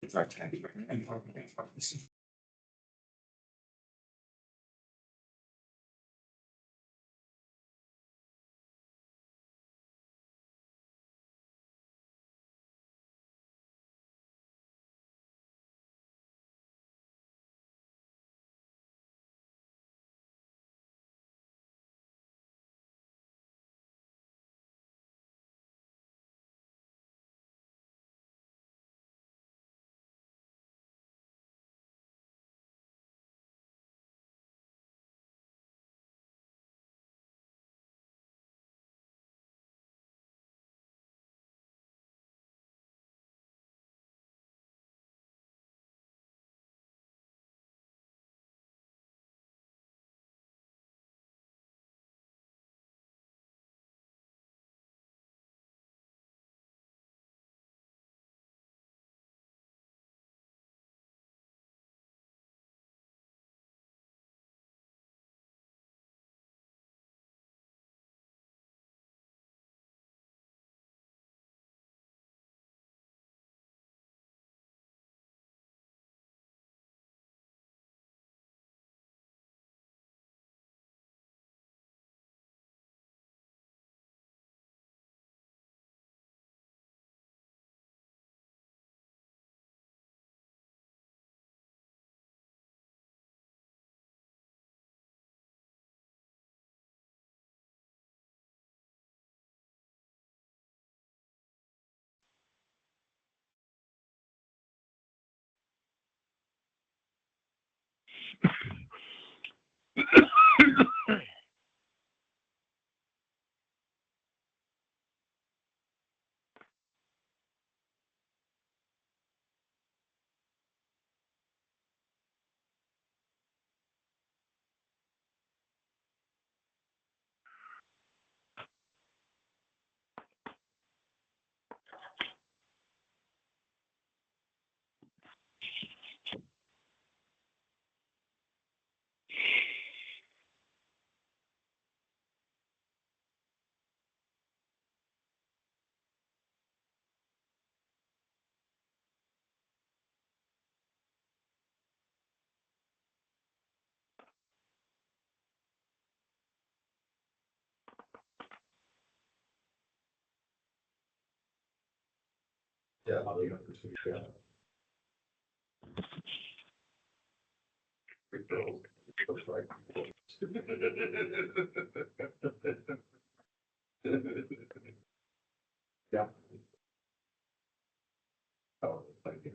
Yeah. Yeah. Oh, thank you.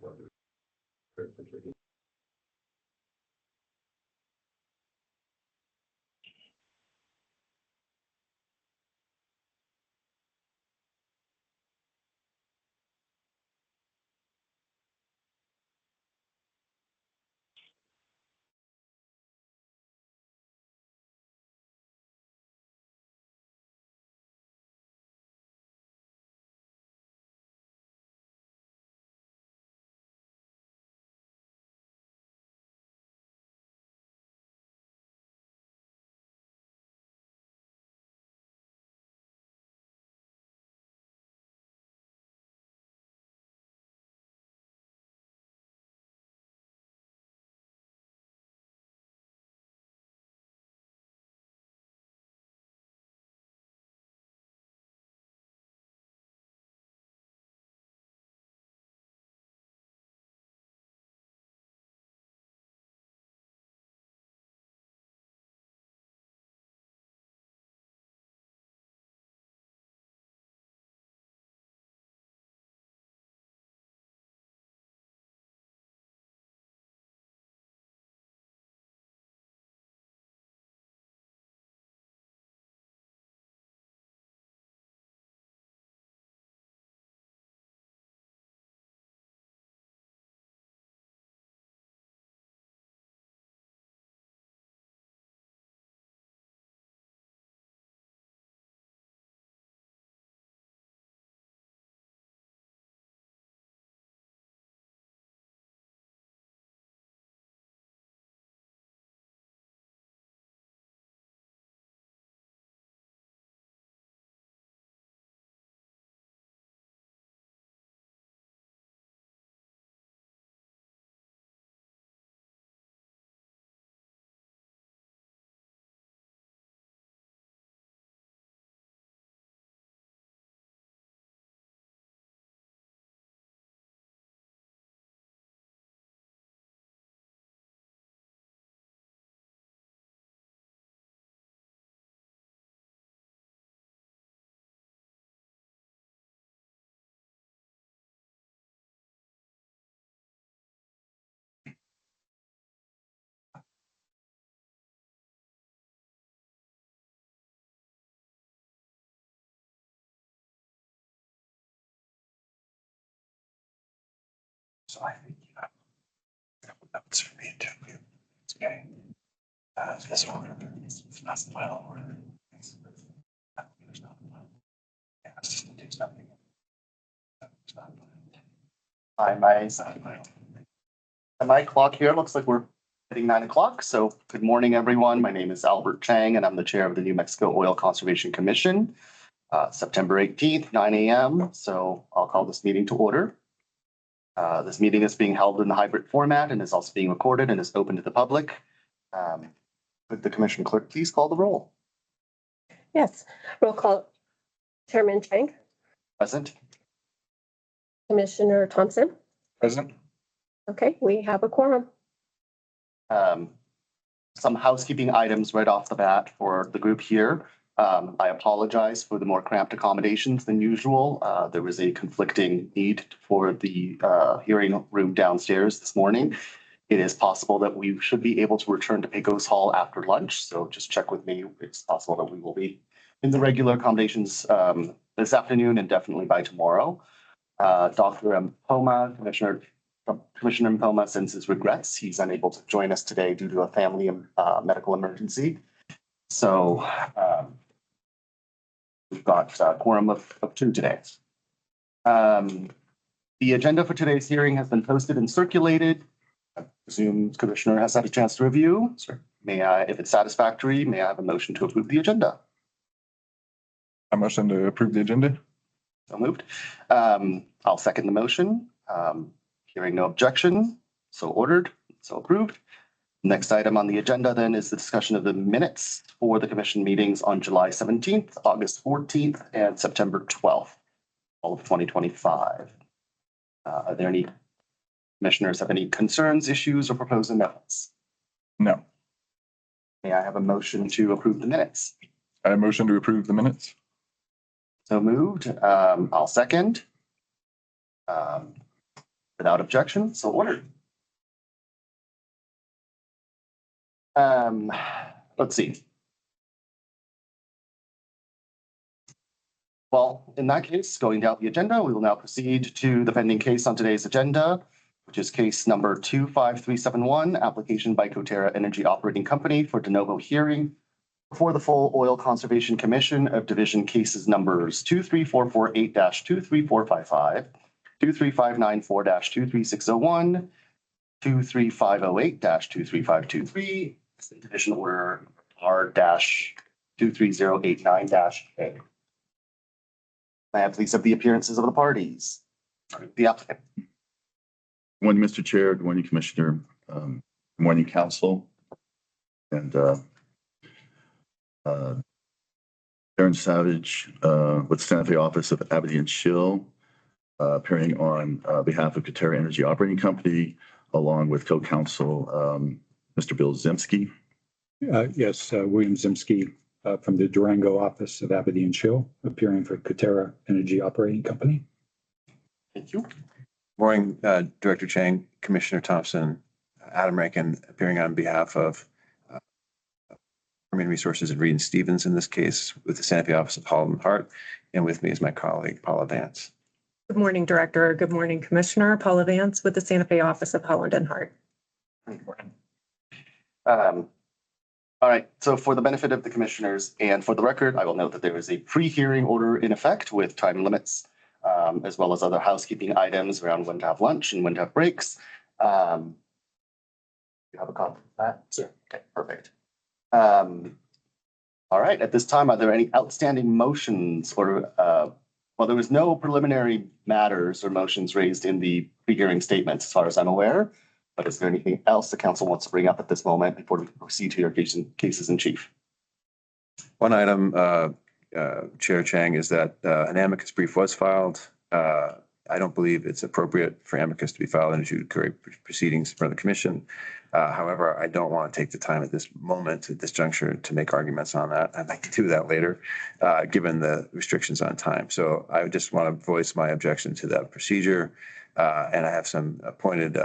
So I think you have notes for me too. It's okay. This order is not the final order. It's not the final. Yeah, it's just do something. It's not final. My clock here looks like we're hitting 9 o'clock. So good morning, everyone. My name is Albert Chang, and I'm the chair of the New Mexico Oil Conservation Commission. September 18th, 9 a.m. So I'll call this meeting to order. This meeting is being held in the hybrid format and is also being recorded and is open to the public. Could the commission clerk please call the roll? Yes, roll call. Chairman Chang, Present. Commissioner Thompson. Present. Okay, we have a quorum. Some housekeeping items right off the bat for the group here. I apologize for the more cramped accommodations than usual. There was a conflicting need for the hearing room downstairs this morning. It is possible that we should be able to return to Pecos Hall after lunch, so just check with me. It's possible that we will be in the regular accommodations this afternoon and definitely by tomorrow. Dr. Mpoma, Commissioner Mpoma sends his regrets. He's unable to join us today due to a family medical emergency. So we've got a quorum of 2 today. The agenda for today's hearing has been posted and circulated. I presume the Commissioner has had a chance to review. Sir, may I, if it's satisfactory, may I have a motion to approve the agenda? I motion to approve the agenda. So moved. I'll second the motion. Hearing no objection, so ordered, so approved. Next item on the agenda then is the discussion of the minutes for the commission meetings on July 17th, August 14th, and September 12th, all of 2025. Are there any commissioners have any concerns, issues, or proposed amendments? No. May I have a motion to approve the minutes? I motion to approve the minutes. So moved. I'll second. Without objection, so ordered. Let's see. Well, in that case, going down the agenda, we will now proceed to the pending case on today's agenda, which is case number 25371, application by Coterra Energy Operating Company for de novo hearing before the full Oil Conservation Commission of Division cases numbers 23448-23455, 23594-23601, 23508-23523, Division Order R-23089-A. May I please have the appearances of the parties? The applicant. Good morning, Mr. Chair. Good morning, Commissioner. Good morning, Council. And Aaron Savage with Santa Fe Office of Abity and Schill, appearing on behalf of Coterra Energy Operating Company, along with co-counsel Mr. Bill Zemsky. Yes, William Zemsky from the Durango office of Abity and Schill, appearing for Coterra Energy Operating Company. Thank you. Morning, Director Chang, Commissioner Thompson, Adam Rankin, appearing on behalf of Human Resources and Reed and Stevens in this case with the Santa Fe Office of Holland and Hart, and with me is my colleague Paula Vance. Good morning, Director. Good morning, Commissioner. Paula Vance with the Santa Fe Office of Holland and Hart. Good morning. All right, so for the benefit of the commissioners and for the record, I will note that there is a pre-hearing order in effect with time limits, as well as other housekeeping items around when to have lunch and when to have breaks. You have a copy of that? Sure. Okay, perfect. All right, at this time, are there any outstanding motions or, well, there was no preliminary matters or motions raised in the pre-hearing statements as far as I'm aware. But is there anything else the council wants to bring up at this moment before we proceed to your cases in chief? One item, Chair Chang, is that an amicus brief was filed. I don't believe it's appropriate for amicus to be filed in adjudicatory proceedings for the commission. However, I don't want to take the time at this moment, at this juncture, to make arguments on that. I'd like to do that later, given the restrictions on time. So I just want to voice my objection to that procedure. And I have some appointed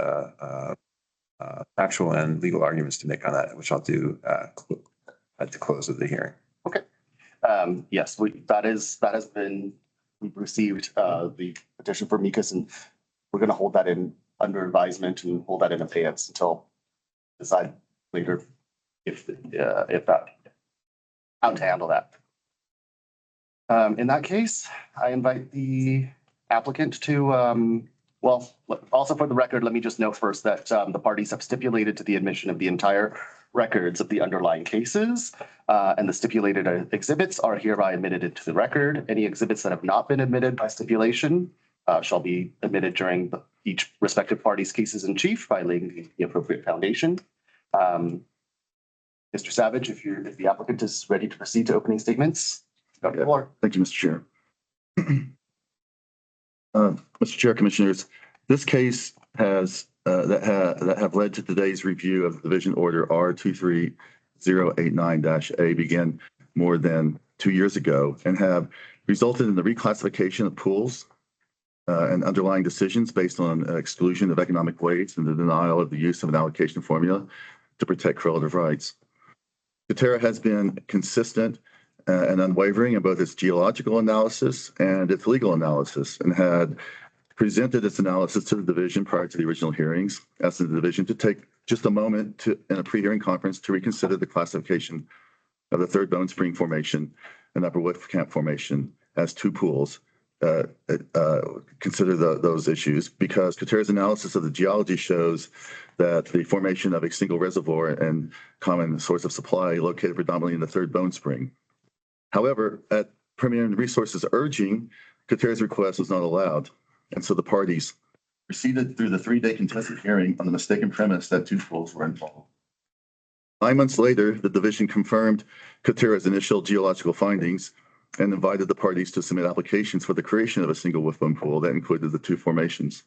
factual and legal arguments to make on that, which I'll do at the close of the hearing. Okay. Yes, we've received the petition for amicus, and we're going to hold that in under advisement and hold that in abeyance until decide later if that, how to handle that. In that case, I invite the applicant to, well, also for the record, let me just note first that the parties have stipulated to the admission of the entire records of the underlying cases, and the stipulated exhibits are hereby admitted into the record. Any exhibits that have not been admitted by stipulation shall be admitted during each respective party's cases in chief by laying the appropriate foundation. Mr. Savage, if the applicant is ready to proceed to opening statements, go to the floor. Thank you, Mr. Chair. Mr. Chair, Commissioners, this case has that have led to today's review of Division Order R23089-A began more than 2 years ago and have resulted in the reclassification of pools and underlying decisions based on exclusion of economic weights and the denial of the use of an allocation formula to protect correlative rights. Coterra has been consistent and unwavering in both its geological analysis and its legal analysis, and had presented its analysis to the division prior to the original hearings, asking the division to take just a moment in a pre-hearing conference to reconsider the classification of the Third Bone Spring Formation and Upper Wolfcamp Formation as two pools. Consider those issues because Coterra's analysis of the geology shows that the formation of a single reservoir and common source of supply located predominantly in the Third Bone Spring. However, at Permian Resources' urging, Coterra's request was not allowed, and so the parties proceeded through the 3-day contested hearing on the mistaken premise that two pools were involved. 9 months later, the division confirmed Coterra's initial geological findings and invited the parties to submit applications for the creation of a single Wolfbone pool that included the two formations.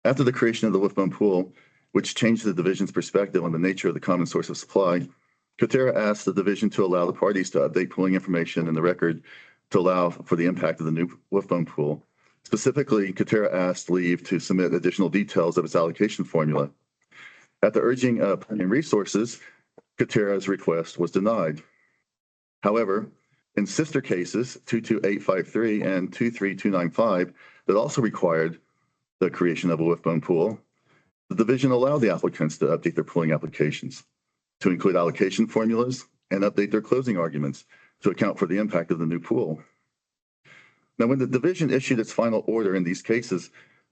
After the creation of the Wolfbone pool, which changed the division's perspective on the nature of the common source of supply, Coterra asked the division to allow the parties to update pooling information in the record to allow for the impact of the new Wolfbone pool. Specifically, Coterra asked leave to submit additional details of its allocation formula. At the urging of Permian Resources, Coterra's request was denied. However, in sister cases 22853 and 23295 that also required the creation of a Wolfbone pool, the division allowed the applicants to update their pooling applications to include allocation formulas and update their closing arguments to account for the impact of the new pool. Now, when the division issued its final order in these cases,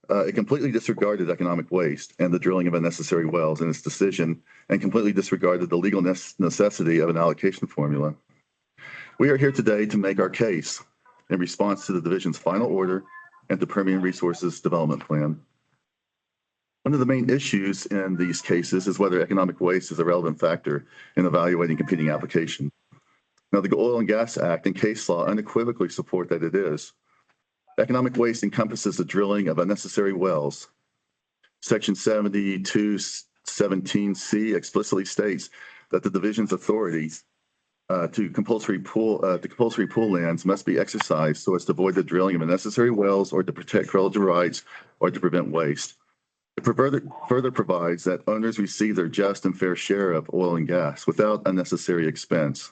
it completely disregarded economic waste and the drilling of unnecessary wells in its decision and completely disregarded the legal necessity of an allocation formula. We are here today to make our case in response to the division's final order and to Permian Resources Development Plan. One of the main issues in these cases is whether economic waste is a relevant factor in evaluating competing applications. Now, the Oil and Gas Act and case law unequivocally support that it is. Economic waste encompasses the drilling of unnecessary wells. Section 7217C explicitly states that the division's authority to compulsory pool lands must be exercised so as to avoid the drilling of unnecessary wells or to protect correlative rights or to prevent waste. It further provides that owners receive their just and fair share of oil and gas without unnecessary expense.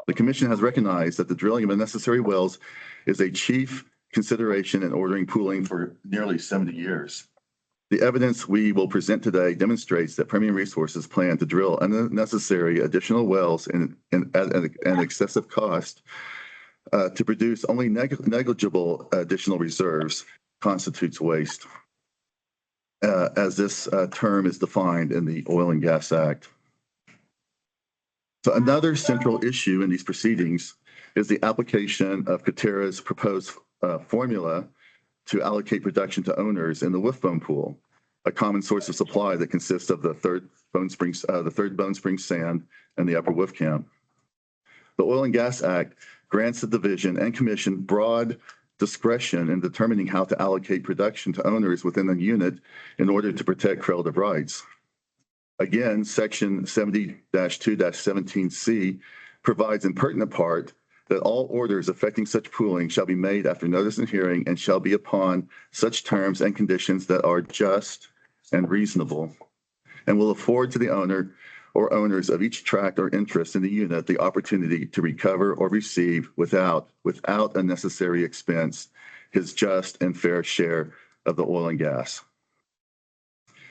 The Commission has recognized that the drilling of unnecessary wells is a chief consideration in ordering pooling for nearly 70 years. The evidence we will present today demonstrates that Permian Resources plan to drill unnecessary additional wells at an excessive cost to produce only negligible additional reserves constitutes waste, as this term is defined in the Oil and Gas Act. So another central issue in these proceedings is the application of Coterra's proposed formula to allocate production to owners in the Wolfbone pool, a common source of supply that consists of the Third Bone Spring sand and the Upper Wolfcamp. The Oil and Gas Act grants the division and commission broad discretion in determining how to allocate production to owners within a unit in order to protect correlative rights. Again, Section 70-2-17C provides in pertinent part that all orders affecting such pooling shall be made after notice and hearing and shall be upon such terms and conditions that are just and reasonable and will afford to the owner or owners of each tract or interest in the unit the opportunity to recover or receive without unnecessary expense his just and fair share of the oil and gas.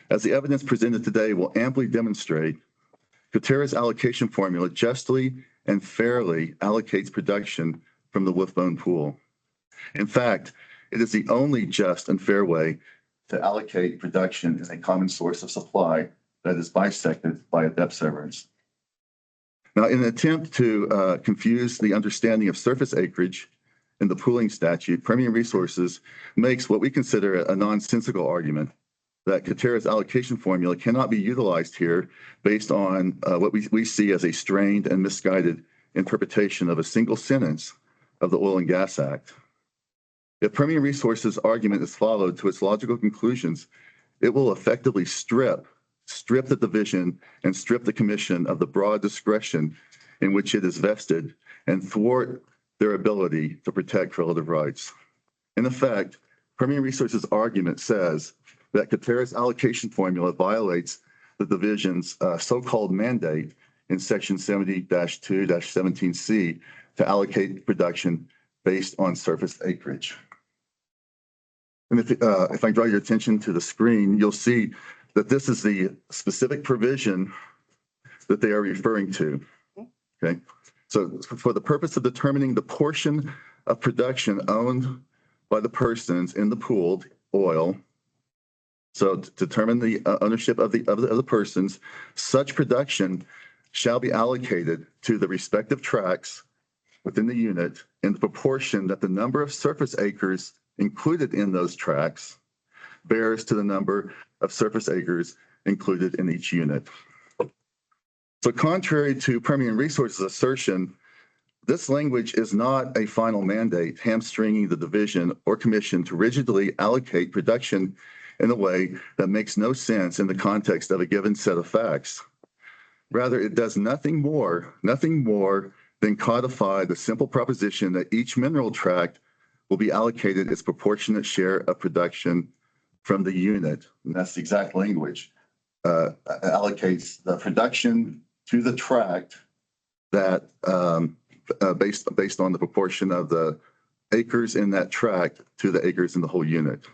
As the evidence presented today will amply demonstrate, Coterra's allocation formula justly and fairly allocates production from the Wolfbone pool. In fact, it is the only just and fair way to allocate production in a common source of supply that is bisected by a depth severance. Now, in an attempt to confuse the understanding of surface acreage in the pooling statute, Permian Resources makes what we consider a nonsensical argument that Coterra's allocation formula cannot be utilized here based on what we see as a strained and misguided interpretation of a single sentence of the Oil and Gas Act. If Permian Resources' argument is followed to its logical conclusions, it will effectively strip the division and strip the commission of the broad discretion in which it is vested and thwart their ability to protect relative rights. In effect, Permian Resources' argument says that Coterra's allocation formula violates the division's so-called mandate in section 70-2-17C to allocate production based on surface acreage. And if I draw your attention to the screen, you'll see that this is the specific provision that they are referring to. Okay, so for the purpose of determining the portion of production owned by the persons in the pooled oil, so to determine the ownership of the persons, such production shall be allocated to the respective tracts within the unit in the proportion that the number of surface acres included in those tracts bears to the number of surface acres included in each unit. So contrary to Permian Resources' assertion, this language is not a final mandate hamstringing the division or commission to rigidly allocate production in a way that makes no sense in the context of a given set of facts. Rather, it does nothing more than codify the simple proposition that each mineral tract will be allocated its proportionate share of production from the unit. And that's the exact language. Allocates the production to the tract that based on the proportion of the acres in that tract to the acres in the whole unit.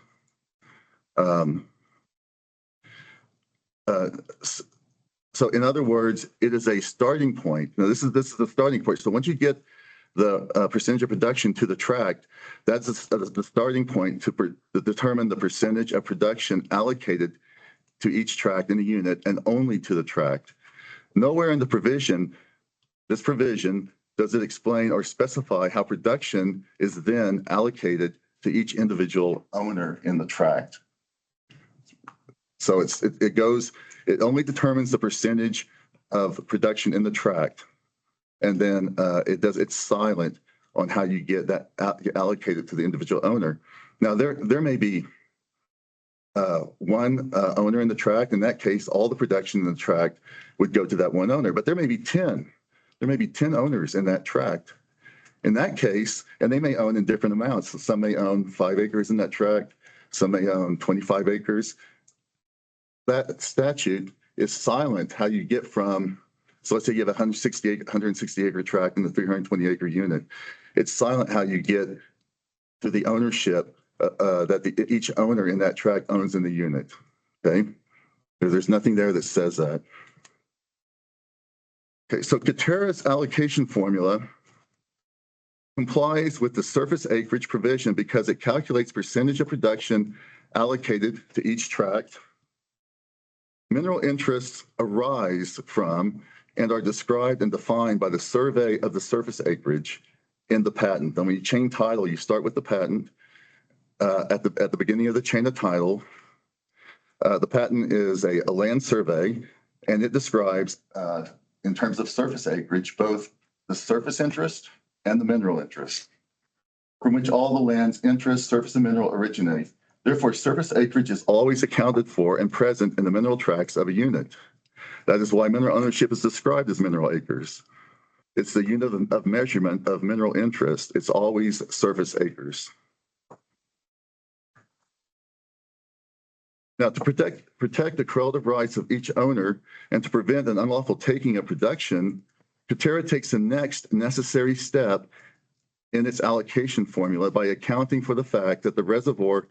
So in other words, it is a starting point. Now this is the starting point. So once you get the percentage of production to the tract, that's the starting point to determine the percentage of production allocated to each tract in the unit and only to the tract. Nowhere in the this provision, does it explain or specify how production is then allocated to each individual owner in the tract. So it only determines the percentage of production in the tract. And then it's silent on how you get that allocated to the individual owner. Now there may be one owner in the tract. In that case, all the production in the tract would go to that one owner, but there may be 10. There may be 10 owners in that tract. In that case, and they may own in different amounts. So some may own 5 acres in that tract. Some may own 25 acres. That statute is silent how you get from, so let's say you have a 160 acre tract in the 320 acre unit. It's silent how you get to the ownership that each owner in that tract owns in the unit, okay? There's nothing there that says that. Okay, so Coterra's allocation formula complies with the surface acreage provision because it calculates percentage of production allocated to each tract. Mineral interests arise from and are described and defined by the survey of the surface acreage in the patent. And when you chain title, you start with the patent at the beginning of the chain of title. The patent is a land survey, and it describes in terms of surface acreage, both the surface interest and the mineral interest, from which all the land's interest, surface and mineral originate. Therefore, surface acreage is always accounted for and present in the mineral tracts of a unit. That is why mineral ownership is described as mineral acres. It's the unit of measurement of mineral interest. It's always surface acres. Now, to protect the correlative rights of each owner and to prevent an unlawful taking of production, Coterra takes the next necessary step in its allocation formula by accounting for the fact that the reservoir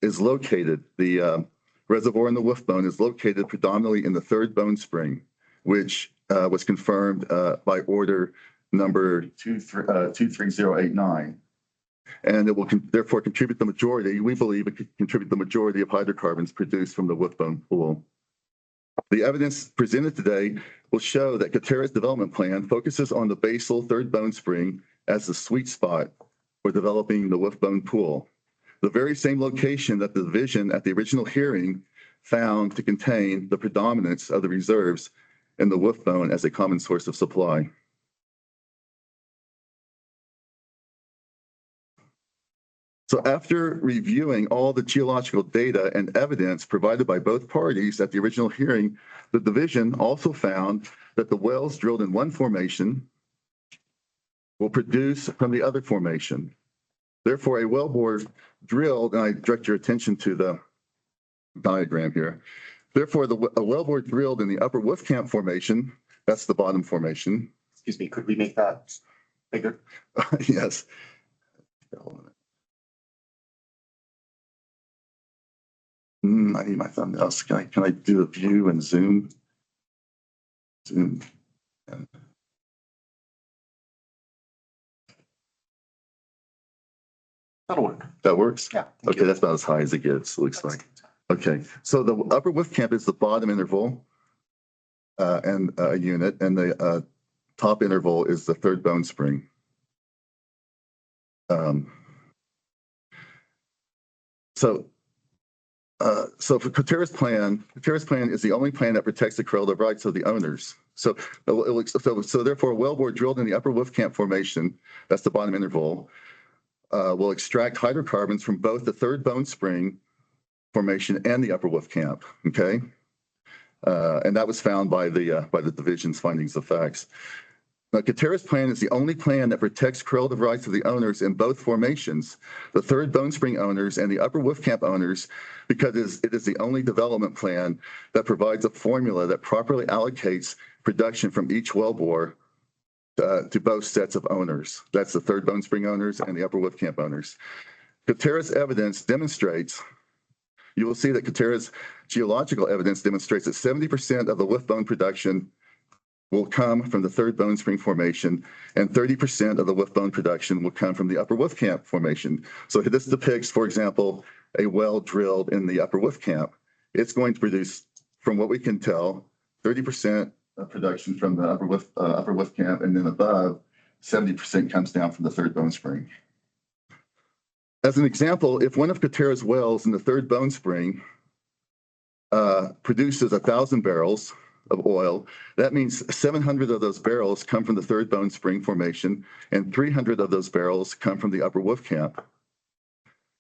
is located, the reservoir in the wolf bone is located predominantly in the third bone spring, which was confirmed by order number 23089. And it will therefore contribute the majority, we believe it could contribute the majority of hydrocarbons produced from the wolf bone pool. The evidence presented today will show that Coterra's development plan focuses on the basal third bone spring as the sweet spot for developing the wolf bone pool, the very same location that the division at the original hearing found to contain the predominance of the reserves in the wolf bone as a common source of supply. So after reviewing all the geological data and evidence provided by both parties at the original hearing, the division also found that the wells drilled in one formation will produce from the other formation. Therefore, a wellbore drilled, and I direct your attention to the diagram here. Therefore, a wellbore drilled in the upper Wolfcamp formation, that's the bottom formation. Excuse me, could we make that bigger? Yes. I need my thumbnails. Can I do a view and zoom? Zoom. That'll work. That works? Yeah. Okay, that's about as high as it gets, it looks like. Okay, so the upper Wolfcamp is the bottom interval and a unit, and the top interval is the third bone spring. So for Coterra's plan is the only plan that protects the correlative rights of the owners. So therefore, a wellbore drilled in the upper Wolfcamp formation, that's the bottom interval, will extract hydrocarbons from both the third bone spring formation and the upper Wolfcamp. Okay, and that was found by the division's findings of facts. Now, Coterra's plan is the only plan that protects correlative rights of the owners in both formations, the third Bone Spring owners and the upper Wolfcamp owners, because it is the only development plan that provides a formula that properly allocates production from each wellbore to both sets of owners. That's the third Bone Spring owners and the upper Wolfcamp owners. Coterra's evidence demonstrates, you will see that Coterra's geological evidence demonstrates that 70% of the wolf bone production will come from the third Bone Spring formation, and 30% of the wolf bone production will come from the upper Wolfcamp formation. So this depicts, for example, a well drilled in the upper Wolfcamp. It's going to produce, from what we can tell, 30% of production from the upper Wolfcamp, and then above, 70% comes down from the third Bone Spring. As an example, if one of Coterra's wells in the third Bone Spring produces 1,000 barrels of oil, that means 700 of those barrels come from the third Bone Spring formation, and 300 of those barrels come from the upper Wolfcamp.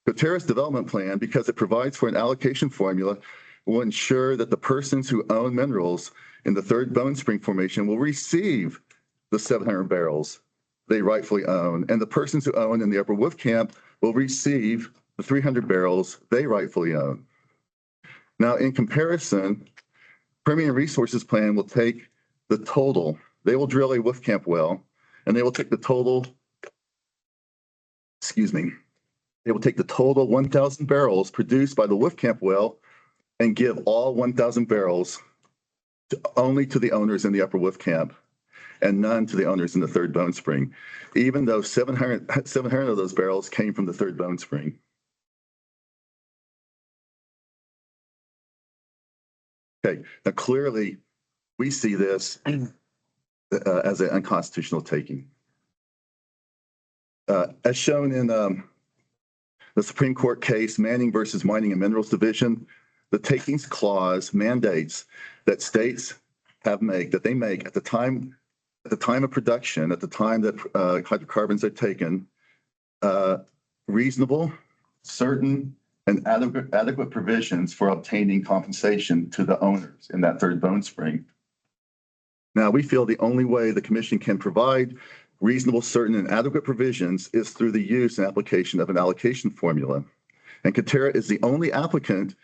Coterra's development plan, because it provides for an allocation formula, will ensure that the persons who own minerals in the third Bone Spring formation will receive the 700 barrels they rightfully own, and the persons who own in the upper Wolfcamp will receive the 300 barrels they rightfully own. Now, in comparison, Permian Resources Plan will take the total. They will drill a Wolfcamp well, and they will take the total, they will take the total 1,000 barrels produced by the Wolfcamp well and give all 1,000 barrels only to the owners in the upper Wolfcamp and none to the owners in the third Bone Spring, even though 700 of those barrels came from the third Bone Spring. Okay, now clearly we see this as an unconstitutional taking. As shown in the Supreme Court case, Manning versus Mining and Minerals Division, the takings clause mandates that states make at the time of production, at the time that hydrocarbons are taken, reasonable, certain, and adequate provisions for obtaining compensation to the owners in that third Bone Spring. Now, we feel the only way the commission can provide reasonable, certain, and adequate provisions is through the use and application of an allocation formula. And Coterra is the only applicant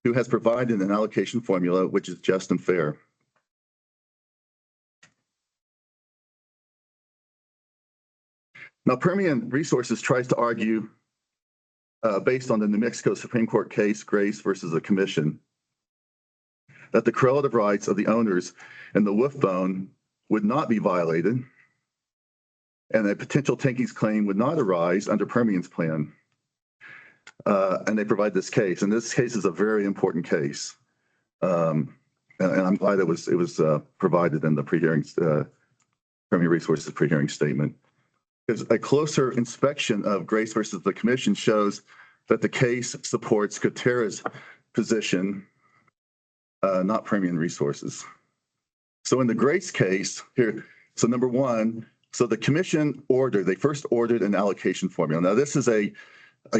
who has provided an allocation formula which is just and fair. Now, Permian Resources tries to argue based on the New Mexico Supreme Court case Grace versus the Commission, that the correlative rights of the owners in the wolf bone would not be violated, and a potential takings claim would not arise under Permian's plan. And they provide this case, and this case is a very important case. And I'm glad it was provided in the pre-hearing Permian Resources pre-hearing statement. Because a closer inspection of Grace versus the Commission shows that the case supports Coterra's position, not Permian Resources. So in the Grace case here, so number one, so the Commission they first ordered an allocation formula. Now this is a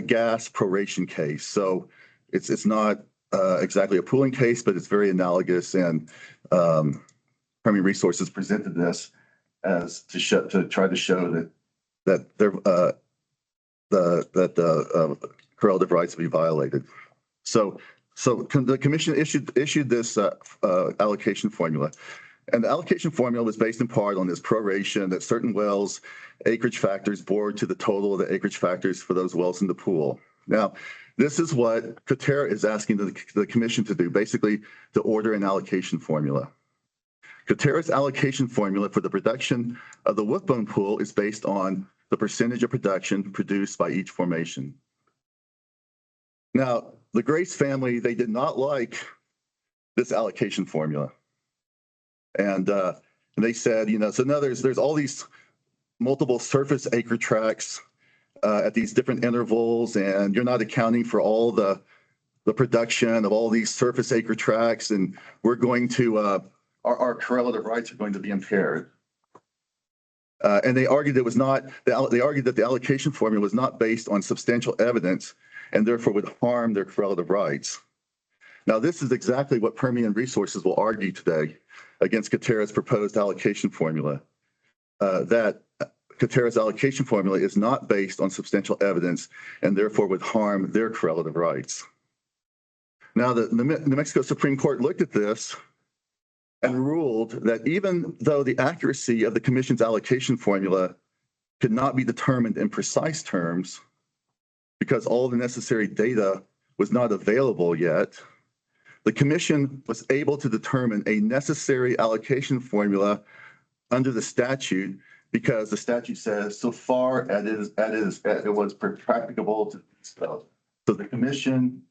gas proration case, so it's not exactly a pooling case, but it's very analogous, and Permian Resources presented this as to try to show that the correlative rights be violated. So the Commission issued this allocation formula, and the allocation formula was based in part on this proration that certain wells' acreage factors bore to the total of the acreage factors for those wells in the pool. Now, this is what Coterra is asking the Commission to do, basically to order an allocation formula. Coterra's allocation formula for the production of the wolfbone pool is based on the percentage of production produced by each formation. Now, the Grace family, they did not like this allocation formula. And they said, so now there's all these multiple surface acre tracts at these different intervals, and you're not accounting for all the production of all these surface acre tracts, and we're going to, our correlative rights are going to be impaired. And they argued they argued that the allocation formula was not based on substantial evidence and therefore would harm their correlative rights. Now, this is exactly what Permian Resources will argue today against Coterra's proposed allocation formula, that Coterra's allocation formula is not based on substantial evidence and therefore would harm their correlative rights. Now, the New Mexico Supreme Court looked at this and ruled that even though the accuracy of the Commission's allocation formula could not be determined in precise terms because all the necessary data was not available yet, the Commission was able to determine a necessary allocation formula under the statute because the statute says so far as it was practicable to do so. So the Commission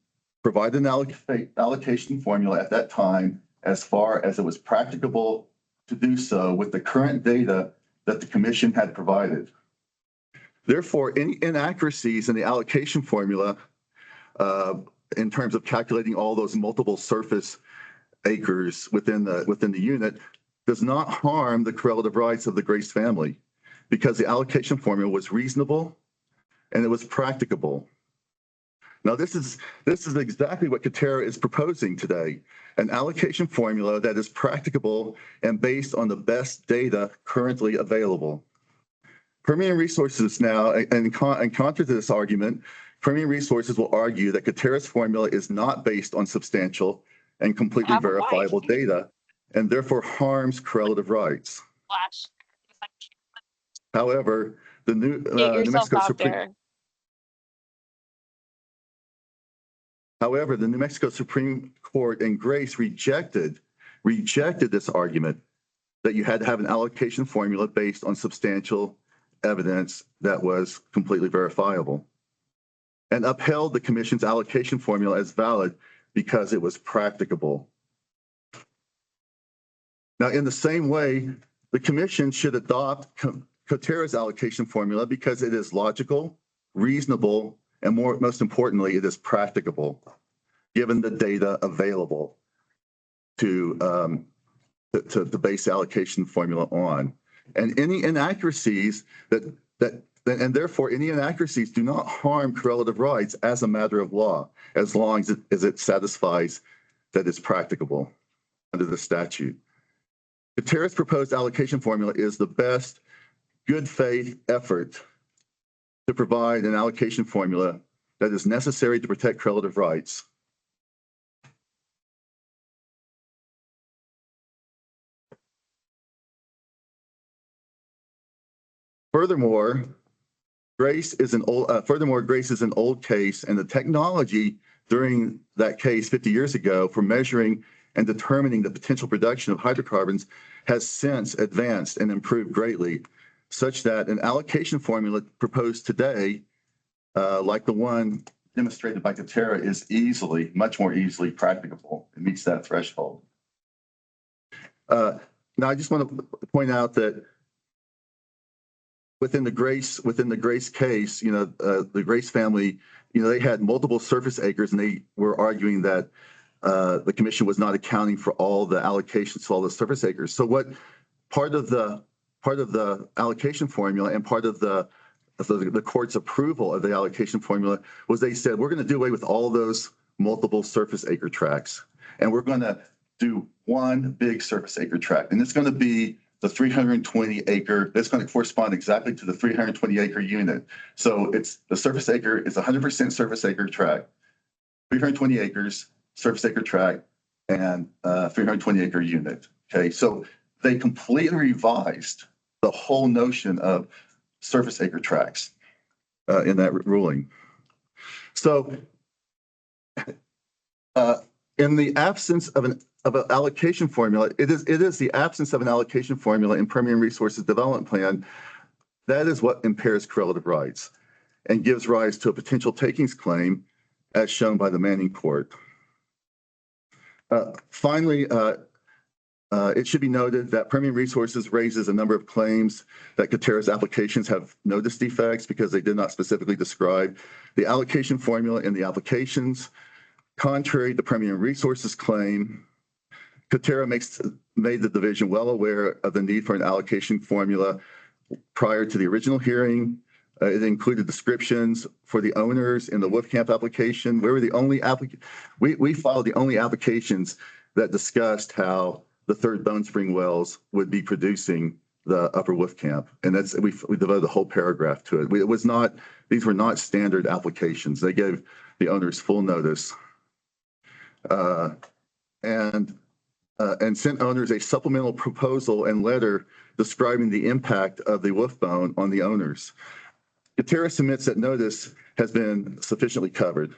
provided an allocation formula at that time as far as it was practicable to do so with the current data that the Commission had provided. Therefore, any inaccuracies in the allocation formula in terms of calculating all those multiple surface acres within the unit does not harm the correlative rights of the Grace family because the allocation formula was reasonable and it was practicable. Now, this is exactly what Coterra is proposing today, an allocation formula that is practicable and based on the best data currently available. Permian Resources now, and counter to this argument, Permian Resources will argue that Coterra's formula is not based on substantial and completely verifiable data and therefore harms correlative rights. However, the New Mexico Supreme Court in Grace rejected this argument that you had to have an allocation formula based on substantial evidence that was completely verifiable and upheld the Commission's allocation formula as valid because it was practicable. Now, in the same way, the Commission should adopt Coterra's allocation formula because it is logical, reasonable, and most importantly, it is practicable, given the data available to base the allocation formula on. And any inaccuracies and therefore any inaccuracies do not harm correlative rights as a matter of law, as long as it satisfies that it's practicable under the statute. Coterra's proposed allocation formula is the best good faith effort to provide an allocation formula that is necessary to protect correlative rights. Furthermore, Grace is an old, furthermore, Grace is an old case, and the technology during that case 50 years ago for measuring and determining the potential production of hydrocarbons has since advanced and improved greatly, such that an allocation formula proposed today, like the one demonstrated by Coterra, is much more easily practicable. It meets that threshold. Now, I just want to point out that within the Grace case, the Grace family, they had multiple surface acres, and they were arguing that the commission was not accounting for all the allocations to all the surface acres. So what part of the allocation formula and part of the court's approval of the allocation formula was they said, we're going to do away with all those multiple surface acre tracts, and we're going to do one big surface acre tract, and it's going to be the 320 acre, that's going to correspond exactly to the 320 acre unit. So it's the surface acre is 100% surface acre tract, 320 acres, surface acre tract, and 320 acre unit. Okay, so they completely revised the whole notion of surface acre tracts in that ruling. So in the absence of an allocation formula, it is the absence of an allocation formula in Permian Resources Development Plan that is what impairs correlative rights and gives rise to a potential takings claim as shown by the Manning Court. Finally, it should be noted that Permian Resources raises a number of claims that Coterra's applications have notice defects because they did not specifically describe the allocation formula in the applications. Contrary to Permian Resources claim, Coterra made the division well aware of the need for an allocation formula prior to the original hearing. It included descriptions for the owners in the Wolfcamp application. We were the only we filed the only applications that discussed how the third Bone Spring wells would be producing the upper Wolfcamp, and that's we devoted a whole paragraph to it. It was not; these were not standard applications. They gave the owners full notice, and sent owners a supplemental proposal and letter describing the impact of the Wolfbone on the owners. Coterra submits that notice has been sufficiently covered.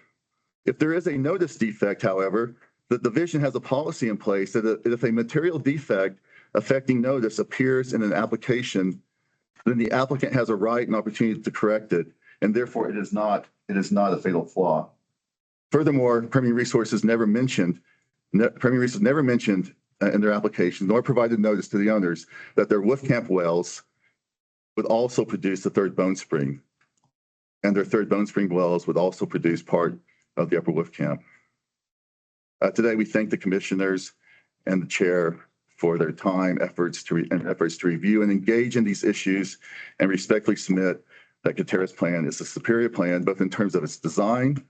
If there is a notice defect, however, the division has a policy in place that if a material defect affecting notice appears in an application, then the applicant has a right and opportunity to correct it, and therefore it is not a fatal flaw. Furthermore, Permian Resources never mentioned in their application nor provided notice to the owners that their Wolfcamp wells would also produce the third Bone Spring, and their third Bone Spring wells would also produce part of the upper Wolfcamp. Today, we thank the commissioners and the chair for their time, efforts to review and engage in these issues, and respectfully submit that Coterra's plan is a superior plan, both in terms of its design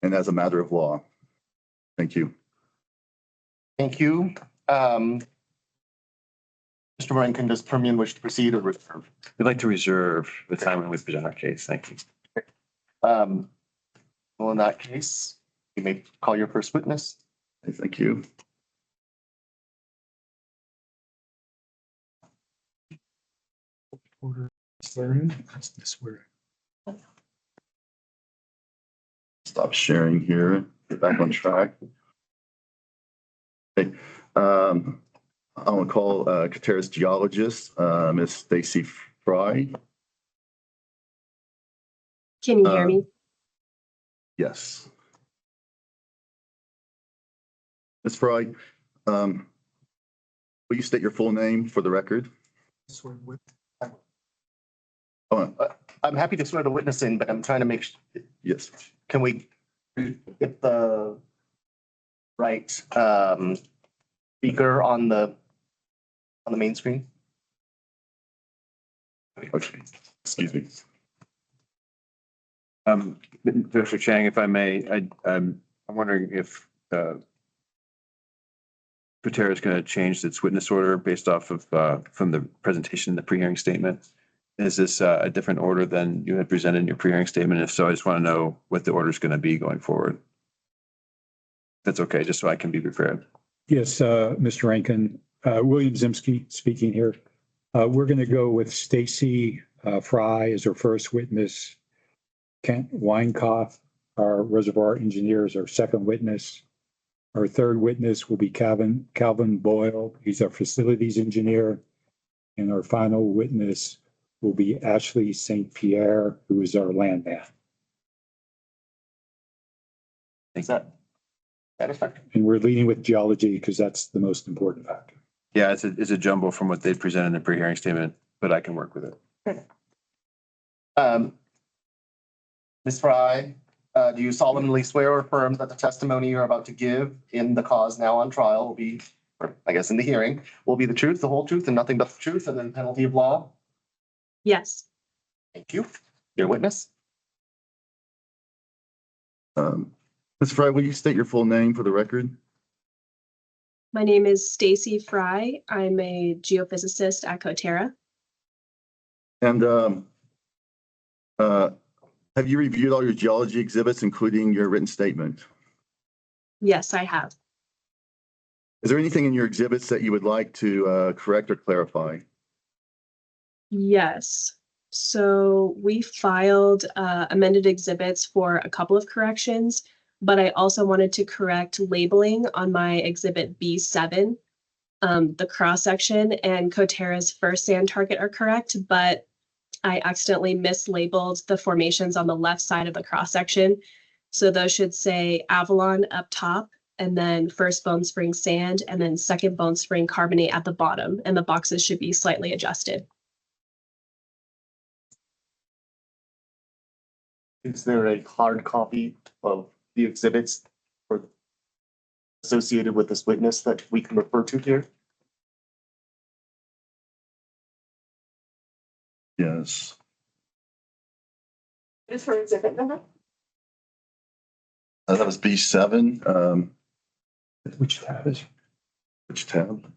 and as a matter of law. Thank you. Thank you. Mr. Rankin, does Permian wish to proceed or reserve? We'd like to reserve the time when we present our case. Thank you. Well, in that case, you may call your first witness. Thank you. Stop sharing here. Get back on track. Okay. I want to call Coterra's geologist, Ms. Stacy Fry. Can you hear me? Yes. Ms. Fry, will you state your full name for the record? I'm happy to swear the witness in, but I'm trying to make sure. Yes. Can we get the right speaker on the main screen? Okay. Excuse me. Mr. Chang, if I may, I'm wondering if Coterra is going to change its witness order based off of from the presentation in the pre-hearing statement. Is this a different order than you had presented in your pre-hearing statement? If so, I just want to know what the order is going to be going forward. That's okay, just so I can be prepared. Yes, Mr. Rankin, William Zimsky speaking here. We're going to go with Stacy Fry is our first witness. Kent Weinkoff, our reservoir engineer, is our second witness. Our third witness will be Calvin Boyle. He's our facilities engineer. And our final witness will be Ashley St. Pierre, who is our landman. Is that satisfactory? And we're leading with geology because that's the most important factor. Yeah, it's a jumble from what they presented in the pre-hearing statement, but I can work with it. Ms. Fry, do you solemnly swear or affirm that the testimony you're about to give in the cause now on trial will be, or I guess in the hearing, will be the truth, the whole truth, and nothing but the truth, and then penalty of law? Yes. Thank you. Your witness? Ms. Fry, will you state your full name for the record? My name is Stacy Fry. I'm a geophysicist at Coterra. And have you reviewed all your geology exhibits, including your written statement? Yes, I have. Is there anything in your exhibits that you would like to correct or clarify? Yes. So we filed amended exhibits for a couple of corrections, but I also wanted to correct labeling on my exhibit B7. The cross-section and Coterra's first sand target are correct, but I accidentally mislabeled the formations on the left side of the cross-section. So those should say Avalon up top, and then first Bone Spring sand, and then second Bone Spring carbonate at the bottom, and the boxes should be slightly adjusted. Is there a hard copy of the exhibits associated with this witness that we can refer to here? Yes. Is her exhibit number? That was B7. Which tab is? Which tab?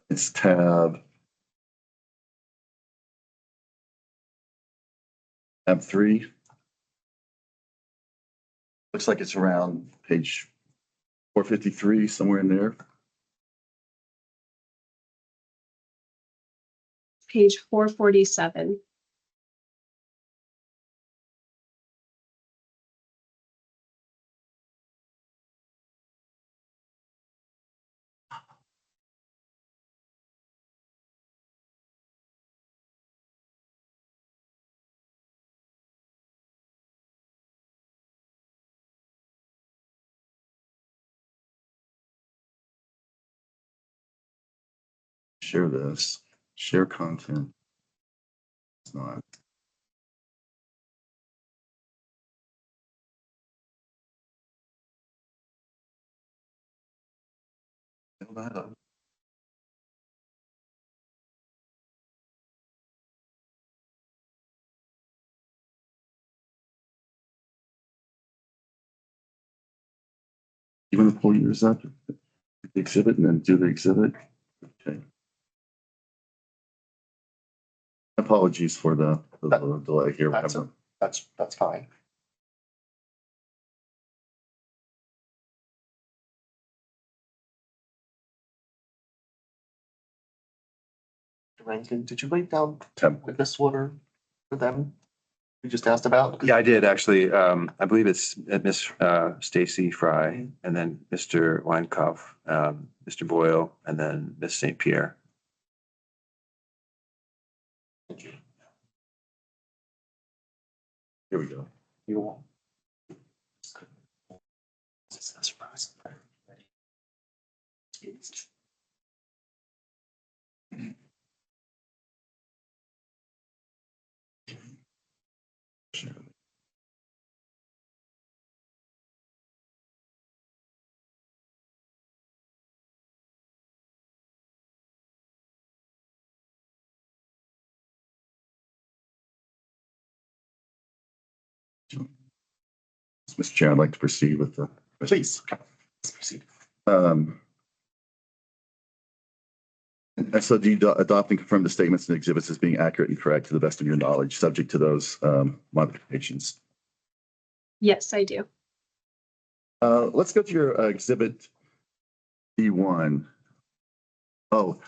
It's tab 3. Looks like it's around page 453, somewhere in there. Page 447. Share this. Share content. It's not. Fill that up. You want to pull yours up, the exhibit, and then do the exhibit? Okay. Apologies for the delay here. That's fine. Rankin, did you write down witness order for them? You just asked about? Yeah, I did actually. I believe it's Miss Stacy Fry, and then Mr. Weinkoff, Mr. Boyle, and then Miss St. Pierre. Thank you. Here we go. You will. Mr. Chair, I'd like to proceed with the. Please. Let's proceed. And so do you adopt and confirm the statements and exhibits as being accurate and correct to the best of your knowledge, subject to those modifications? Yes, I do. Let's go to your exhibit B1. Oh,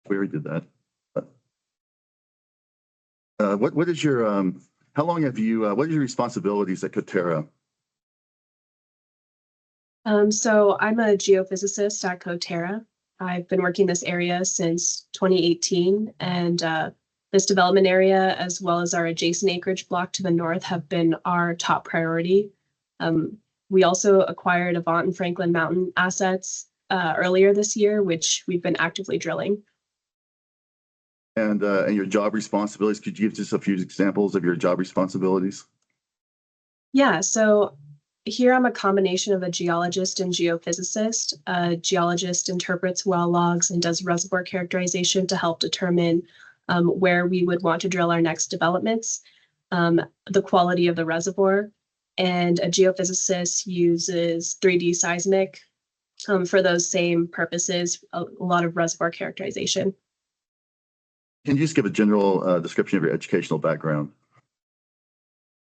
we already did that. what is your, how long have you, what are your responsibilities at Coterra? So I'm a geophysicist at Coterra. I've been working this area since 2018, and this development area, as well as our adjacent acreage block to the north, have been our top priority. We also acquired Avant and Franklin Mountain assets earlier this year, which we've been actively drilling. And your job responsibilities, could you give just a few examples of your job responsibilities? Yeah, so here I'm a combination of a geologist and geophysicist. A geologist interprets well logs and does reservoir characterization to help determine where we would want to drill our next developments, the quality of the reservoir. And a geophysicist uses 3D seismic for those same purposes, a lot of reservoir characterization. Can you just give a general description of your educational background?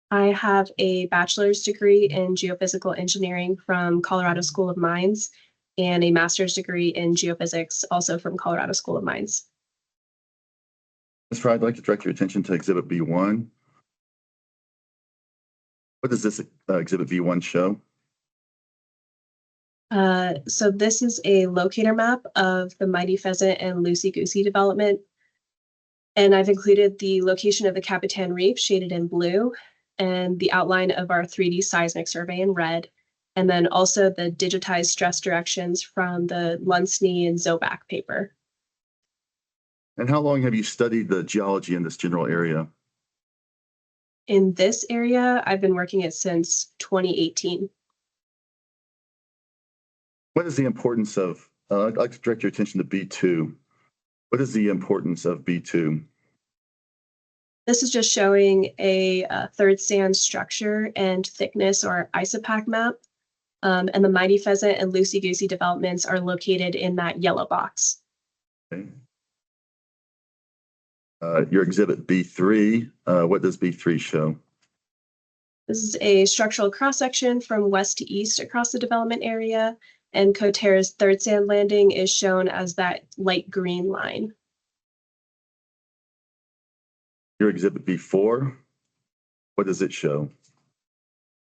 I have a bachelor's degree in geophysical engineering from Colorado School of Mines and a master's degree in geophysics, also from Colorado School of Mines. Ms. Fry, I'd like to direct your attention to Exhibit B1. What does this Exhibit B1 show? So this is a locator map of the Mighty Pheasant and Loosey Goosey development. And I've included the location of the Capitan Reef shaded in blue and the outline of our 3D seismic survey in red, and then also the digitized stress directions from the Lunsney and Zoback paper. And how long have you studied the geology in this general area? In this area, I've been working it since 2018. What is the importance of, I'd like to direct your attention to B2. What is the importance of B2? This is just showing a third sand structure and thickness or isopac map. And the Mighty Pheasant and Loosey Goosey developments are located in that yellow box. Okay. Your Exhibit B3, what does B3 show? This is a structural cross-section from west to east across the development area, and Coterra's third sand landing is shown as that light green line. Your Exhibit B4, what does it show?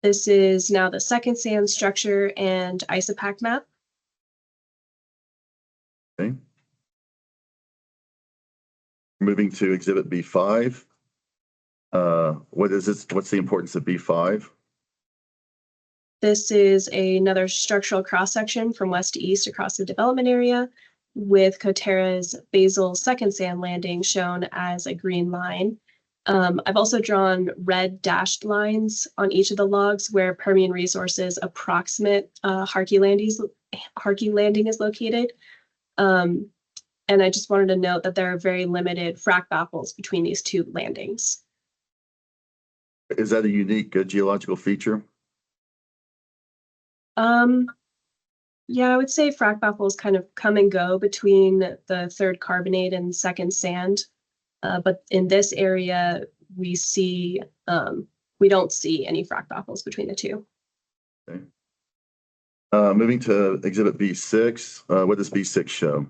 This is now the second sand structure and isopac map. Okay. Moving to Exhibit B5. What is this? What's the importance of B5? This is another structural cross-section from west to east across the development area, with Coterra's basal second sand landing shown as a green line. I've also drawn red dashed lines on each of the logs where Permian Resources' approximate Harkey landing is located. And I just wanted to note that there are very limited frac baffles between these two landings. Is that a unique geological feature? Yeah, I would say frac baffles kind of come and go between the third carbonate and second sand. But in this area, we don't see any frac baffles between the two. Okay. Moving to Exhibit B6, what does B6 show?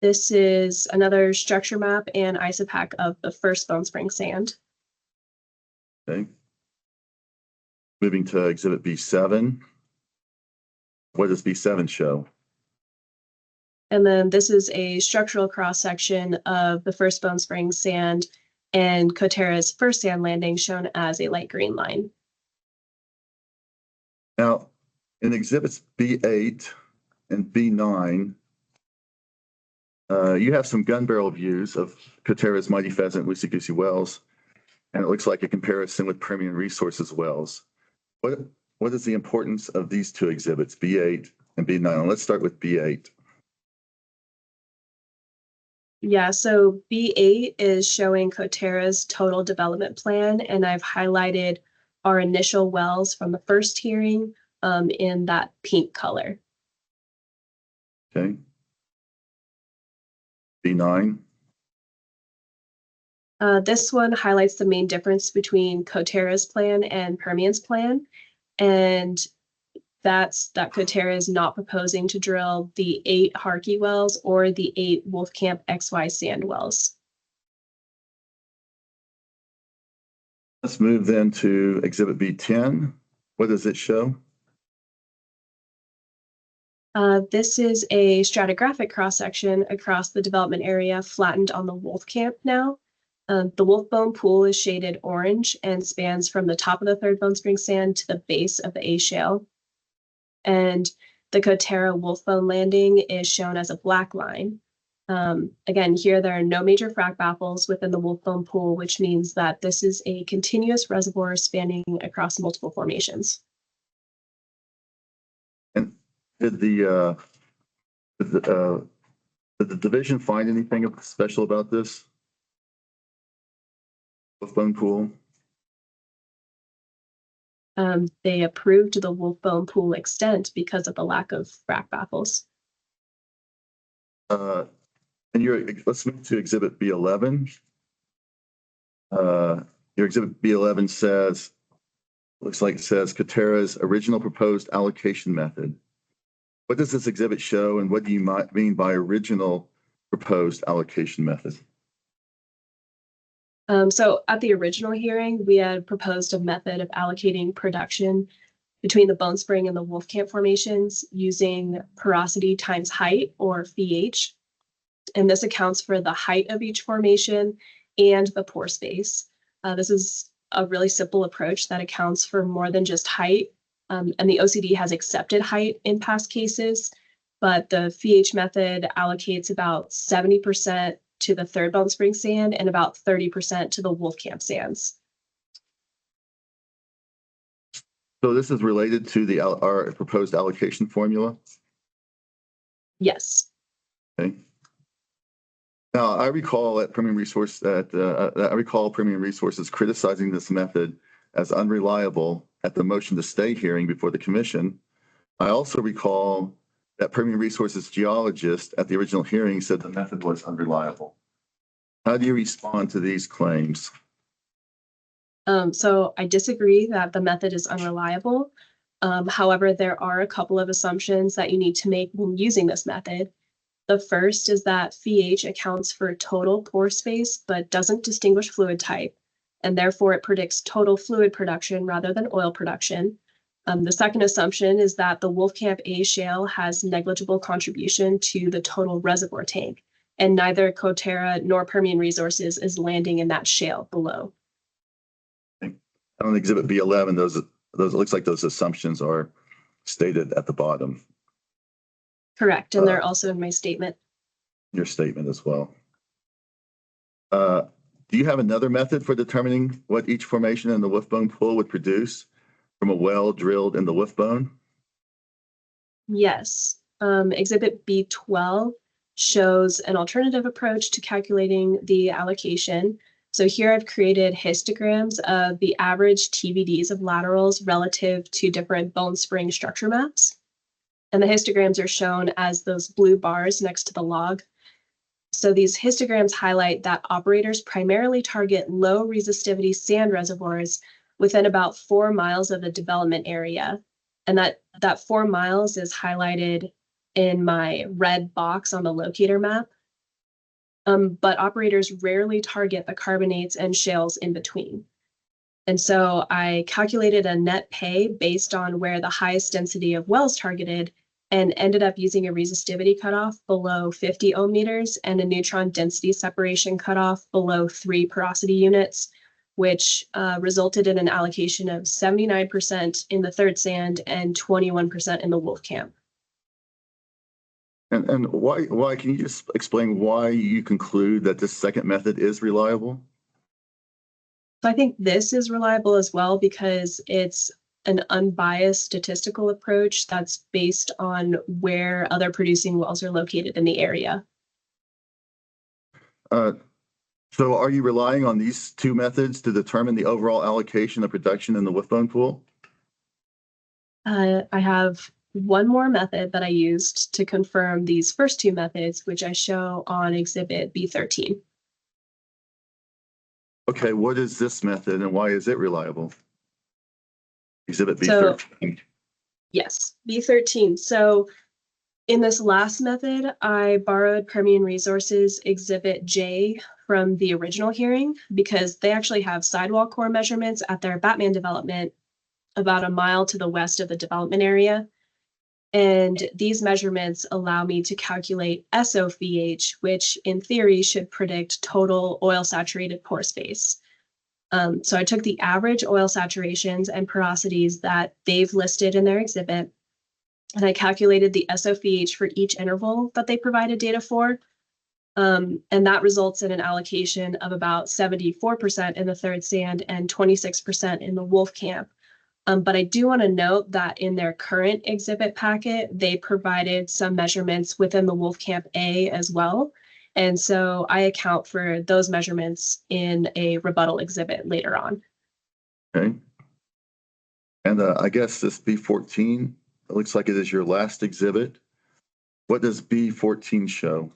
This is another structure map and isopac of the first Bone Spring sand. Okay. Moving to Exhibit B7, what does B7 show? And then this is a structural cross-section of the first Bone Spring sand and Coterra's first sand landing shown as a light green line. Now, in Exhibits B8 and B9, you have some gun barrel views of Coterra's Mighty Pheasant, Loosey Goosey wells, and it looks like a comparison with Permian Resources wells. What is the importance of these two exhibits, B8 and B9? And let's start with B8. Yeah, so B8 is showing Coterra's total development plan, and I've highlighted our initial wells from the first hearing in that pink color. Okay. B9. This one highlights the main difference between Coterra's plan and Permian's plan, and that's that Coterra is not proposing to drill the 8 Harkey wells or the 8 Wolfcamp XY sand wells. Let's move then to Exhibit B10. What does it show? This is a stratigraphic cross-section across the development area flattened on the Wolf Camp now. The Wolf Bone Pool is shaded orange and spans from the top of the Third Bone Spring Sand to the base of the A Shale. And the Coterra Wolf Bone Landing is shown as a black line. Again, here there are no major frac baffles within the Wolf Bone Pool, which means that this is a continuous reservoir spanning across multiple formations. And did the division find anything special about this? Wolf Bone Pool? They approved the Wolf Bone Pool extent because of the lack of frac baffles. And let's move to Exhibit B11. Your Exhibit B11 says, looks like it says Coterra's original proposed allocation method. What does this exhibit show, and what do you mean by original proposed allocation method? So at the original hearing, we had proposed a method of allocating production between the Bone Spring and the Wolf Camp formations using porosity times height, or pH. And this accounts for the height of each formation and the pore space. This is a really simple approach that accounts for more than just height. And the OCD has accepted height in past cases, but the pH method allocates about 70% to the Third Bone Spring Sand and about 30% to the Wolf Camp sands. So this is related to our proposed allocation formula? Yes. Okay. Now, I recall Premium Resources criticizing this method as unreliable at the motion to stay hearing before the commission. I also recall that Premium Resources geologist at the original hearing said the method was unreliable. How do you respond to these claims? So I disagree that the method is unreliable. However, there are a couple of assumptions that you need to make when using this method. The first is that pH accounts for total pore space, but doesn't distinguish fluid type, and therefore it predicts total fluid production rather than oil production. The second assumption is that the Wolfcamp A shale has negligible contribution to the total reservoir tank, and neither Coterra nor Permian Resources is landing in that shale below. On Exhibit B11, those it looks like those assumptions are stated at the bottom. Correct, and they're also in my statement. Your statement as well. Do you have another method for determining what each formation in the Wolfbone Pool would produce from a well drilled in the Wolfbone? Yes. Exhibit B12 shows an alternative approach to calculating the allocation. So here I've created histograms of the average TVDs of laterals relative to different bone spring structure maps. And the histograms are shown as those blue bars next to the log. So these histograms highlight that operators primarily target low resistivity sand reservoirs within about 4 miles of the development area. And that 4 miles is highlighted in my red box on the locator map. But operators rarely target the carbonates and shales in between. And so I calculated a net pay based on where the highest density of wells targeted and ended up using a resistivity cutoff below 50 ohm meters and a neutron density separation cutoff below 3 porosity units, which resulted in an allocation of 79% in the third sand and 21% in the Wolf Camp. And why can you just explain why you conclude that this second method is reliable? So I think this is reliable as well because it's an unbiased statistical approach that's based on where other producing wells are located in the area. So are you relying on these two methods to determine the overall allocation of production in the Wolfbone Pool? I have one more method that I used to confirm these first two methods, which I show on Exhibit B13. Okay, what is this method and why is it reliable? Exhibit B13. Yes, B13. So in this last method, I borrowed Permian Resources Exhibit J from the original hearing because they actually have sidewall core measurements at their Batman development about a mile to the west of the development area. And these measurements allow me to calculate SOVH, which in theory should predict total oil saturated pore space. So I took the average oil saturations and porosities that they've listed in their exhibit, and I calculated the SOVH for each interval that they provided data for. And that results in an allocation of about 74% in the third sand and 26% in the wolf camp. But I do want to note that in their current exhibit packet, they provided some measurements within the wolf camp A as well. And so I account for those measurements in a rebuttal exhibit later on. Okay. And I guess this B14, it looks like it is your last exhibit. What does B14 show?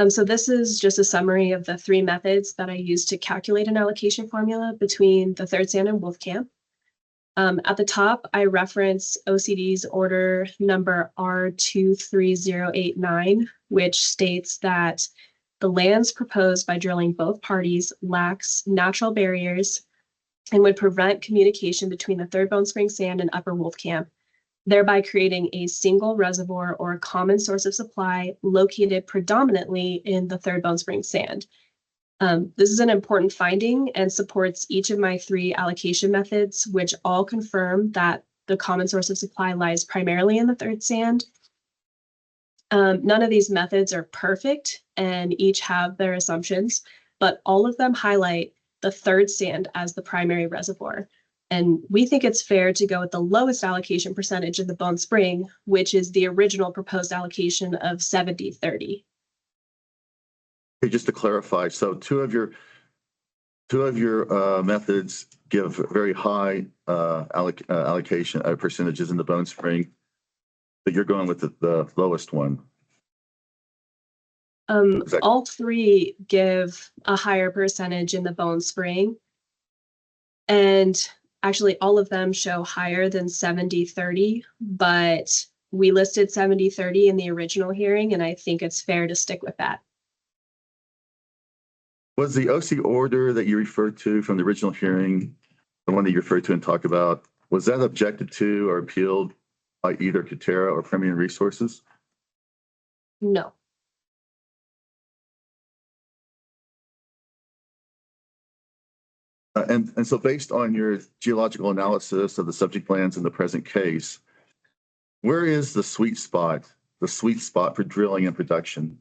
So this is just a summary of the three methods that I use to calculate an allocation formula between the third sand and wolf camp. At the top, I reference OCD's order number R23089, which states that the lands proposed by drilling both parties lacks natural barriers and would prevent communication between the Third Bone Spring Sand and Upper Wolf Camp, thereby creating a single reservoir or a common source of supply located predominantly in the Third Bone Spring Sand. This is an important finding and supports each of my three allocation methods, which all confirm that the common source of supply lies primarily in the third sand. None of these methods are perfect and each have their assumptions, but all of them highlight the third sand as the primary reservoir. And we think it's fair to go with the lowest allocation percentage in the Bone Spring, which is the original proposed allocation of 70-30. Okay, just to clarify, so two of your methods give very high allocation percentages in the Bone Spring, but you're going with the lowest one. All three give a higher percentage in the Bone Spring, and actually all of them show higher than 70-30, but we listed 70-30 in the original hearing, and I think it's fair to stick with that. Was the OC order that you referred to from the original hearing, the one that you referred to and talked about, was that objected to or appealed by either Coterra or Permian Resources? No. And so based on your geological analysis of the subject lands in the present case, where is the sweet spot for drilling and production?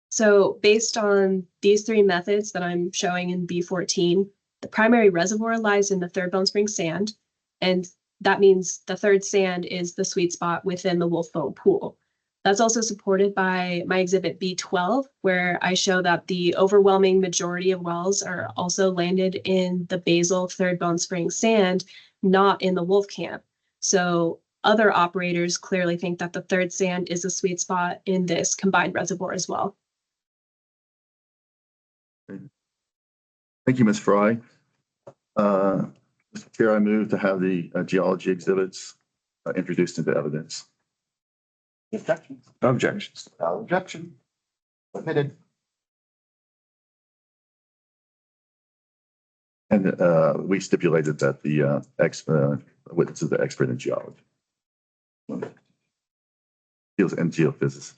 So based on these three methods that I'm showing in B14, the primary reservoir lies in the Third Bone Spring Sand, and that means the third sand is the sweet spot within the Wolf Bone Pool. That's also supported by my exhibit B12, where I show that the overwhelming majority of wells are also landed in the basal Third Bone Spring Sand, not in the Wolf Camp. So other operators clearly think that the third sand is a sweet spot in this combined reservoir as well. Thank you, Ms. Fry. Mr. Chair, I move to have the geology exhibits introduced into evidence. Objections? No objections. No objection. Submitted. And we stipulated that the witness is the expert in geology. Deals in geophysics.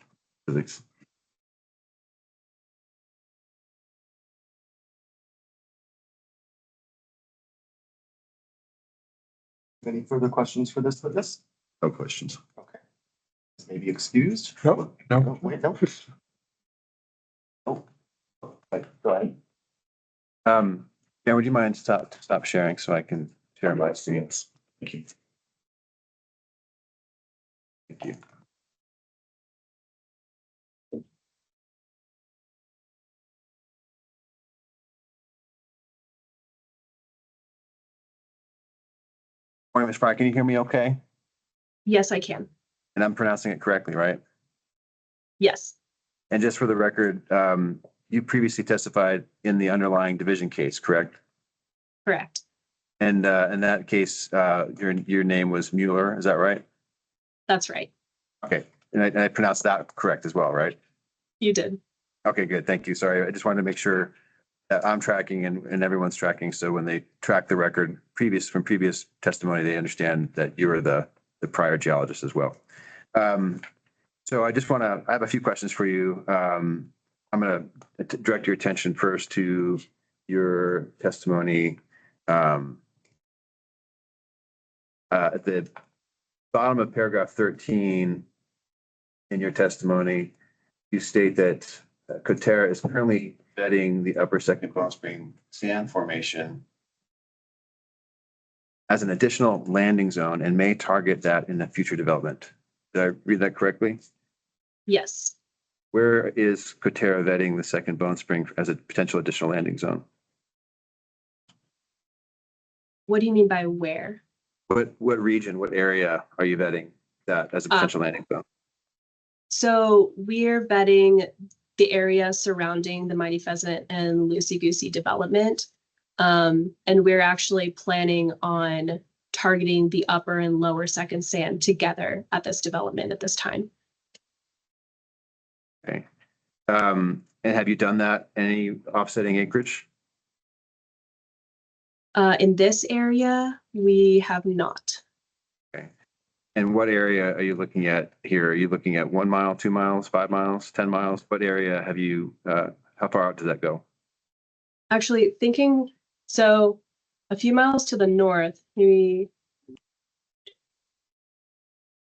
Any further questions for this witness? No questions. Okay. This may be excused. No. Wait, no. Oh. Right, go ahead. Yeah, would you mind stop sharing so I can share my screen? Thank you. Thank you. Morning, Ms. Fry, can you hear me okay? Yes, I can. And I'm pronouncing it correctly, right? Yes, And just for the record, you previously testified in the underlying division case, correct? correct. And in that case, your name was Mueller, is that right? That's right. Okay, and I pronounced that correct as well, right? You did. Okay, good. Thank you. Sorry. I just wanted to make sure that I'm tracking and everyone's tracking. So when they track the record from previous testimony, they understand that you were the prior geologist as well. So I have a few questions for you. I'm going to direct your attention first to your testimony. At the bottom of paragraph 13 in your testimony, you state that Coterra is currently vetting the Upper Second Bone Spring sand formation as an additional landing zone and may target that in the future development. Did I read that correctly? Yes. Where is Coterra vetting the Second Bone Spring as a potential additional landing zone? What do you mean by where? What region, what area are you vetting that as a potential landing zone? So we're vetting the area surrounding the Mighty Pheasant and Loosey Goosey development. And we're actually planning on targeting the upper and lower second sand together at this development at this time. Okay. And have you done that? Any offsetting acreage? In this area, we have not. Okay. And what area are you looking at here? Are you looking at 1 mile, 2 miles, 5 miles, 10 miles? What area have you, how far out does that go? Actually thinking, so a few miles to the north, maybe,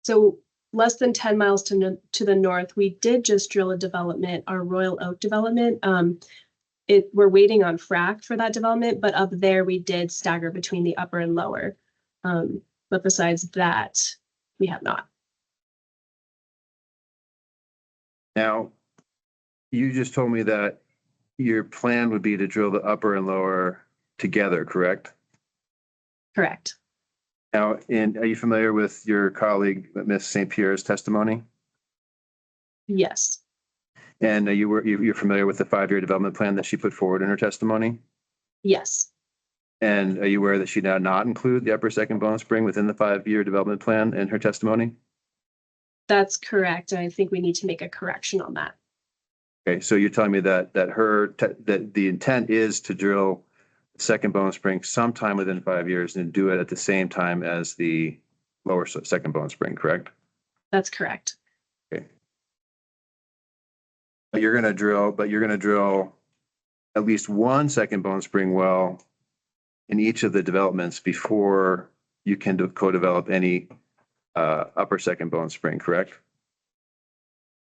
so less than 10 miles to the north, we did just drill a development, our Royal Oak development. We're waiting on frac for that development, but up there we did stagger between the upper and lower. But besides that, we have not. Now, you just told me that your plan would be to drill the upper and lower together, correct? Correct. Now, are you familiar with your colleague, Ms. St. Pierre's testimony? Yes. And you're familiar with the 5-year development plan that she put forward in her testimony? Yes. And are you aware that she did not include the Upper Second Bone Spring within the 5-year development plan in her testimony? That's correct. And I think we need to make a correction on that. Okay, so you're telling me that that the intent is to drill the Second Bone Spring sometime within 5 years and do it at the same time as the lower Second Bone Spring, correct? That's correct. Okay. But you're going to drill at least one Second Bone Spring well in each of the developments before you can co-develop any Upper Second Bone Spring, correct?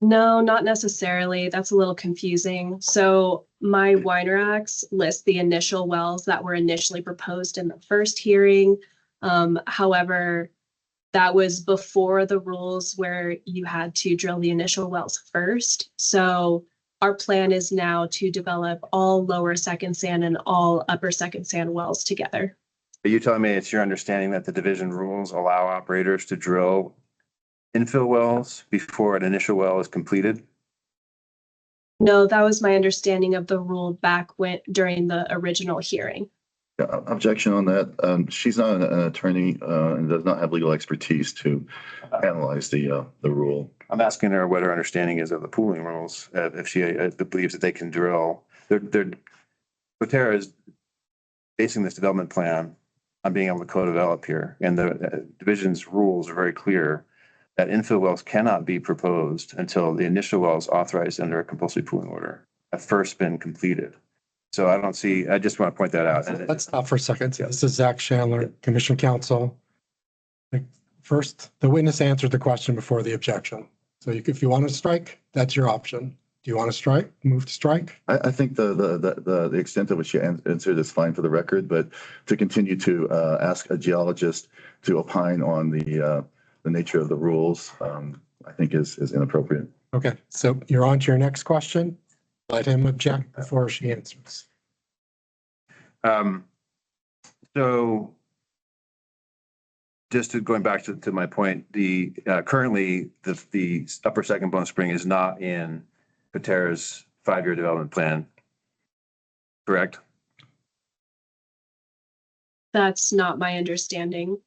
No, not necessarily. That's a little confusing. So my wine racks list the initial wells that were initially proposed in the first hearing. However, that was before the rules where you had to drill the initial wells first. So our plan is now to develop all lower second sand and all upper second sand wells together. Are you telling me it's your understanding that the division rules allow operators to drill infill wells before an initial well is completed? No, that was my understanding of the rule back during the original hearing. Yeah, objection on that. She's not an attorney and does not have legal expertise to analyze the rule. I'm asking her what her understanding is of the pooling rules. If she believes that they can drill, Coterra is basing this development plan on being able to co-develop here, and the division's rules are very clear that infill wells cannot be proposed until the initial wells authorized under a compulsory pooling order have first been completed. So I just want to point that out. Let's stop for a second. This is Zach Chandler, Commission Counsel. First, the witness answered the question before the objection. So if you want to strike, that's your option. Do you want to strike? Move to strike? I think the extent to which you answered is fine for the record, but to continue to ask a geologist to opine on the nature of the rules, I think is inappropriate. Okay, so you're on to your next question. Let him object before she answers. So just going back to my point, currently the Upper Second Bone Spring is not in Coterra's 5-year development plan, correct? That's not my understanding.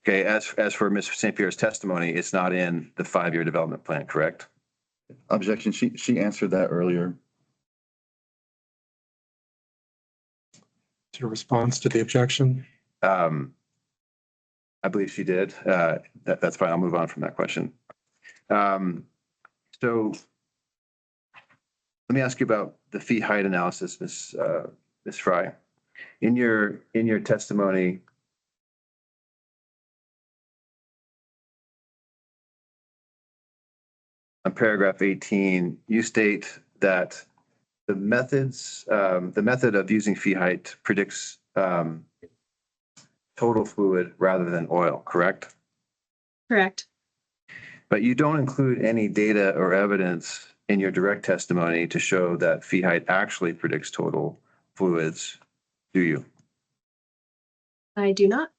Okay, as for Ms. St. Pierre's testimony, it's not in the 5-year development plan, correct? Objection, she answered that earlier. Your response to the objection? I believe she did. That's fine. I'll move on from that question. So let me ask you about the fee height analysis, Ms. Fry. In your testimony, on paragraph 18, you state that the method of using fee height predicts total fluid rather than oil, correct? Correct. But you don't include any data or evidence in your direct testimony to show that fee height actually predicts total fluids, do you? I do not.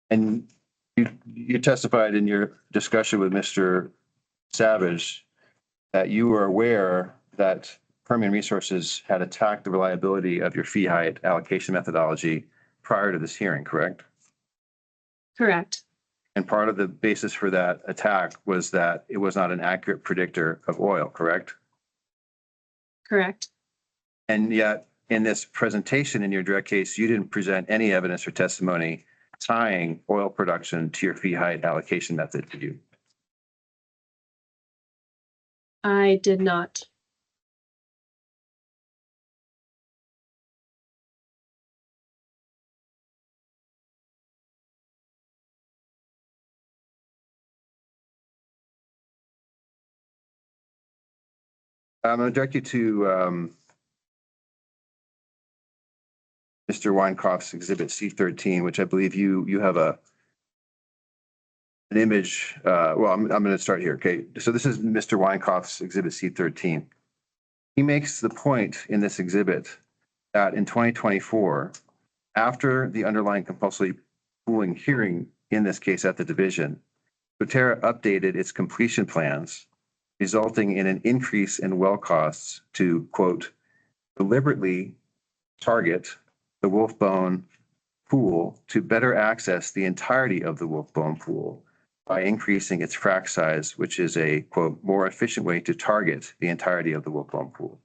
And you testified in your discussion with Mr. Savage that you were aware that Permian Resources had attacked the reliability of your fee height allocation methodology prior to this hearing, correct? Correct. And part of the basis for that attack was that it was not an accurate predictor of oil, correct? Correct. And yet, in this presentation in your direct case, you didn't present any evidence or testimony tying oil production to your fee height allocation method, did you? I did not. I'm going to direct you to Mr. Weinkauf's Exhibit C13, which I believe you have an image. Well, I'm going to start here. Okay, so this is Mr. Weinkauf's Exhibit C13. He makes the point in this exhibit that in 2024, after the underlying compulsory pooling hearing, in this case at the division, Coterra updated its completion plans, resulting in an increase in well costs to, quote, deliberately target the Wolfbone pool to better access the entirety of the Wolfbone pool by increasing its frac size, which is a, quote, more efficient way to target the entirety of the Wolfbone pool.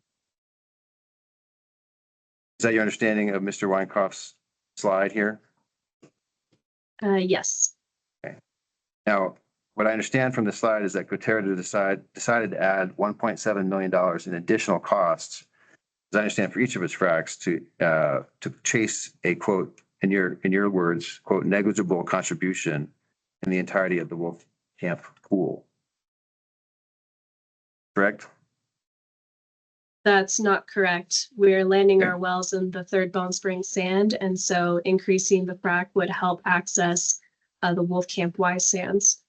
Is that your understanding of Mr. Weinkauf's slide here? Yes. Okay. Now, what I understand from the slide is that Coterra decided to add $1.7 million in additional costs, as I understand, for each of its fracs to chase a, quote, in your words, quote, negligible contribution in the entirety of the Wolf Camp pool. Correct? That's not correct. We're landing our wells in the Third Bone Spring sand, and so increasing the frac would help access the Wolf Camp Y sands.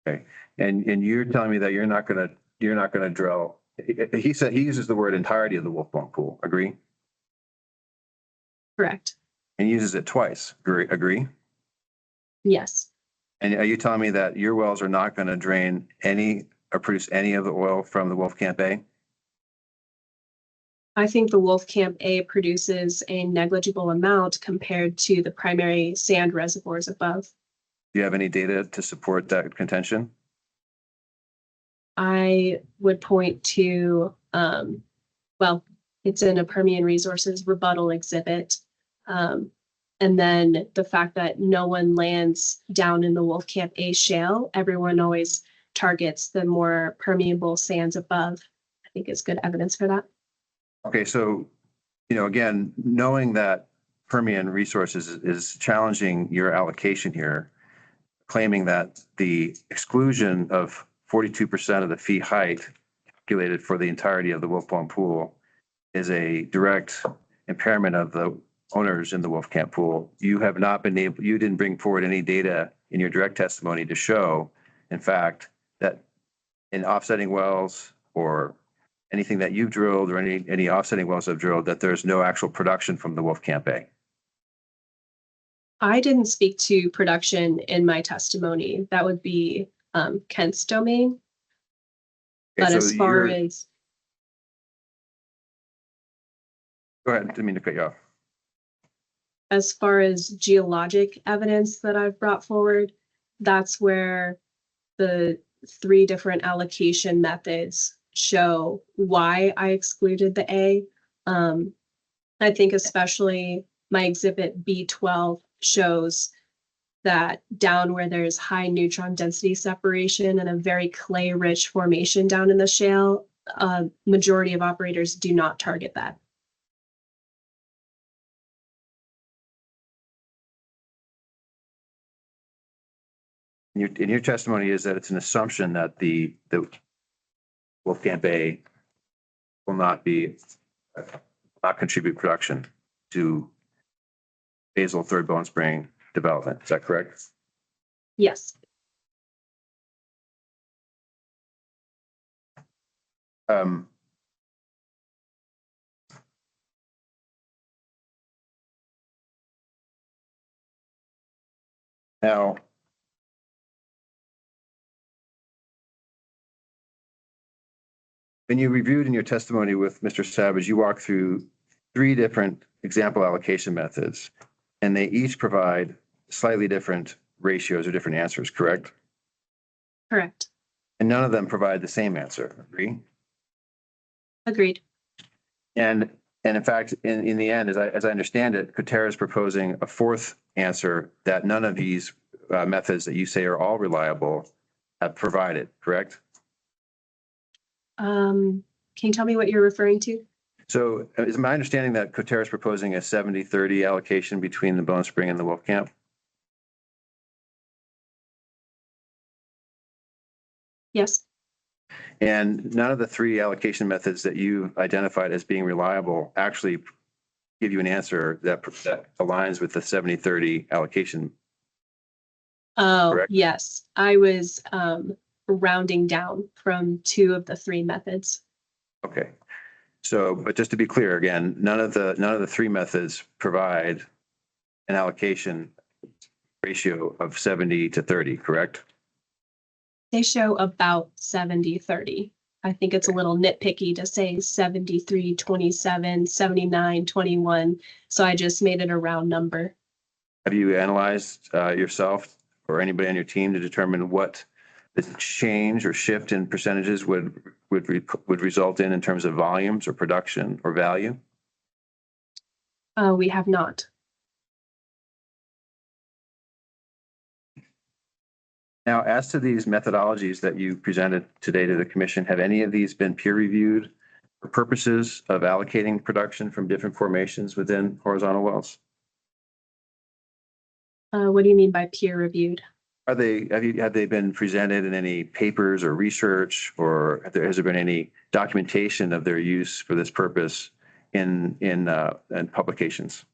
Okay, and you're telling me that you're not gonna drill. He said he uses the word entirety of the Wolfbone pool. Agree? Correct. And he uses it twice. Agree? Yes. And are you telling me that your wells are not going to drain any or produce any of the oil from the Wolf Camp A? I think the Wolf Camp A produces a negligible amount compared to the primary sand reservoirs above. Do you have any data to support that contention? I would point to, well, it's in a Permian Resources rebuttal exhibit. And then the fact that no one lands down in the Wolf Camp A shale, everyone always targets the more permeable sands above, I think is good evidence for that. Okay, so, again, knowing that Permian Resources is challenging your allocation here, claiming that the exclusion of 42% of the fee height calculated for the entirety of the Wolfbone pool is a direct impairment of the owners in the Wolf Camp pool. You didn't bring forward any data in your direct testimony to show, in fact, that in offsetting wells or anything that you've drilled or any offsetting wells have drilled, that there's no actual production from the Wolf Camp A. I didn't speak to production in my testimony. That would be Kent's domain. Okay, But so as far as Go ahead, didn't mean to cut you off. As far as geologic evidence that I've brought forward, that's where the 3 different allocation methods show why I excluded the A. I think especially my exhibit B12 shows that down where there's high neutron density separation and a very clay-rich formation down in the shale, majority of operators do not target that. In your testimony is that it's an assumption that the Wolfcamp A will not contribute production to Basal Third Bone Spring development. Is that correct? Yes. Now, when you reviewed in your testimony with Mr. Savage, you walked through 3 different example allocation methods, and they each provide slightly different ratios or different answers, correct? Correct. And none of them provide the same answer, agree? Agreed. And in fact, in the end, as I understand it, Coterra is proposing a 4th answer that none of these methods that you say are all reliable have provided, correct? Can you tell me what you're referring to? So is my understanding that Coterra is proposing a 70-30 allocation between the Bone Spring and the Wolfcamp? Yes. And none of the 3 allocation methods that you identified as being reliable actually give you an answer that aligns with the 70-30 allocation. Oh, correct? yes. I was rounding down from 2 of the 3 methods. Okay. So, but just to be clear, again, none of the 3 methods provide an allocation ratio of 70-30, correct? They show about 70-30. I think it's a little nitpicky to say 73-27, 79-21. So I just made it a round number. Have you analyzed yourself or anybody on your team to determine what the change or shift in percentages would result in terms of volumes or production or value? We have not. Now, as to these methodologies that you presented today to the commission, have any of these been peer reviewed for purposes of allocating production from different formations within horizontal wells? What do you mean by peer reviewed? Have they been presented in any papers or research, or has there been any documentation of their use for this purpose in publications?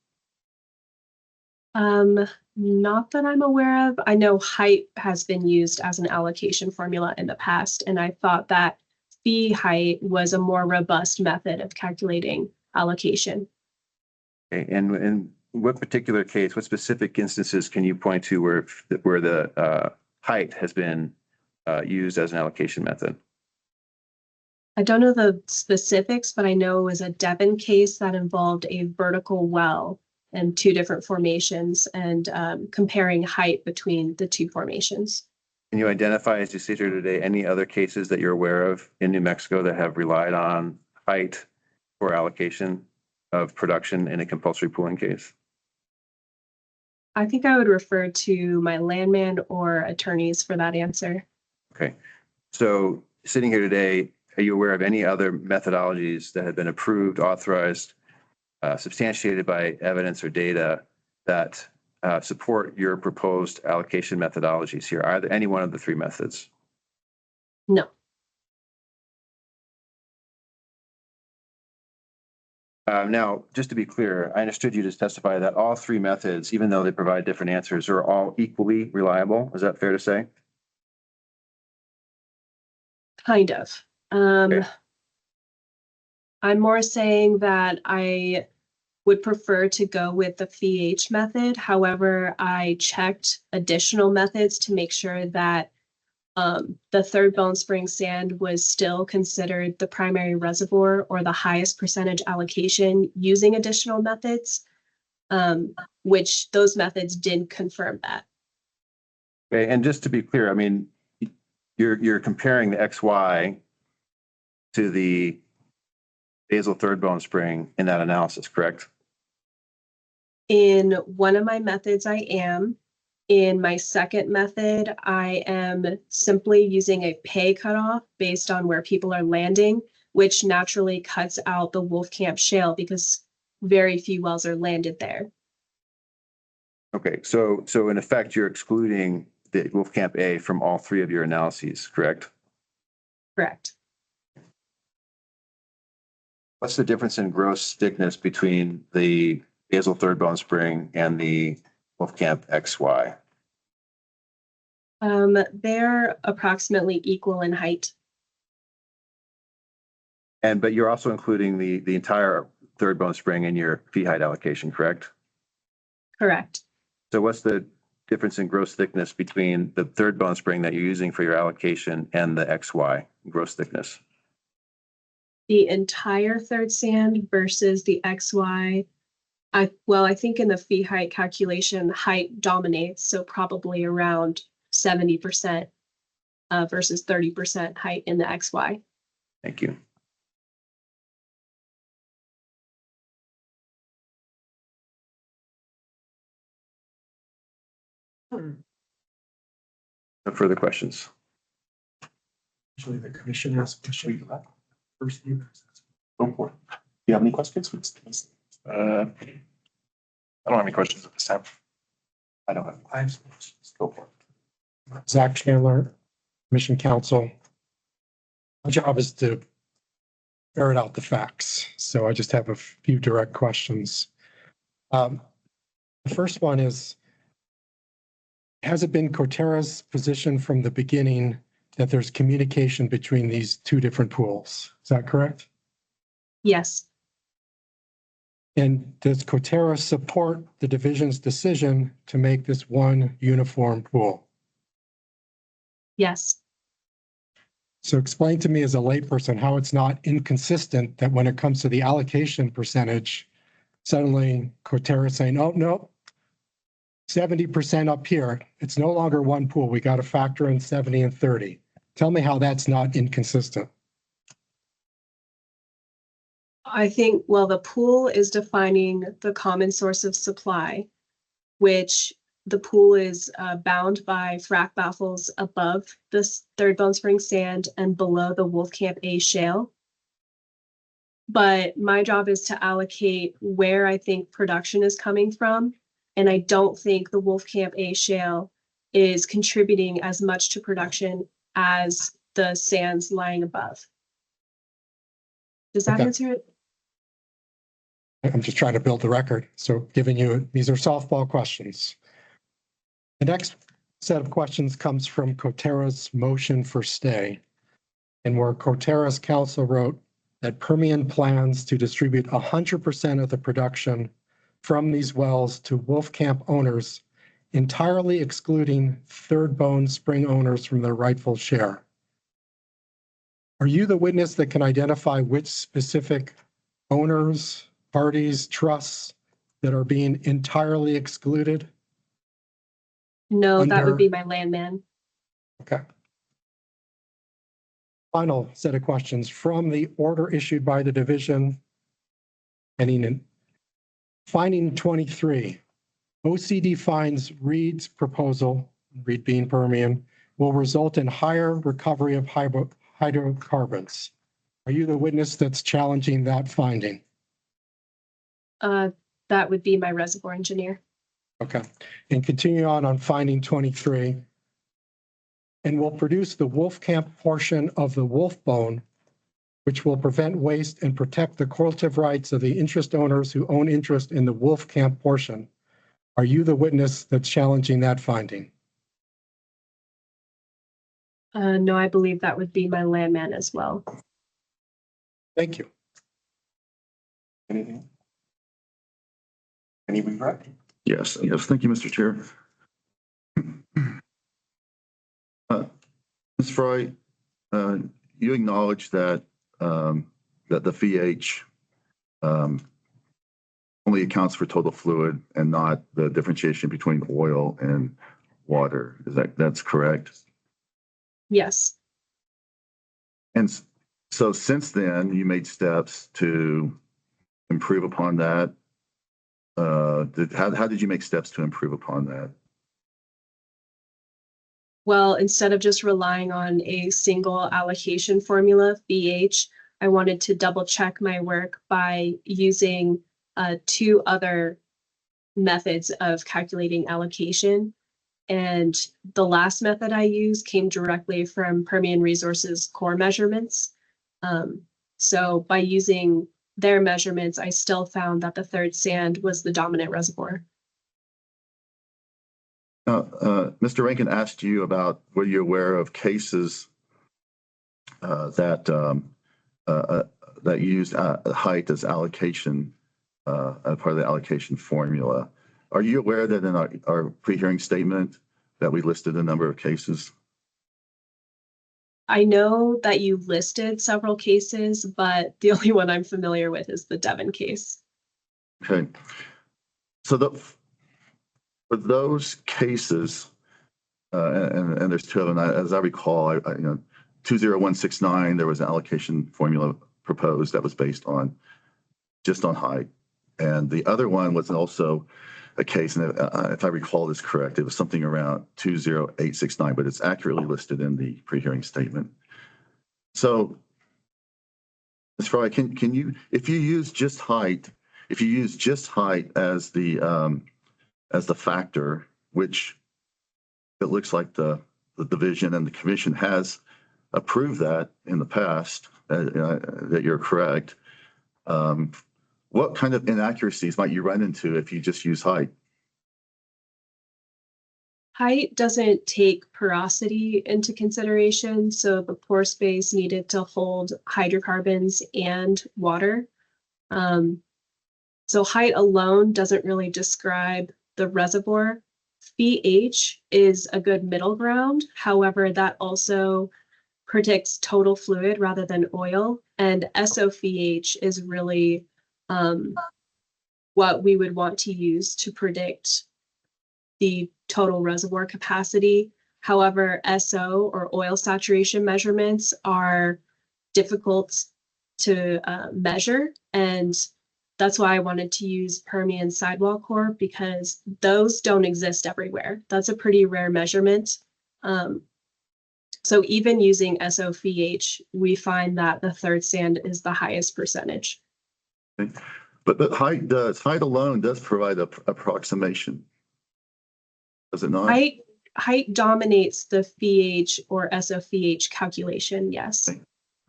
Not that I'm aware of. I know height has been used as an allocation formula in the past, and I thought that fee height was a more robust method of calculating allocation. Okay, and in what particular case, what specific instances can you point to where the height has been used as an allocation method? I don't know the specifics, but I know it was a Devon case that involved a vertical well and 2 different formations and comparing height between the 2 formations. Can you identify, as you sit here today, any other cases that you're aware of in New Mexico that have relied on height for allocation of production in a compulsory pooling case? I think I would refer to my landman or attorneys for that answer. Okay. So sitting here today, are you aware of any other methodologies that have been approved, authorized, substantiated by evidence or data that support your proposed allocation methodologies here? Are there any one of the 3 methods? No. Now, just to be clear, I understood you to testify that all 3 methods, even though they provide different answers, are all equally reliable. Is that fair to say? Kind of. Okay. I'm more saying that I would prefer to go with the FEH method. However, I checked additional methods to make sure that The Third Bone Spring sand was still considered the primary reservoir or the highest percentage allocation using additional methods, which those methods did confirm that. Okay, and just to be clear, I mean, you're comparing the XY to the basal third bone spring in that analysis, correct? In one of my methods, I am. In my second method, I am simply using a pay cutoff based on where people are landing, which naturally cuts out the Wolfcamp Shale because very few wells are landed there. Okay, so in effect, you're excluding the Wolfcamp A from all three of your analyses, correct? Correct. What's the difference in gross thickness between the basal third bone spring and the Wolfcamp XY? They're approximately equal in height. But you're also including the entire third bone spring in your fee height allocation, correct? Correct. So what's the difference in gross thickness between the third bone spring that you're using for your allocation and the XY gross thickness? The entire third sand versus the XY. I think in the fee height calculation, height dominates, so probably around 70% versus 30% height in the XY. Thank you. No further questions. Usually the commission asks questions. First, you. Go for it. Do you have any questions? I don't have any questions at this time. I don't have. I have questions. Go for it. Zach Chandler, Commission Counsel. My job is to ferret out the facts, so I just have a few direct questions. The first one is, has it been Coterra's position from the beginning that there's communication between these two different pools? Is that correct? Yes. And does Coterra support the division's decision to make this one uniform pool? Yes. So explain to me as a layperson how it's not inconsistent that when it comes to the allocation percentage, suddenly Coterra saying, oh, no, 70% up here. It's no longer one pool. We got to factor in 70 and 30. Tell me how that's not inconsistent. I think, well, the pool is defining the common source of supply, which the pool is bound by frac baffles above this Third Bone Spring sand and below the Wolfcamp A shale. But my job is to allocate where I think production is coming from. And I don't think the Wolfcamp A shale is contributing as much to production as the sands lying above. Does that Okay. answer it? I'm just trying to build the record. So giving you, these are softball questions. The next set of questions comes from Coterra's motion for stay, and where Coterra's counsel wrote that Permian plans to distribute 100% of the production from these wells to Wolfcamp owners, entirely excluding Third Bone Spring owners from their rightful share. Are you the witness that can identify which specific owners, parties, trusts that are being entirely excluded? No, that Under- would be my landman. Okay. Final set of questions from the order issued by the division. Ending in finding 23. OCD finds Reed's proposal, Reed being Permian, will result in higher recovery of hydrocarbons. Are you the witness that's challenging that finding? That would be my reservoir engineer. Okay. And continue on finding 23. And will produce the Wolfcamp portion of the wolf bone, which will prevent waste and protect the correlative rights of the interest owners who own interest in the Wolfcamp portion. Are you the witness that's challenging that finding? No, I believe that would be my landman as well. Thank you. Anything? Any regret? Yes, thank you, Mr. Chair. Ms. Fry, you acknowledge that, that the pH only accounts for total fluid and not the differentiation between oil and water. That's correct? Yes. And so since then, you made steps to improve upon that. How did you make steps to improve upon that? Well, instead of just relying on a single allocation formula, pH, I wanted to double check my work by using two other methods of calculating allocation. And the last method I used came directly from Permian Resources core measurements. So by using their measurements, I still found that the third sand was the dominant reservoir. Mr. Rankin asked you about were you aware of cases that used height as allocation, part of the allocation formula. Are you aware that in our pre-hearing statement that we listed a number of cases? I know that you listed several cases, but the only one I'm familiar with is the Devon case. Okay. So for those cases, and there's two of them, as I recall, 20169, there was an allocation formula proposed that was based on just on height. And the other one was also a case, and if I recall this correct, it was something around 20869, but it's accurately listed in the pre-hearing statement. So, Ms. Fry, can you, if you use just height as the factor, which it looks like the division and the commission has approved that in the past, that you're correct. What kind of inaccuracies might you run into if you just use height? Height doesn't take porosity into consideration, so the pore space needed to hold hydrocarbons and water. So height alone doesn't really describe the reservoir. pH is a good middle ground. However, that also predicts total fluid rather than oil. And SOPH is really what we would want to use to predict the total reservoir capacity. However, SO or oil saturation measurements are difficult to measure. And that's why I wanted to use Permian sidewall core, because those don't exist everywhere. That's a pretty rare measurement. So even using SOPH, we find that the third sand is the highest percentage. Okay. But height alone does provide an approximation. Does it not? Height dominates the pH or SOPH calculation, yes. Okay.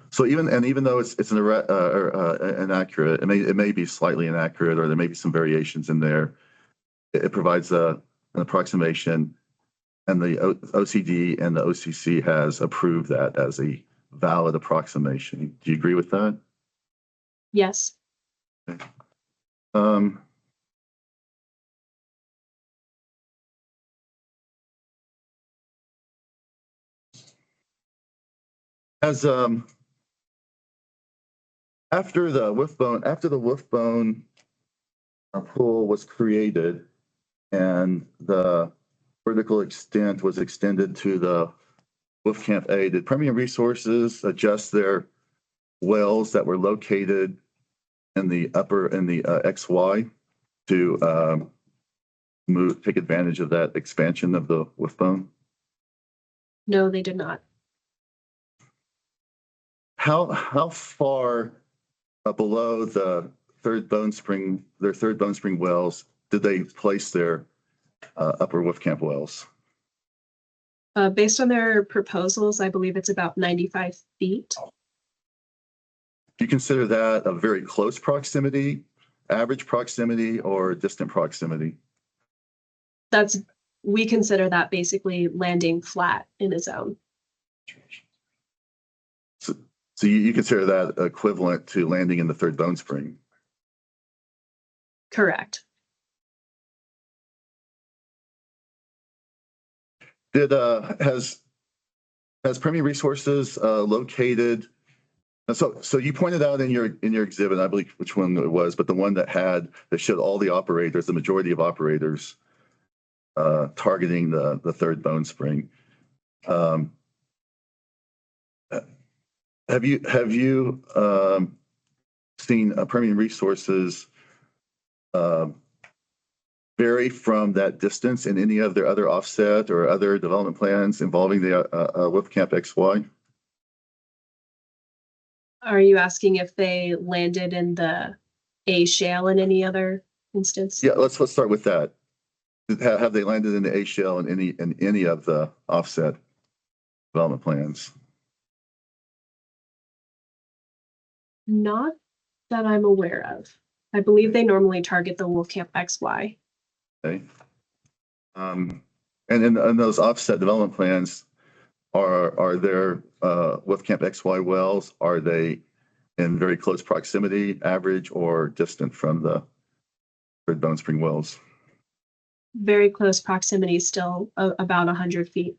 So even though it's inaccurate, it may be slightly inaccurate, or there may be some variations in there, it provides an approximation, and the OCD and the OCC has approved that as a valid approximation. Do you agree with that? Yes. Okay. After the Wolfbone pool was created and the vertical extent was extended to the Wolfcamp A, did Permian Resources adjust their wells that were located in the XY to take advantage of that expansion of the Wolfbone? No, they did not. How far below the their third Bone Spring wells did they place their upper Wolfcamp wells? Based on their proposals, I believe it's about 95 feet. Do you consider that a very close proximity, average proximity, or distant proximity? We consider that basically landing flat in a zone. So you consider that equivalent to landing in the third Bone Spring? Correct. Has has Permian Resources located? So you pointed out in your exhibit, I believe which one it was, but the one that showed all the operators, the majority of operators targeting the third Bone Spring. Have you seen Permian Resources vary from that distance in any of their other offset or other development plans involving the Wolfcamp XY? Are you asking if they landed in the A shale in any other instance? Yeah, let's start with that. Have they landed in the A shale in any of the offset development plans? Not that I'm aware of. I believe they normally target the Wolfcamp XY. Okay. And in those offset development plans, are there Wolfcamp XY wells? Are they in very close proximity, average, or distant from the third Bone Spring wells? Very close proximity, still about 100 feet.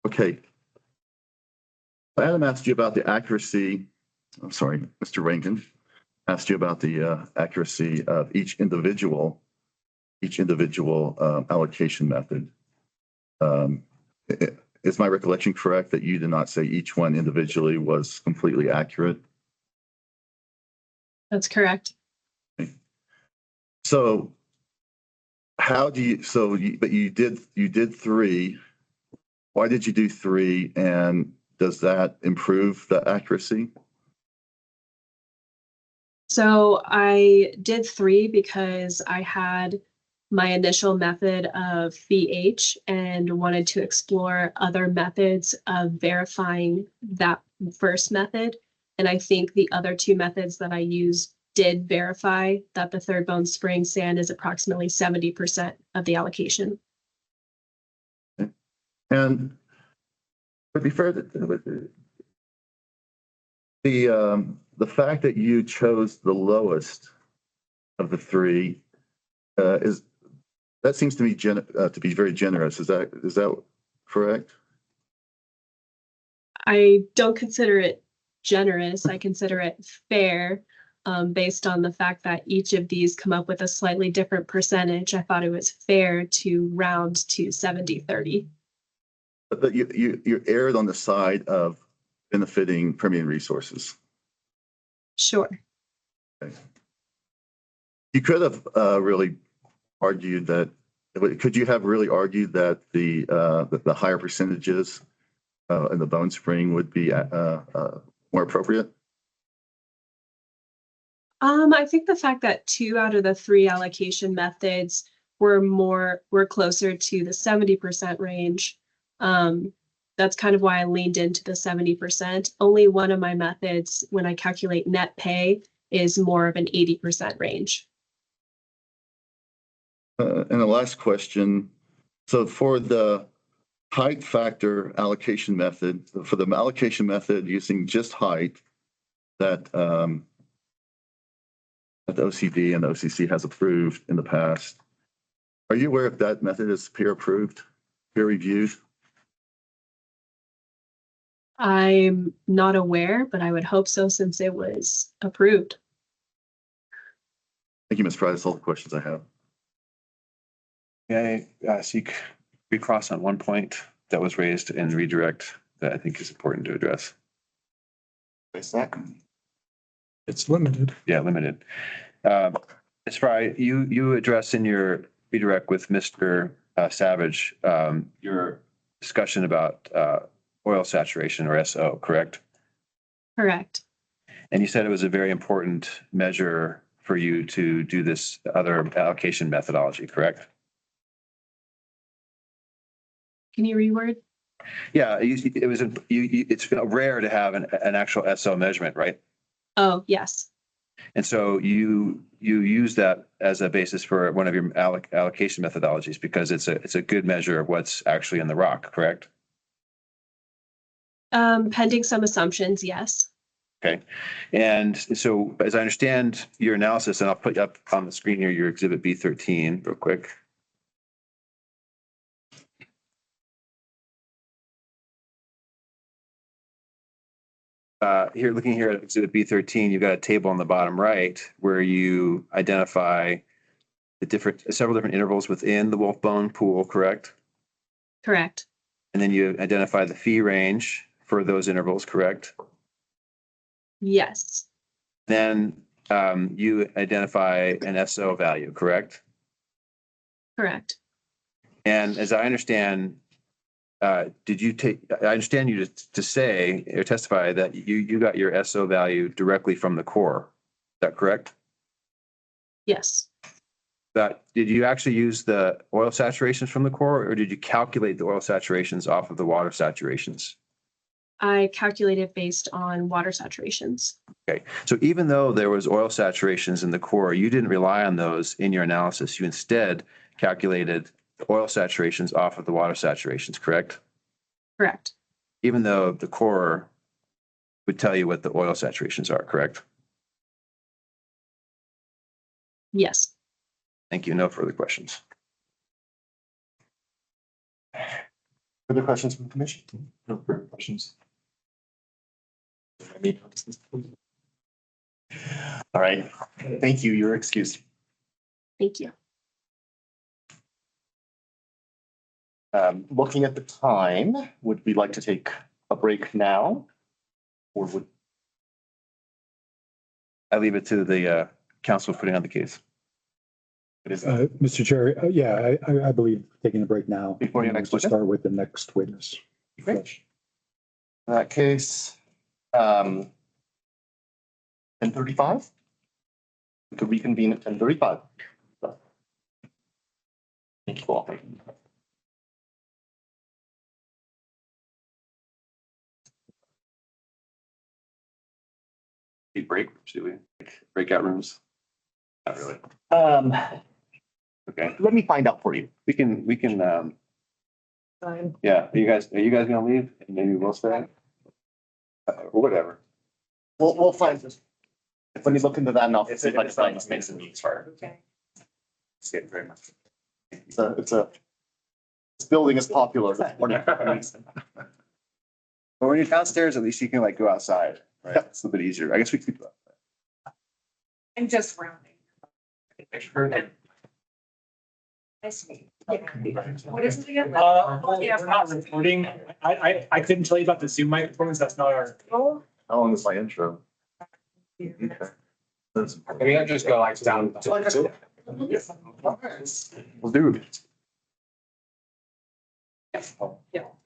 Okay. Adam asked you about the accuracy. I'm sorry, Mr. Rankin asked you about the accuracy of each individual allocation method. Is my recollection correct that you did not say each one individually was completely accurate? That's correct. Okay. So how do you, but you did 3. Why did you do 3? And does that improve the accuracy? So I did 3 because I had my initial method of BH and wanted to explore other methods of verifying that first method. And I think the other 2 methods that I used did verify that the third Bone Spring sand is approximately 70% of the allocation. Okay. And to be fair, the fact that you chose the lowest of the 3 seems to me to be very generous. Is that correct? I don't consider it generous. I consider it fair, based on the fact that each of these come up with a slightly different percentage. I thought it was fair to round to 70-30. But you erred on the side of benefiting Permian Resources. Sure. Okay. You could have really argued that. Could you have really argued that the higher percentages in the Bone Spring would be more appropriate? I think the fact that 2 out of the 3 allocation methods were closer to the 70% range. That's kind of why I leaned into the 70%. Only one of my methods, when I calculate net pay, is more of an 80% range. And the last question. So for the height factor allocation method, for the allocation method using just height that the OCD and the OCC has approved in the past, are you aware if that method is peer approved, peer reviewed? I'm not aware, but I would hope so since it was approved. Thank you, Ms. Price. That's all the questions I have. May I seek recross on one point that was raised in redirect that I think is important to address? It's limited. Yeah, limited. Ms. Fry, you address in your redirect with Mr. Savage your discussion about oil saturation or SO, correct? Correct. And you said it was a very important measure for you to do this other allocation methodology, correct? Can you reword? Yeah, it's rare to have an actual SO measurement, right? Oh, yes. And so you use that as a basis for one of your allocation methodologies because it's a good measure of what's actually in the rock, correct? Pending some assumptions, yes. Okay. And so as I understand your analysis, and I'll put up on the screen here, your exhibit B13 real quick. Here, looking here at exhibit B13, you've got a table on the bottom right where you identify several different intervals within the Wolfbone pool, correct? Correct. And then you identify the fee range for those intervals, correct? Yes. Then you identify an SO value, correct? Correct. And as I understand, I understand you to say or testify that you got your SO value directly from the core. Is that correct? Yes. Did you actually use the oil saturations from the core, or did you calculate the oil saturations off of the water saturations? I calculated based on water saturations. Okay, so even though there was oil saturations in the core, you didn't rely on those in your analysis. You instead calculated oil saturations off of the water saturations, correct? Correct. Even though the core would tell you what the oil saturations are, correct? Yes. Thank you. No further questions. Further questions from the commission? No further questions. All right, thank you. You're excused. Thank you. Looking at the time, would we like to take a break now? Or would, I leave it to the council putting on the case. it is, Mr. Chair, yeah, I believe taking a break now. Before your next To witness? start with the next witness. Great. In that case, 10:35? We could reconvene at 10:35. Thank you all. Need break, do we? Breakout rooms? Not really. Okay, Let me find out for you. we can, Fine. yeah, are you guys gonna leave? And maybe we'll stay? Or whatever. We'll find this. Let me look into that and I'll see if I can find this makes it easier. Okay. Thank you very much. This building is popular. But when you're downstairs, at least you can like go outside, right? Yep. It's a little bit easier. I guess we could go outside. I'm just rounding. I see. What is it again? We're not recording. I couldn't tell you about the Zoom microphones. That's not our. Oh, How long is my intro? Okay. That's important. maybe I'll just go like down. Well, dude.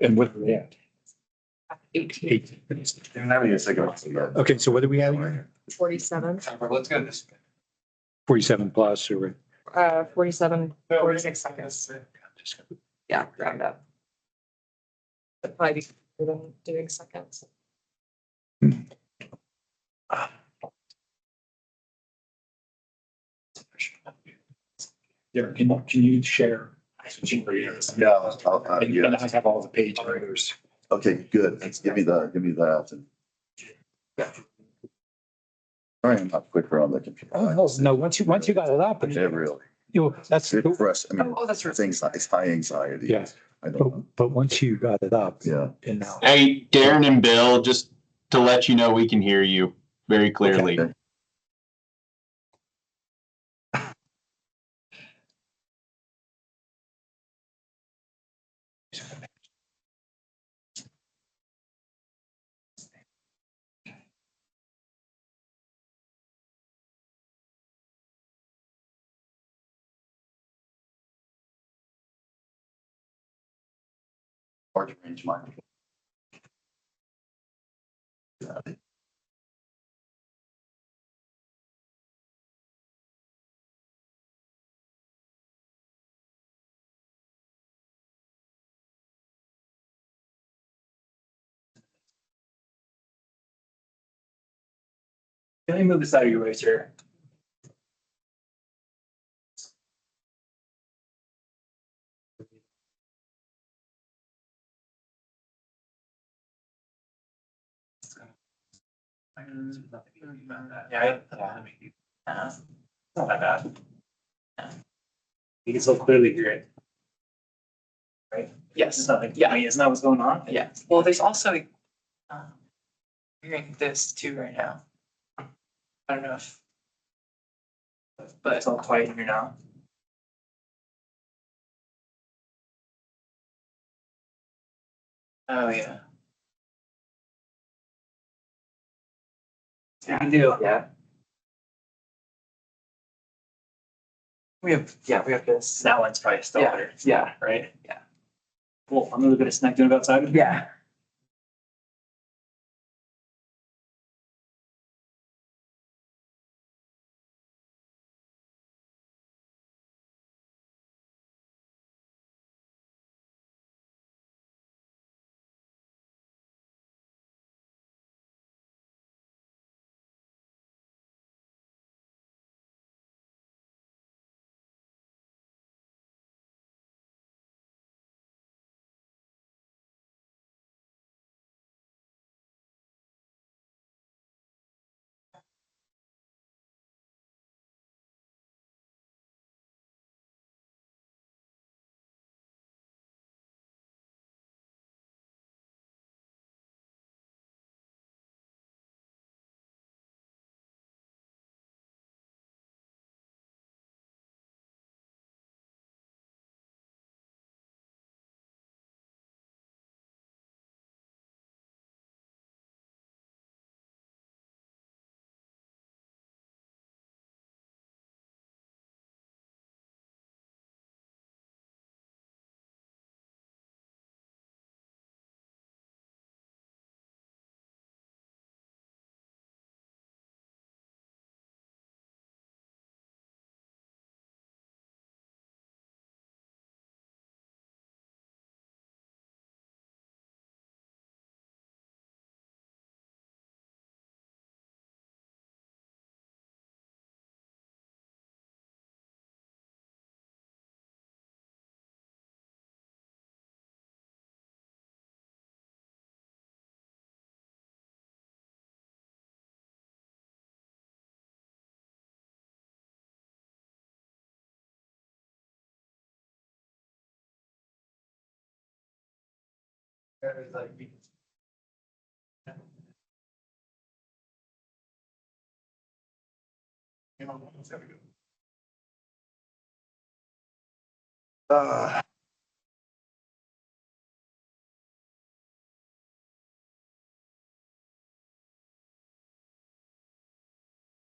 And what are we at? 18, 8. Didn't have any cigarettes. Okay, so what are we at here? 47, Let's go this. 47 plus or? 47, 46 seconds. Yeah, round up. But probably be better than doing seconds. Yeah, can you share? Yeah, And yeah. I have all the page numbers. Okay, good. Give me that. All right, I'm not quicker on the computer. Oh, no, once you got it up. Yeah, really. That's. Good for us. I mean, Oh, that's right. it's high anxiety. Yeah. I don't, But once you got it up. yeah. And now. Hey, Darren and Bill, just to let you know, we can hear you very clearly. Okay. Hard to range mine. Can I move this out of your way, sir? Yeah. It's not that bad. You can still clearly hear it. Right? Yes. It's not like, I mean, isn't that what's going on? Yeah. Well, there's also hearing this too right now. I don't know if, But it's all quiet here now. oh yeah. Yeah, I do. Yeah. We have this. That one's probably still Yeah. better. Yeah. Right? Yeah. Cool. I'm gonna go to snack dinner outside. Yeah.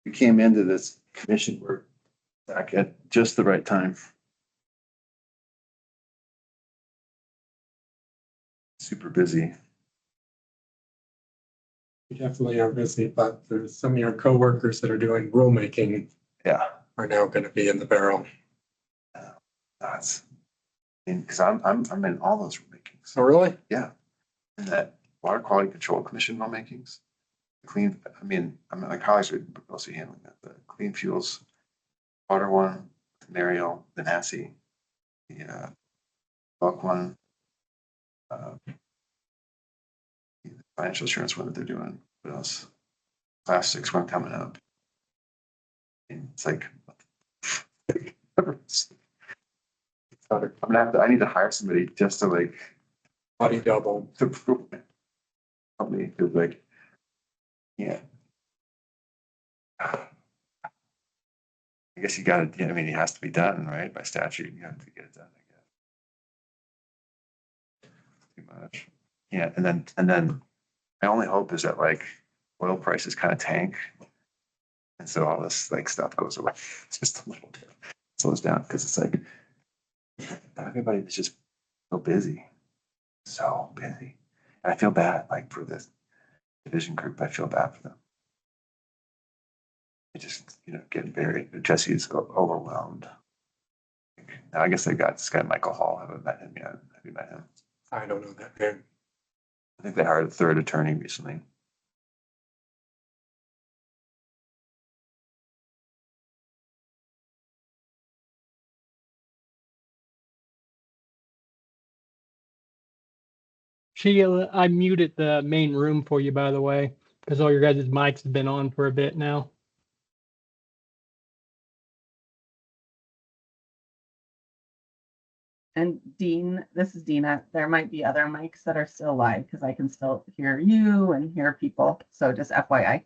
We came into this commission work back at just the right time. Super busy. You definitely are busy, but there's some of your coworkers that are doing rulemaking Yeah. are now going to be in the barrel. That's, because I'm in all those rulemakings. Oh, really? Yeah. And that Water Quality Control Commission rulemakings. Clean, I mean, my colleagues are mostly handling that, the clean fuels, water one, Mariel, the NASI, the bulk one, the financial assurance one that they're doing. What else? Plastics one coming up. And it's like, I'm gonna have to, I need to hire somebody just to like, Body double. to prove it. Company, because like, yeah. I guess you gotta, I mean, it has to be done, right? By statute, you have to get it done, I guess. Too much. Yeah, and then my only hope is that like oil prices kind of tank. And so all this like stuff goes away. It's just a little bit slows down because it's like everybody is just so busy. So busy. And I feel bad like for this division group, I feel bad for them. They just, getting buried. Jesse's overwhelmed. Now, I guess they got this guy, Michael Hall. Haven't met him yet. Have you met him? I don't know that name. I think they hired a third attorney recently. Sheila, I muted the main room for you, by the way. because all your guys' mics have been on for a bit now. And Dean, this is Dina. There might be other mics that are still live because I can still hear you and hear people. So just FYI.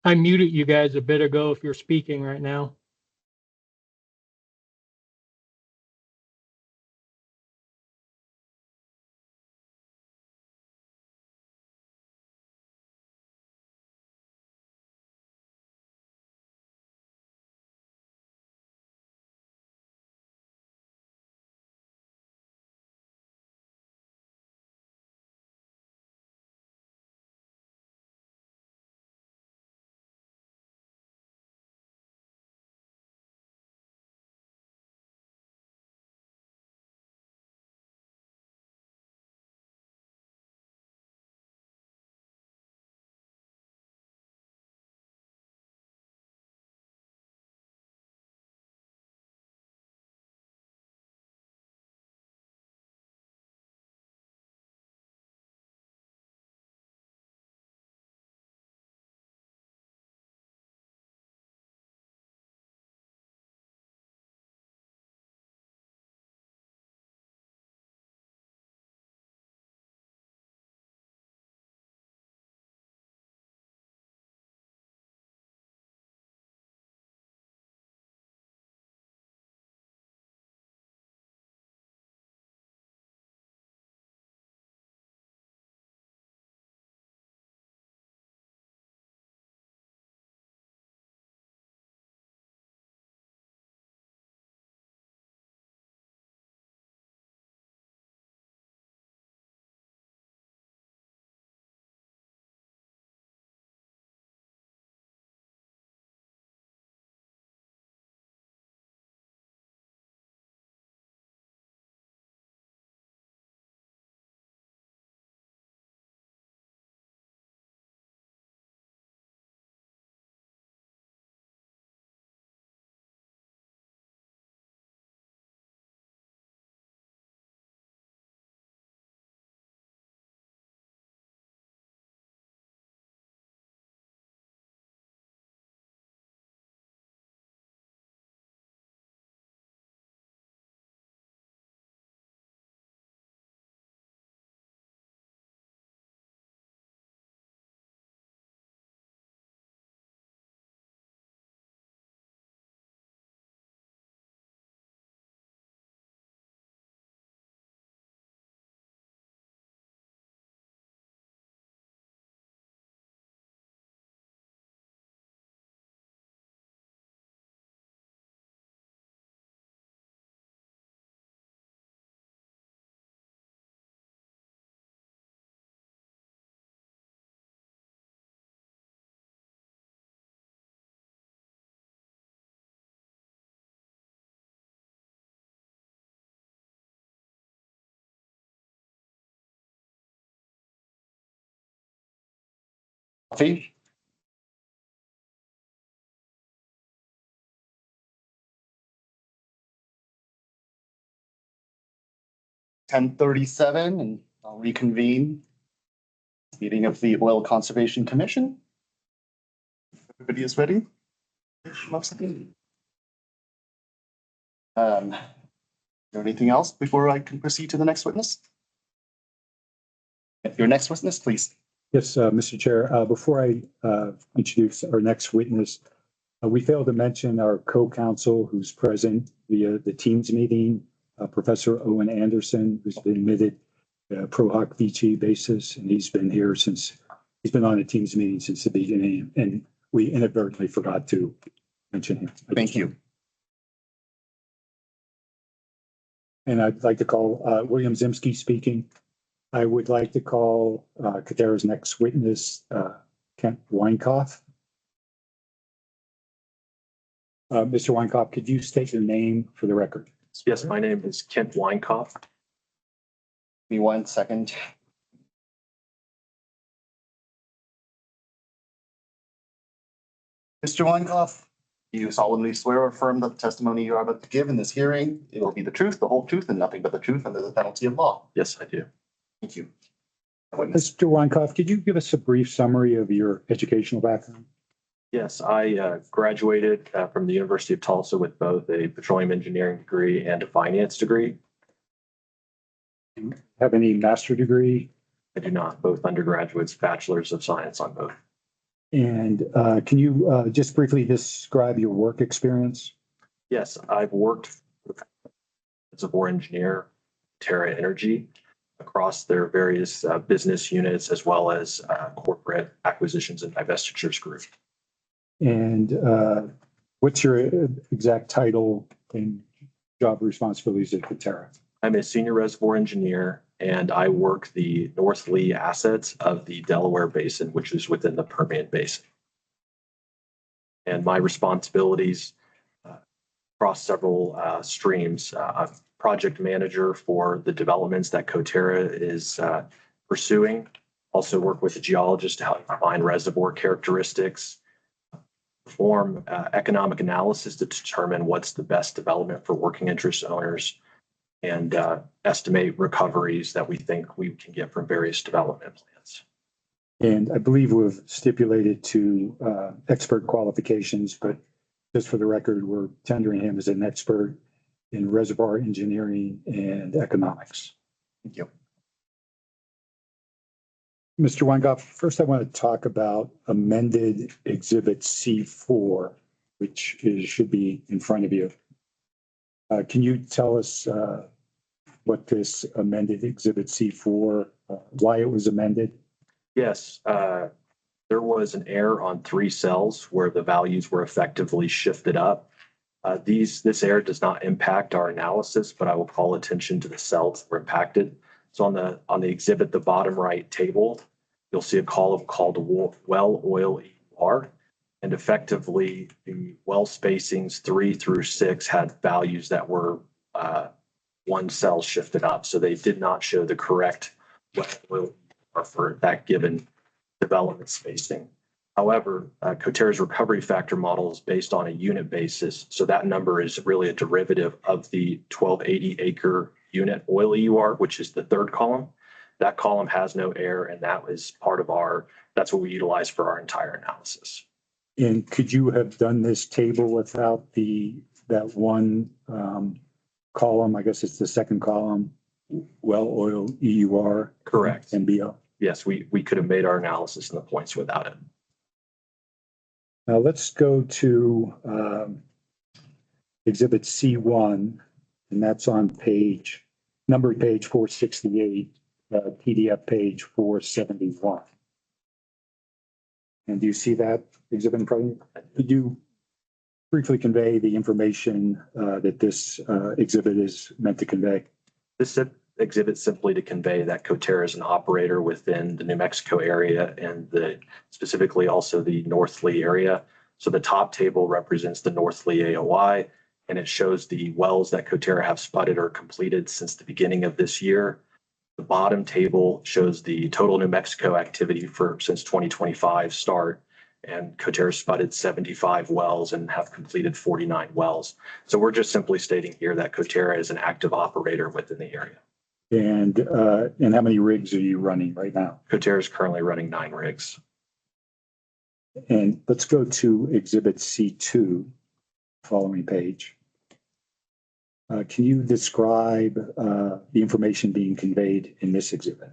I muted you guys a bit ago if you're speaking right now. Coffee? 10:37, and I'll reconvene meeting of the Oil Conservation Commission. Everybody is ready? Mostly. Is there anything else before I can proceed to the next witness? Your next witness, please. Yes, Mr. Chair, before I introduce our next witness, we failed to mention our co-counsel who's present via the Teams meeting, Professor Owen Anderson, who's been admitted pro hoc vici basis, and he's been here since, he's been on a Teams meeting since the beginning, and we inadvertently forgot to mention him. Thank you. And I'd like to call William Zimsky speaking. I would like to call Coterra's next witness, Kent Weinkoff. Mr. Weinkoff, could you state your name for the record? Yes, my name is Kent Weinkoff. Give me 1 second. Mr. Weinkoff, you solemnly swear or affirm that the testimony you are about to give in this hearing, it will be the truth, the whole truth, and nothing but the truth under the penalty of law. Yes, I do. Thank you. Mr. Weinkoff, could you give us a brief summary of your educational background? Yes, I graduated from the University of Tulsa with both a petroleum engineering degree and a finance degree. Have any master degree? I do not, both undergraduates, bachelors of science on both. And can you just briefly describe your work experience? Yes, I've worked as a board engineer, Coterra Energy, across their various business units, as well as corporate acquisitions and divestitures group. And what's your exact title and job responsibilities at Coterra? I'm a senior reservoir engineer, and I work the North Lee assets of the Delaware Basin, which is within the Permian Basin. And my responsibilities across several streams. I'm project manager for the developments that Coterra is pursuing. Also work with the geologist to help define reservoir characteristics, perform economic analysis to determine what's the best development for working interest owners, and estimate recoveries that we think we can get from various development plans. And I believe we've stipulated to expert qualifications, but just for the record, we're tendering him as an expert in reservoir engineering and economics. Thank you. Mr. Weinkoff, first I want to talk about amended Exhibit C4, which should be in front of you. Can you tell us what this amended Exhibit C4, why it was amended? Yes, there was an error on 3 cells where the values were effectively shifted up. This error does not impact our analysis, but I will call attention to the cells that were impacted. So on the exhibit, the bottom right table, you'll see a column called well oil EUR, and effectively the well spacings 3 through 6 had values that were 1 cell shifted up, so they did not show the correct well oil EUR for that given development spacing. However, Coterra's recovery factor model is based on a unit basis, so that number is really a derivative of the 1280 acre unit oil EUR, which is the 3rd column. That column has no error, and that was part of that's what we utilize for our entire analysis. And could you have done this table without that one column? I guess it's the 2nd column, well oil EUR. Correct. And BO. Yes, we could have made our analysis and the points without it. Now let's go to Exhibit C1, and that's on numbered page 468, PDF page 471. And do you see that exhibit in front of you? Could you briefly convey the information that this exhibit is meant to convey? This exhibit simply to convey that Coterra is an operator within the New Mexico area and specifically also the North Lee area. So the top table represents the North Lee AOI, and it shows the wells that Coterra have spudded or completed since the beginning of this year. The bottom table shows the total New Mexico activity since 2025 start, and Coterra spudded 75 wells and have completed 49 wells. So we're just simply stating here that Coterra is an active operator within the area. And how many rigs are you running right now? Coterra is currently running 9 rigs. And let's go to Exhibit C2, following page. Can you describe the information being conveyed in this exhibit?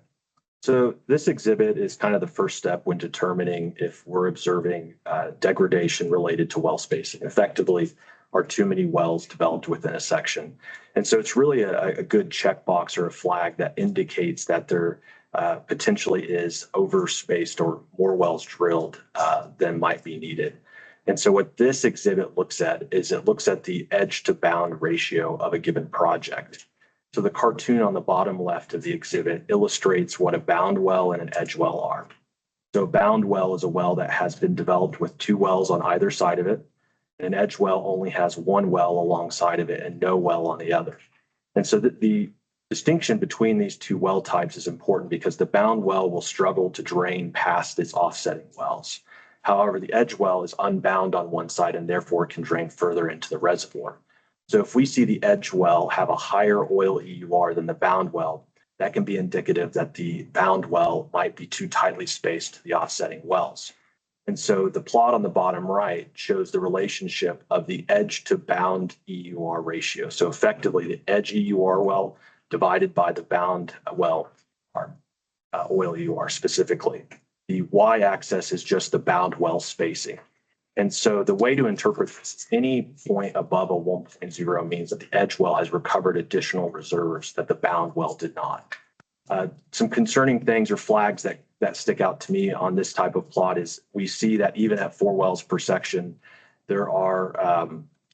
So this exhibit is kind of the first step when determining if we're observing degradation related to well spacing. Effectively, are too many wells developed within a section? And so it's really a good checkbox or a flag that indicates that there potentially is overspaced or more wells drilled than might be needed. And so what this exhibit looks at is it looks at the edge to bound ratio of a given project. So the cartoon on the bottom left of the exhibit illustrates what a bound well and an edge well are. So a bound well is a well that has been developed with 2 wells on either side of it. And an edge well only has 1 well alongside of it and no well on the other. And so the distinction between these 2 well types is important because the bound well will struggle to drain past its offsetting wells. However, the edge well is unbound on one side and therefore can drain further into the reservoir. So if we see the edge well have a higher oil EUR than the bound well, that can be indicative that the bound well might be too tightly spaced to the offsetting wells. And so the plot on the bottom right shows the relationship of the edge to bound EUR ratio. So effectively the edge EUR well divided by the bound well, or oil EUR specifically. The y-axis is just the bound well spacing. And so the way to interpret this is any point above a 1.0 means that the edge well has recovered additional reserves that the bound well did not. Some concerning things or flags that stick out to me on this type of plot is we see that even at 4 wells per section, there are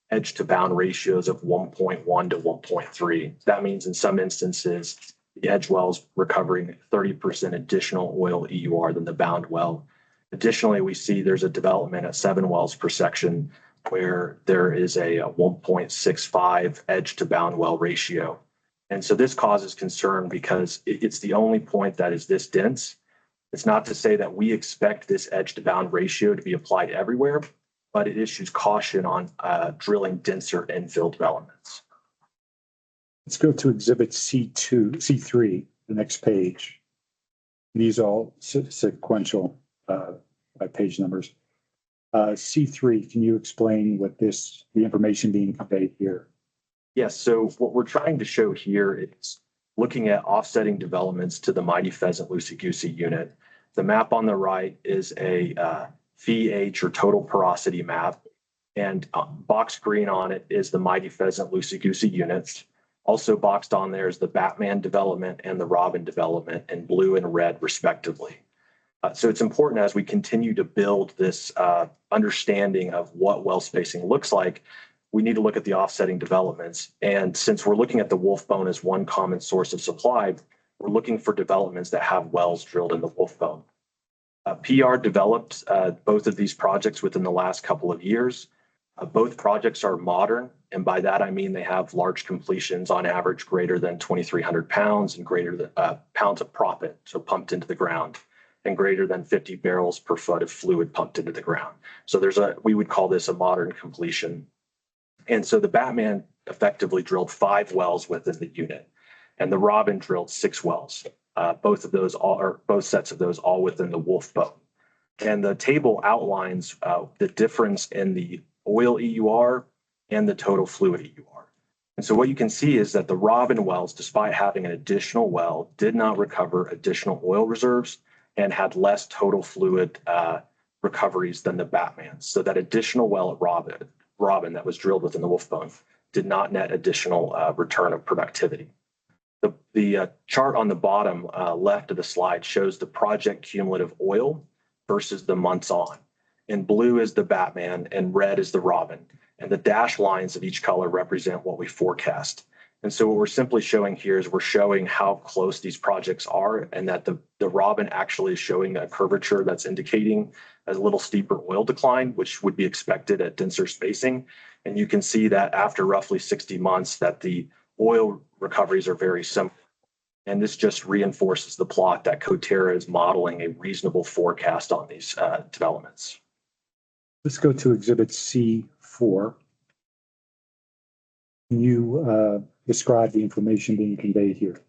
edge to bound ratios of 1.1 to 1.3. That means in some instances, the edge well is recovering 30% additional oil EUR than the bound well. Additionally, we see there's a development at 7 wells per section where there is a 1.65 edge to bound well ratio. And so this causes concern because it's the only point that is this dense. It's not to say that we expect this edge to bound ratio to be applied everywhere, but it issues caution on drilling denser infill developments. Let's go to Exhibit C3, the next page. These all sequential by page numbers. C3, can you explain what the information being conveyed here? Yes, so what we're trying to show here is looking at offsetting developments to the Mighty Pheasant Loosey-Goosey unit. The map on the right is a pH or total porosity map, and box green on it is the Mighty Pheasant Loosey-Goosey units. Also boxed on there is the Batman development and the Robin development in blue and red respectively. So it's important as we continue to build this understanding of what well spacing looks like, we need to look at the offsetting developments. And since we're looking at the wolf bone as one common source of supply, we're looking for developments that have wells drilled in the wolf bone. PR developed both of these projects within the last couple of years. Both projects are modern, and by that I mean they have large completions on average greater than 2,300 pounds and greater than pounds of proppant, so pumped into the ground, and greater than 50 barrels per foot of fluid pumped into the ground. So we would call this a modern completion. And so the Batman effectively drilled 5 wells within the unit, and the Robin drilled 6 wells. Both sets of those all within the wolf bone. And the table outlines the difference in the oil EUR and the total fluid EUR. And so what you can see is that the Robin wells, despite having an additional well, did not recover additional oil reserves and had less total fluid recoveries than the Batman. So that additional well at Robin that was drilled within the wolf bone did not net additional return of productivity. The chart on the bottom left of the slide shows the project cumulative oil versus the months on. In blue is the Batman and red is the Robin. And the dashed lines of each color represent what we forecast. And so what we're simply showing here is we're showing how close these projects are, and that the Robin actually is showing a curvature that's indicating a little steeper oil decline, which would be expected at denser spacing. And you can see that after roughly 60 months that the oil recoveries are very similar. And this just reinforces the plot that Coterra is modeling a reasonable forecast on these developments. Let's go to Exhibit C4. Can you describe the information being conveyed here?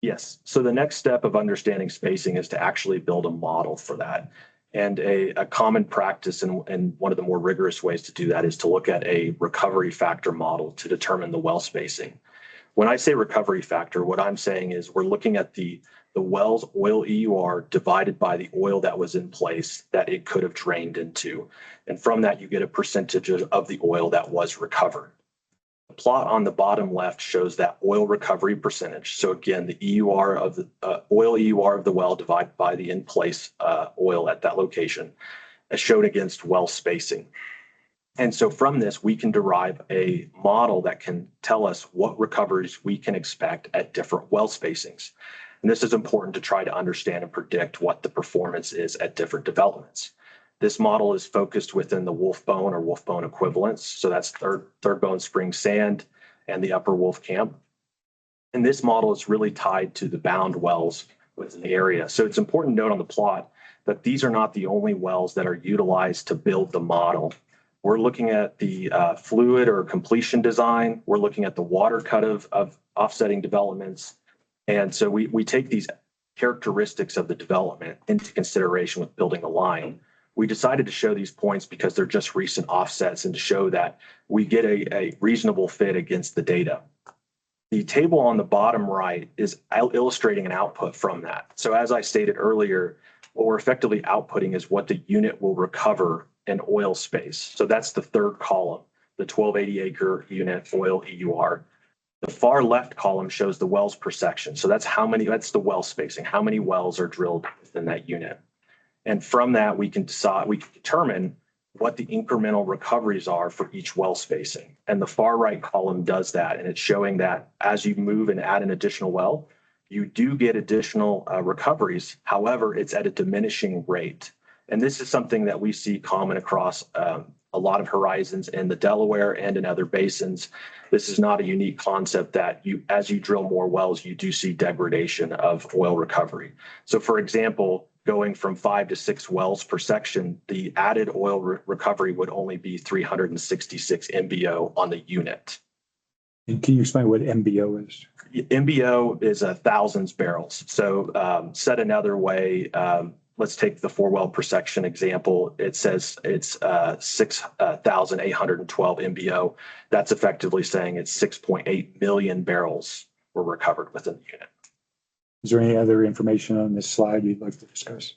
Yes. So the next step of understanding spacing is to actually build a model for that. And a common practice and one of the more rigorous ways to do that is to look at a recovery factor model to determine the well spacing. When I say recovery factor, what I'm saying is we're looking at the well's oil EUR divided by the oil that was in place that it could have drained into. And from that, you get a percentage of the oil that was recovered. The plot on the bottom left shows that oil recovery percentage. So again, the EUR of the oil EUR of the well divided by the in place oil at that location, as shown against well spacing. And so from this, we can derive a model that can tell us what recoveries we can expect at different well spacings. And this is important to try to understand and predict what the performance is at different developments. This model is focused within the Wolf Bone or Wolf Bone equivalents. So that's Third Bone Spring Sand and the Upper Wolf Camp. And this model is really tied to the bound wells within the area. So it's important to note on the plot that these are not the only wells that are utilized to build the model. We're looking at the fluid or completion design. We're looking at the water cut of offsetting developments. And so we take these characteristics of the development into consideration with building a line. We decided to show these points because they're just recent offsets and to show that we get a reasonable fit against the data. The table on the bottom right is illustrating an output from that. So as I stated earlier, what we're effectively outputting is what the unit will recover in oil space. So that's the third column, the 1280 acre unit oil EUR. The far left column shows the wells per section. So that's the well spacing, how many wells are drilled within that unit. And from that, we can determine what the incremental recoveries are for each well spacing. And the far right column does that. And it's showing that as you move and add an additional well, you do get additional recoveries. However, it's at a diminishing rate. And this is something that we see common across a lot of horizons in the Delaware and in other basins. This is not a unique concept that as you drill more wells, you do see degradation of oil recovery. So for example, going from 5 to 6 wells per section, the added oil recovery would only be 366 MBO on the unit. And can you explain what MBO is? MBO is thousands barrels. So said another way, let's take the 4 well per section example. It says it's 6,812 MBO. That's effectively saying it's 6.8 million barrels were recovered within the unit. Is there any other information on this slide you'd like to discuss?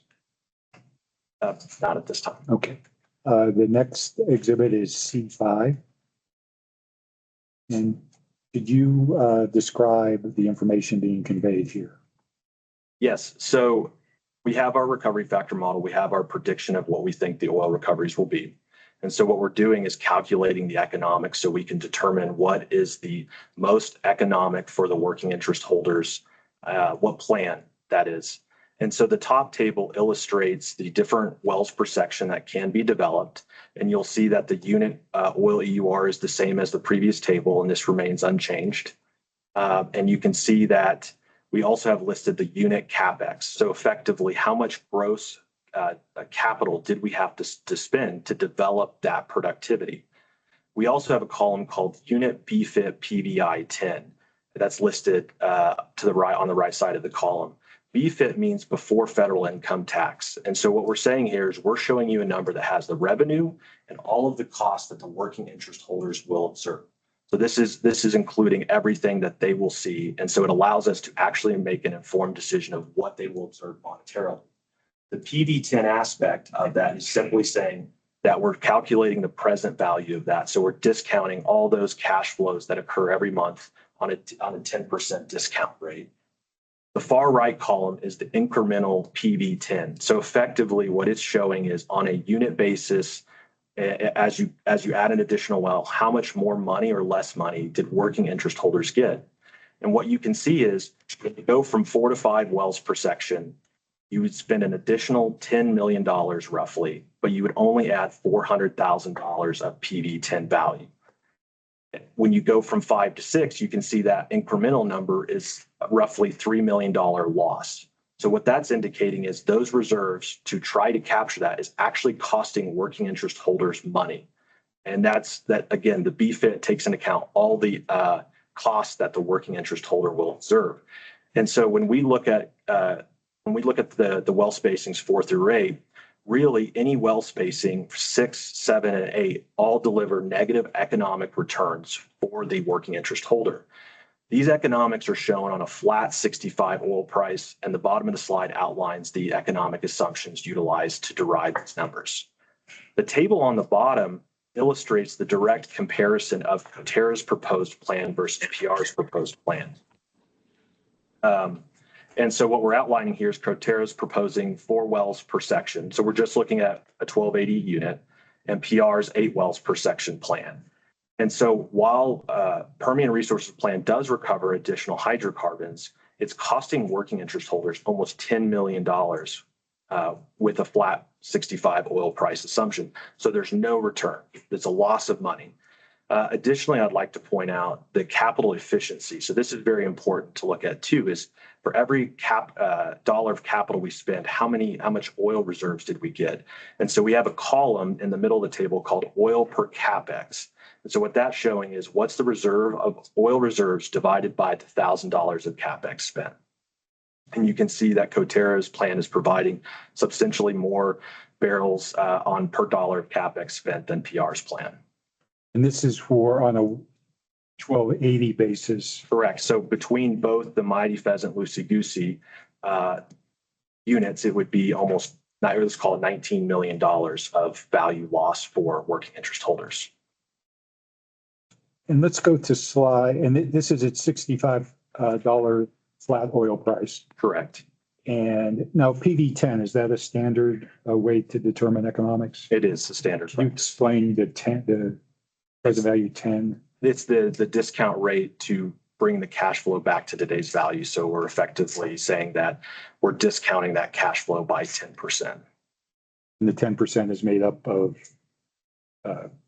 Not at this time. Okay. The next exhibit is C5. And could you describe the information being conveyed here? Yes. So we have our recovery factor model. We have our prediction of what we think the oil recoveries will be. And so what we're doing is calculating the economics so we can determine what is the most economic for the working interest holders, what plan that is. And so the top table illustrates the different wells per section that can be developed. And you'll see that the unit oil EUR is the same as the previous table, and this remains unchanged. And you can see that we also have listed the unit CapEx. So effectively, how much gross capital did we have to spend to develop that productivity? We also have a column called unit BFIT PVI 10. That's listed to the right on the right side of the column. BFIT means before federal income tax. And so what we're saying here is we're showing you a number that has the revenue and all of the costs that the working interest holders will observe. So this is including everything that they will see. And so it allows us to actually make an informed decision of what they will observe monetarily. The PV10 aspect of that is simply saying that we're calculating the present value of that. So we're discounting all those cash flows that occur every month on a 10% discount rate. The far right column is the incremental PV10. So effectively what it's showing is on a unit basis, as you add an additional well, how much more money or less money did working interest holders get? And what you can see is if you go from 4 to 5 wells per section, you would spend an additional $10 million roughly, but you would only add $400,000 of PV10 value. When you go from 5 to 6, you can see that incremental number is roughly $3 million loss. So what that's indicating is those reserves, to try to capture that, is actually costing working interest holders money. And that, again, the BFIT takes into account all the costs that the working interest holder will observe. And so when we look at the well spacings 4 through 8, really any well spacing 6, 7, and 8 all deliver negative economic returns for the working interest holder. These economics are shown on a flat 65 oil price, and the bottom of the slide outlines the economic assumptions utilized to derive these numbers. The table on the bottom illustrates the direct comparison of Coterra's proposed plan versus PR's proposed plan. And so what we're outlining here is Coterra's proposing 4 wells per section. So we're just looking at a 1280 unit, and PR's 8 wells per section plan. And so while Permian Resources plan does recover additional hydrocarbons, it's costing working interest holders almost $10 million with a flat 65 oil price assumption. So there's no return. It's a loss of money. Additionally, I'd like to point out the capital efficiency. So this is very important to look at too, is for every dollar of capital we spend, how much oil reserves did we get? And so we have a column in the middle of the table called oil per capex. And so what that's showing is what's the reserve of oil reserves divided by the $1,000 of capex spent. And you can see that Coterra's plan is providing substantially more barrels on per dollar of capex spent than PR's plan. And this is on a 1280 basis. Correct. So between both the Mighty Pheasant, Loosey Goosey units, it would be almost, let's call it $19 million of value loss for working interest holders. And let's go to slide, and this is at $65 flat oil price. Correct. And now PV10, is that a standard way to determine economics? It is the standard. Can you explain the present value 10? It's the discount rate to bring the cash flow back to today's value. So we're effectively saying that we're discounting that cash flow by 10%. And the 10% is made up of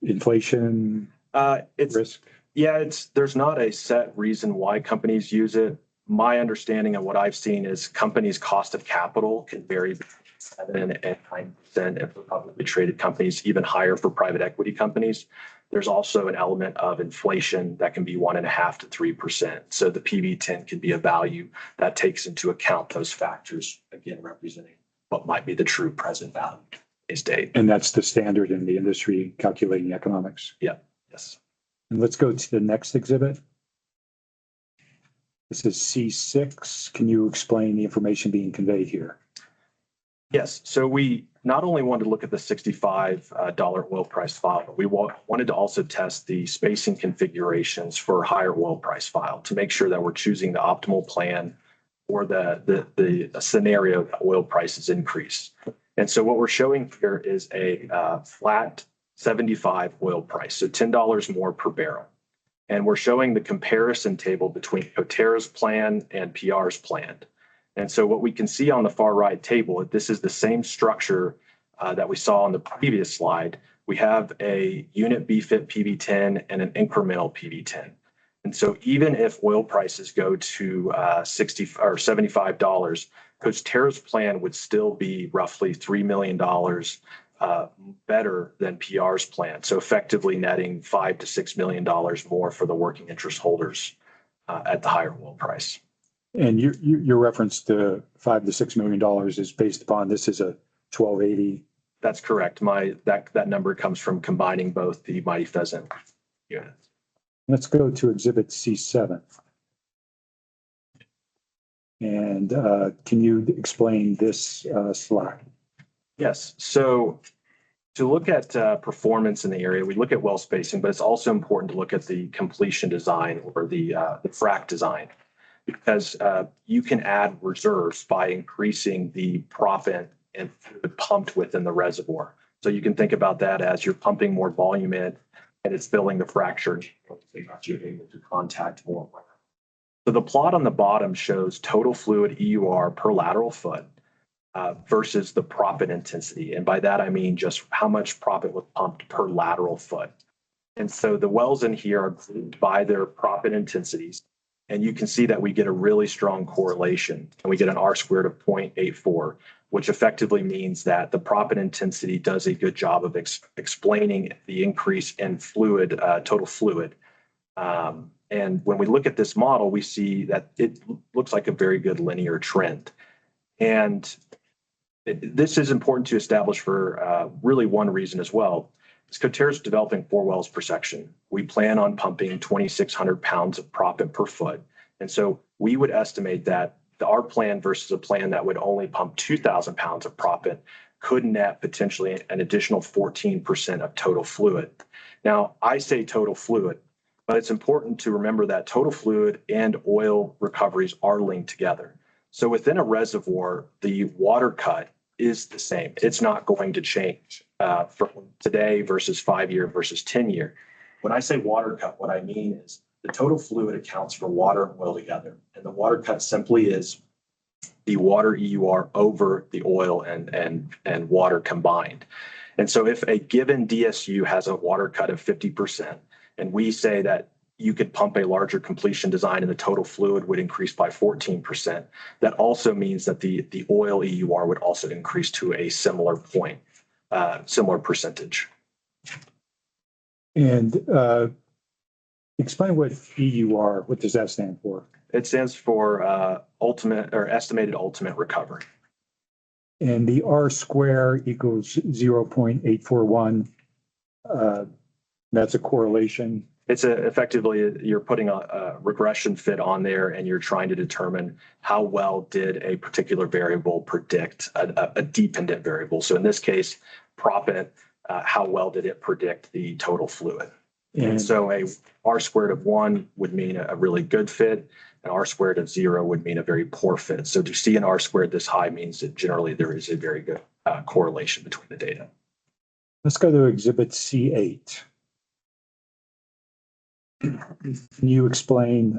inflation risk? Yeah, there's not a set reason why companies use it. My understanding of what I've seen is companies' cost of capital can vary between 7 and 9% for publicly traded companies, even higher for private equity companies. There's also an element of inflation that can be 1.5% to 3%. So the PV10 can be a value that takes into account those factors, again, representing what might be the true present value today's date. And that's the standard in the industry calculating economics. Yeah. Yes. And let's go to the next exhibit. This is C6. Can you explain the information being conveyed here? Yes. So we not only wanted to look at the $65 oil price file, but we wanted to also test the spacing configurations for higher oil price file to make sure that we're choosing the optimal plan or the scenario that oil prices increase. And so what we're showing here is a flat 75 oil price, so $10 more per barrel. And we're showing the comparison table between Coterra's plan and PR's plan. And so what we can see on the far right table, this is the same structure that we saw on the previous slide. We have a unit BFIT PV10 and an incremental PV10. And so even if oil prices go to $60 or $75, Coterra's plan would still be roughly $3 million better than PR's plan. So effectively netting $5 to $6 million more for the working interest holders at the higher oil price. And your reference to $5 to $6 million is based upon this is a 1280. That's correct. That number comes from combining both the Mighty Pheasant units. Let's go to exhibit C7. And can you explain this slide? Yes. So to look at performance in the area, we look at well spacing, but it's also important to look at the completion design or the frac design, because you can add reserves by increasing the proppant and fluid pumped within the reservoir. So you can think about that as you're pumping more volume in and it's filling the fracture, you're able to contact more. So the plot on the bottom shows total fluid EUR per lateral foot versus the proppant intensity. And by that, I mean just how much proppant was pumped per lateral foot. And so the wells in here are grouped by their proppant intensities. And you can see that we get a really strong correlation, and we get an R squared of 0.84, which effectively means that the proppant intensity does a good job of explaining the increase in fluid, total fluid. And when we look at this model, we see that it looks like a very good linear trend. And this is important to establish for really one reason as well. Coterra is developing 4 wells per section. We plan on pumping 2,600 pounds of proppant per foot. And so we would estimate that our plan versus a plan that would only pump 2,000 pounds of proppant could net potentially an additional 14% of total fluid. Now, I say total fluid, but it's important to remember that total fluid and oil recoveries are linked together. So within a reservoir, the water cut is the same. It's not going to change from today versus 5-year versus 10-year. When I say water cut, what I mean is the total fluid accounts for water and oil together. And the water cut simply is the water EUR over the oil and water combined. And so if a given DSU has a water cut of 50%, and we say that you could pump a larger completion design and the total fluid would increase by 14%. That also means that the oil EUR would also increase to a similar point, similar percentage. And explain what EUR, what does that stand for? It stands for ultimate or estimated ultimate recovery. And the R square equals 0.841. That's a correlation. It's effectively, you're putting a regression fit on there and you're trying to determine how well did a particular variable predict a dependent variable. So in this case, proppant, how well did it predict the total fluid? And so a R squared of 1 would mean a really good fit. An R squared of 0 would mean a very poor fit. So to see an R squared this high means that generally there is a very good correlation between the data. Let's go to exhibit C8. Can you explain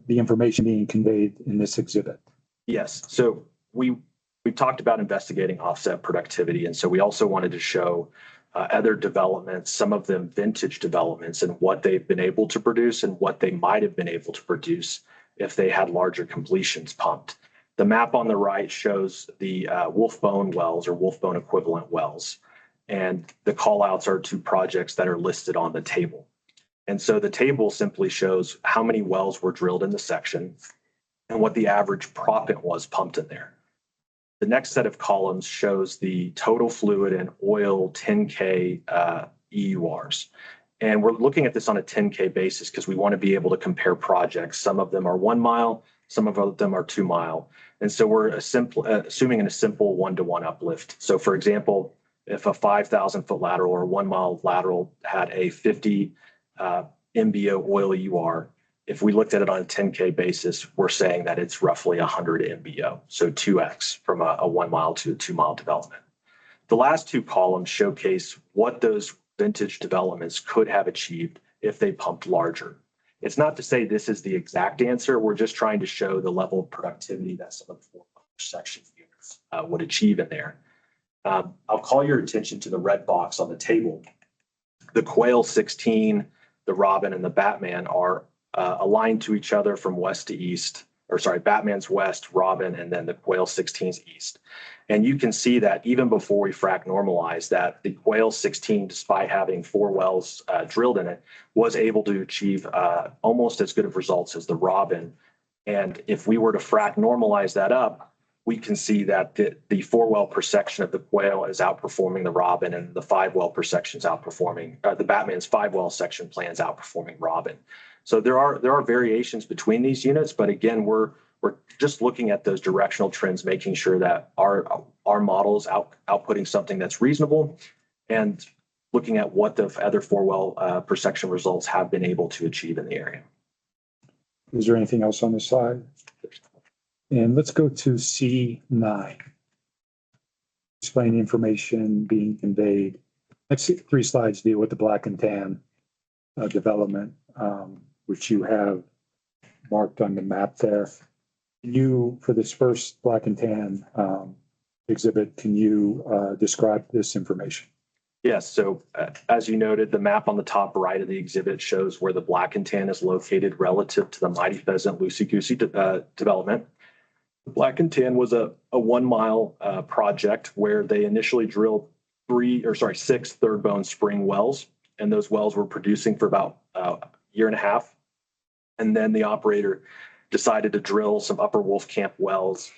the information being conveyed in this exhibit? Yes. So we talked about investigating offset productivity. And so we also wanted to show other developments, some of them vintage developments, and what they've been able to produce and what they might have been able to produce if they had larger completions pumped. The map on the right shows the Wolfbone wells or Wolfbone equivalent wells. And the callouts are to projects that are listed on the table. And so the table simply shows how many wells were drilled in the section and what the average proppant was pumped in there. The next set of columns shows the total fluid and oil 10K EURs. And we're looking at this on a 10K basis because we want to be able to compare projects. Some of them are 1 mile, some of them are 2 mile. And so we're assuming a simple 1-to-1 uplift. So for example, if a 5,000 foot lateral or 1 mile lateral had a 50 MBO oil EUR, if we looked at it on a 10K basis, we're saying that it's roughly 100 MBO, so 2x from a 1 mile to a 2 mile development. The last 2 columns showcase what those vintage developments could have achieved if they pumped larger. It's not to say this is the exact answer. We're just trying to show the level of productivity that some of the 4 section units would achieve in there. I'll call your attention to the red box on the table. The Quail 16, the Robin, and the Batman are aligned to each other from west to east, or sorry, Batman's west, Robin, and then the Quail 16's east. And you can see that even before we frac normalize that the Quail 16, despite having 4 wells drilled in it, was able to achieve almost as good of results as the Robin. And if we were to frac normalize that up, we can see that the 4 well per section of the Quail is outperforming the Robin, and the 5 well per section is outperforming the Batman's 5 well section plan is outperforming Robin. So there are variations between these units, but again, we're just looking at those directional trends, making sure that our models outputting something that's reasonable, and looking at what the other 4 well per section results have been able to achieve in the area. Is there anything else on this slide? And let's go to C9. Explain the information being conveyed. Next 3 slides deal with the black and tan development, which you have marked on the map there. Can you, for this first black and tan exhibit, can you describe this information? Yes, so as you noted, the map on the top right of the exhibit shows where the Black and Tan is located relative to the Mighty Pheasant Loosey Goosey development. The Black and Tan was a 1 mile project where they initially drilled 6 Third Bone Spring wells, and those wells were producing for about a year and a half. And then the operator decided to drill some Upper Wolfcamp wells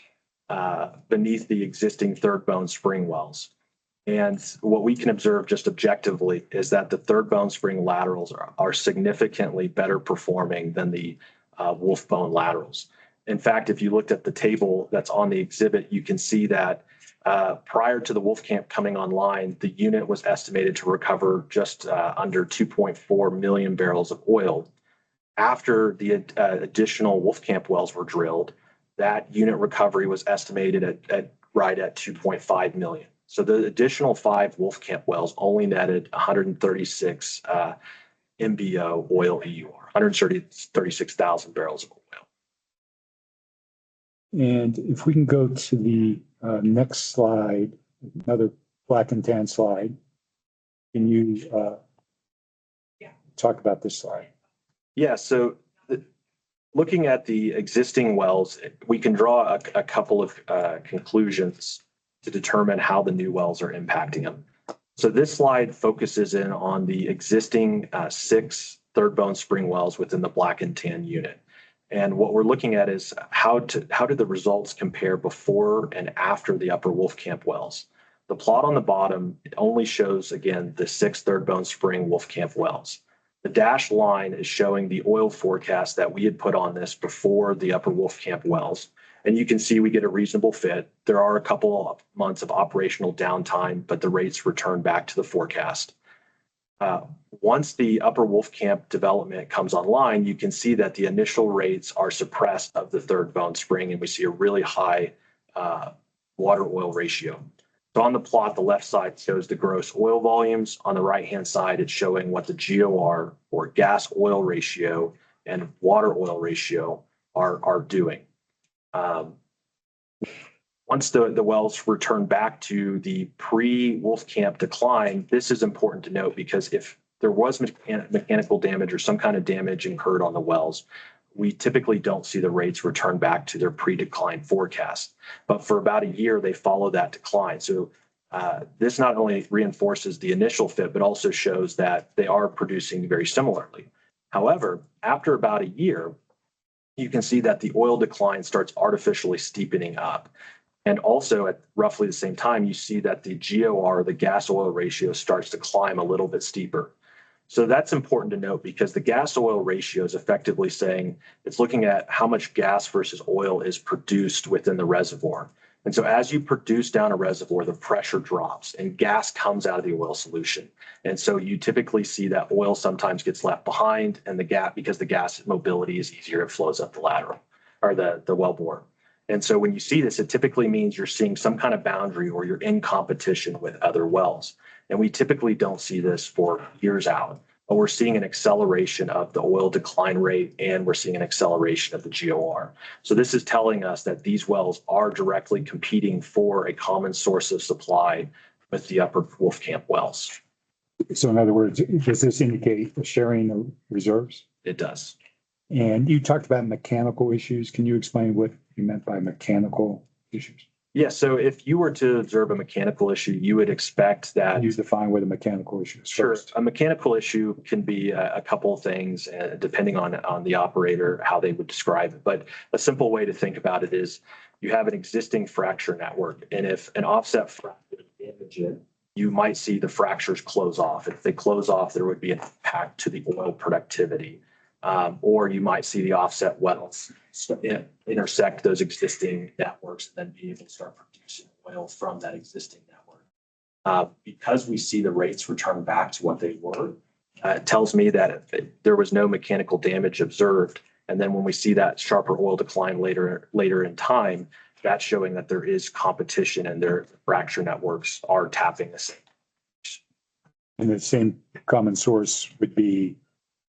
beneath the existing Third Bone Spring wells. And what we can observe just objectively is that the Third Bone Spring laterals are significantly better performing than the Wolf Bone laterals. In fact, if you looked at the table that's on the exhibit, you can see that prior to the Wolfcamp coming online, the unit was estimated to recover just under 2.4 million barrels of oil. After the additional Wolfcamp wells were drilled, that unit recovery was estimated at right at 2.5 million. So the additional 5 Wolfcamp wells only netted 136 MBO oil EUR, 136,000 barrels of oil. And if we can go to the next slide, another Black and Tan slide, can you talk about this slide? Yeah, so looking at the existing wells, we can draw a couple of conclusions to determine how the new wells are impacting them. So this slide focuses in on the existing 6 Third Bone Spring wells within the Black and Tan unit. And what we're looking at is how did the results compare before and after the Upper Wolfcamp wells. The plot on the bottom, it only shows, again, the 6 Third Bone Spring Wolfcamp wells. The dashed line is showing the oil forecast that we had put on this before the Upper Wolfcamp wells. And you can see we get a reasonable fit. There are a couple of months of operational downtime, but the rates return back to the forecast. Once the Upper Wolfcamp development comes online, you can see that the initial rates are suppressed of the Third Bone Spring, and we see a really high water oil ratio. So on the plot, the left side shows the gross oil volumes. On the right-hand side, it's showing what the GOR, or gas oil ratio, and water oil ratio are doing. Once the wells return back to the pre-Wolfcamp decline, this is important to note because if there was mechanical damage or some kind of damage incurred on the wells, we typically don't see the rates return back to their pre-decline forecast. But for about a year, they follow that decline. So this not only reinforces the initial fit, but also shows that they are producing very similarly. However, after about a year, you can see that the oil decline starts artificially steepening up. And also at roughly the same time, you see that the GOR, the gas oil ratio, starts to climb a little bit steeper. So that's important to note because the gas oil ratio is effectively saying it's looking at how much gas versus oil is produced within the reservoir. And so as you produce down a reservoir, the pressure drops and gas comes out of the oil solution. And so you typically see that oil sometimes gets left behind and because the gas mobility is easier, it flows up the lateral or the wellbore. And so when you see this, it typically means you're seeing some kind of boundary or you're in competition with other wells. And we typically don't see this for years out, but we're seeing an acceleration of the oil decline rate and we're seeing an acceleration of the GOR. So this is telling us that these wells are directly competing for a common source of supply with the Upper Wolfcamp wells. So in other words, does this indicate a sharing of reserves? It does. And you talked about mechanical issues. Can you explain what you meant by mechanical issues? Yeah, so if you were to observe a mechanical issue, you would expect that. Can you define what a mechanical issue is? Sure. First? A mechanical issue can be a couple of things, depending on the operator, how they would describe it. But a simple way to think about it is you have an existing fracture network, and if an offset fracture damage it, you might see the fractures close off. If they close off, there would be an impact to the oil productivity. Or you might see the offset wells intersect those existing networks and then be able to start producing oil from that existing network. Because we see the rates return back to what they were, it tells me that there was no mechanical damage observed. And then when we see that sharper oil decline later in time, that's showing that there is competition and their fracture networks are tapping the same. And the same common source would be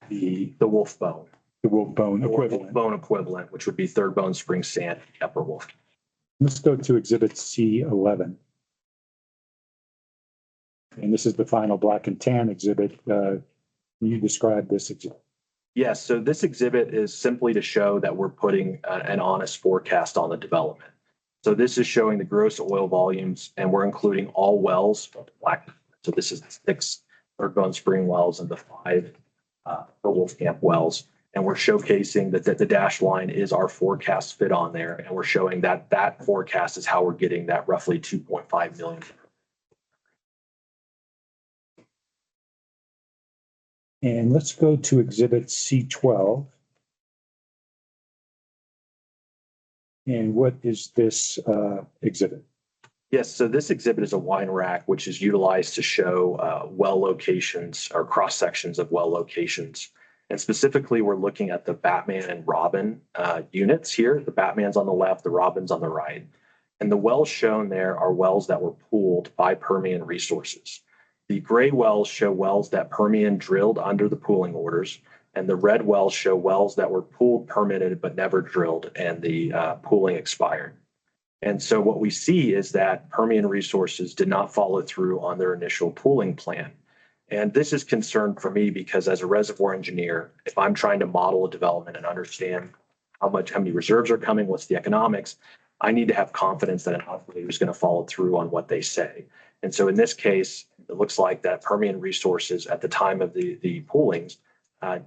the wolf bone. The wolf bone equivalent. Wolf bone equivalent, which would be Third Bone Spring sand, Upper Wolf. Let's go to Exhibit C11. And this is the final black and tan exhibit. Can you describe this exhibit? Yes, so this exhibit is simply to show that we're putting an honest forecast on the development. So this is showing the gross oil volumes, and we're including all wells, black. So this is the 6 Third Bone Spring wells and the 5 Wolfcamp wells. And we're showcasing that the dashed line is our forecast fit on there. And we're showing that that forecast is how we're getting that roughly 2.5 million. And let's go to exhibit C12. And what is this exhibit? Yes, so this exhibit is a wine rack, which is utilized to show well locations or cross sections of well locations. And specifically, we're looking at the Batman and Robin units here. The Batman's on the left, the Robin's on the right. And the wells shown there are wells that were pooled by Permian Resources. The gray wells show wells that Permian drilled under the pooling orders, and the red wells show wells that were pooled, permitted, but never drilled, and the pooling expired. And so what we see is that Permian Resources did not follow through on their initial pooling plan. And this is concern for me because as a reservoir engineer, if I'm trying to model a development and understand how many reserves are coming, what's the economics, I need to have confidence that an operator is going to follow through on what they say. And so in this case, it looks like that Permian Resources at the time of the poolings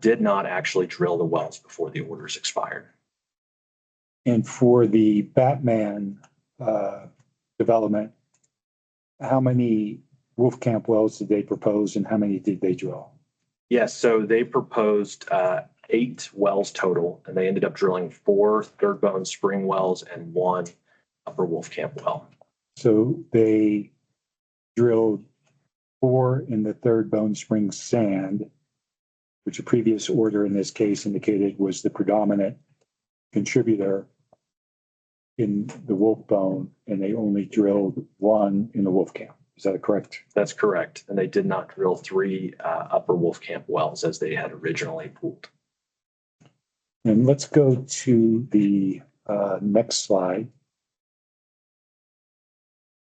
did not actually drill the wells before the orders expired. And for the Batman development, how many Wolfcamp wells did they propose and how many did they drill? Yes, so they proposed 8 wells total, and they ended up drilling 4 Third Bone Spring wells and 1 Upper Wolfcamp well. So they drilled 4 in the Third Bone Spring sand, which a previous order in this case indicated was the predominant contributor in the Wolf Bone, and they only drilled 1 in the Wolfcamp. Is that correct? That's correct. And they did not drill 3 Upper Wolfcamp wells as they had originally pooled. And let's go to the next slide.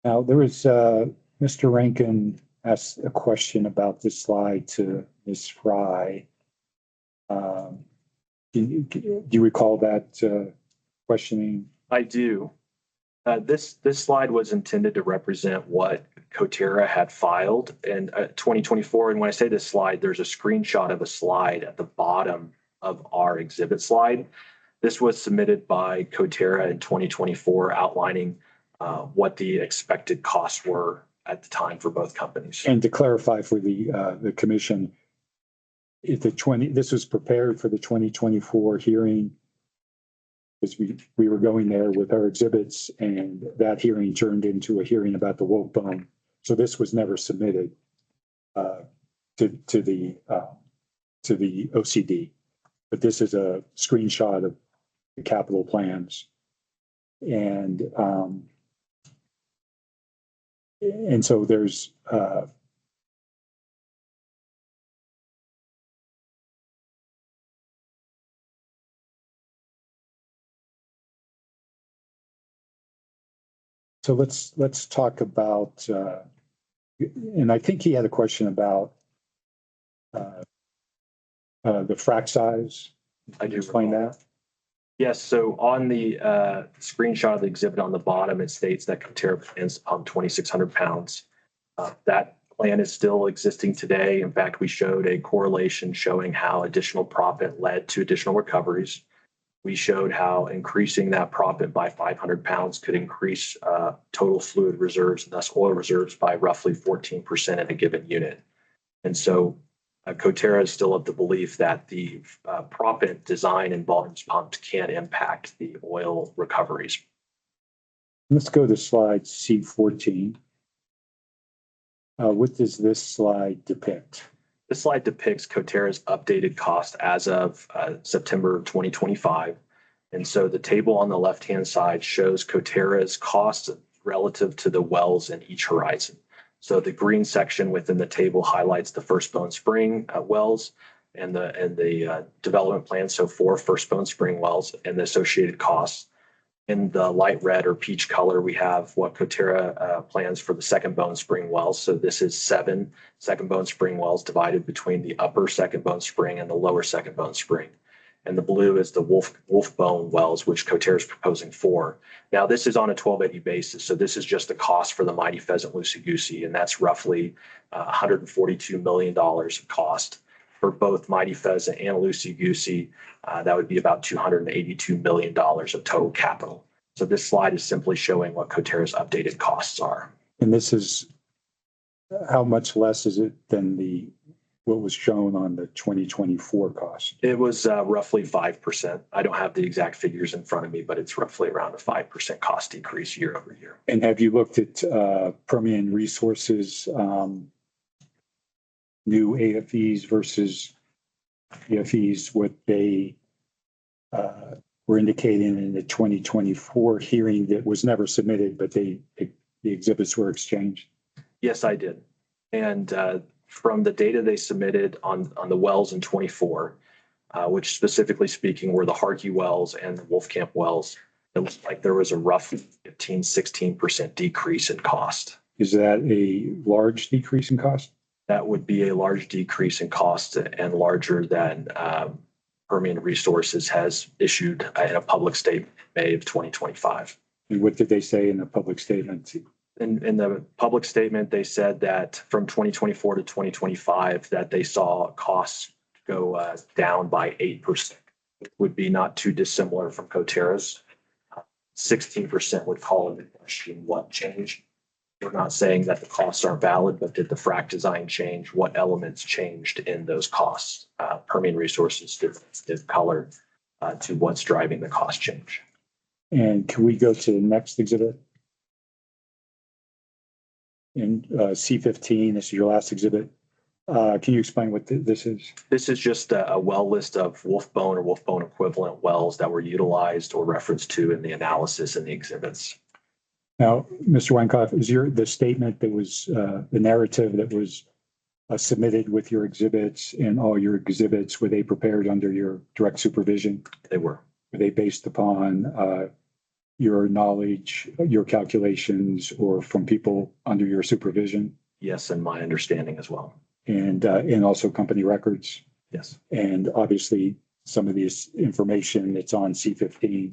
Now, there is Mr. Rankin asked a question about this slide to Ms. Fry. Do you recall that questioning? I do. This slide was intended to represent what Coterra had filed in 2024. And when I say this slide, there's a screenshot of a slide at the bottom of our exhibit slide. This was submitted by Coterra in 2024, outlining what the expected costs were at the time for both companies. And to clarify for the commission, if this was prepared for the 2024 hearing, because we were going there with our exhibits, and that hearing turned into a hearing about the Wolf Bone. So this was never submitted to the OCD, but this is a screenshot of the capital plans, and so there's so let's talk about, and I think he had a question about the frac size. I do explain that. Yes, so on the screenshot of the exhibit on the bottom, it states that Coterra plans to pump 2,600 pounds. That plan is still existing today. In fact, we showed a correlation showing how additional proppant led to additional recoveries. We showed how increasing that proppant by 500 pounds could increase total fluid reserves, and thus oil reserves, by roughly 14% in a given unit. And so Coterra is still of the belief that the proppant design and volumes pumped can impact the oil recoveries. Let's go to slide C14. What does this slide depict? This slide depicts Coterra's updated cost as of September 2025. And so the table on the left-hand side shows Coterra's cost relative to the wells in each horizon. So the green section within the table highlights the First Bone Spring wells and the development plan. So 4 First Bone Spring wells and the associated costs. In the light red or peach color, we have what Coterra plans for the Second Bone Spring wells. So this is 7 Second Bone Spring wells divided between the upper Second Bone Spring and the lower Second Bone Spring. And the blue is the Wolf Bone wells, which Coterra is proposing 4. Now, this is on a 1280 basis. So this is just the cost for the Mighty Pheasant Loosey Goosey, and that's roughly $142 million of cost. For both Mighty Pheasant and Loosey Goosey, that would be about $282 million of total capital. So this slide is simply showing what Coterra's updated costs are. And this is, how much less is it than what was shown on the 2024 cost? It was roughly 5%. I don't have the exact figures in front of me, but it's roughly around a 5% cost decrease year over year. And have you looked at Permian Resources new AFEs versus AFEs, what they were indicating in the 2024 hearing that was never submitted, but the exhibits were exchanged? Yes, I did. And from the data they submitted on the wells in 24, which specifically speaking were the Harkey wells and the Wolfcamp wells, it looks like there was a rough 16% decrease in cost. Is that a large decrease in cost? That would be a large decrease in cost and larger than Permian Resources has issued in a public statement in May of 2025. And what did they say in the public statement? In the public statement, they said that from 2024 to 2025, that they saw costs go down by 8%. It would be not too dissimilar from Coterra's. 16% would call into question what changed. We're not saying that the costs aren't valid, but did the frac design change? What elements changed in those costs? Permian Resources did color to what's driving the cost change. And can we go to the next exhibit? In C15, this is your last exhibit. Can you explain what this is? This is just a well list of Wolfbone or Wolfbone equivalent wells that were utilized or referenced to in the analysis in the exhibits. Now, Mr. Weinkoff, is the statement that was the narrative that was submitted with your exhibits and all your exhibits, were they prepared under your direct supervision? They were. Were they based upon your knowledge, your calculations, or from people under your supervision? Yes, and my understanding as well. And also company records? Yes. And obviously, some of this information that's on C15.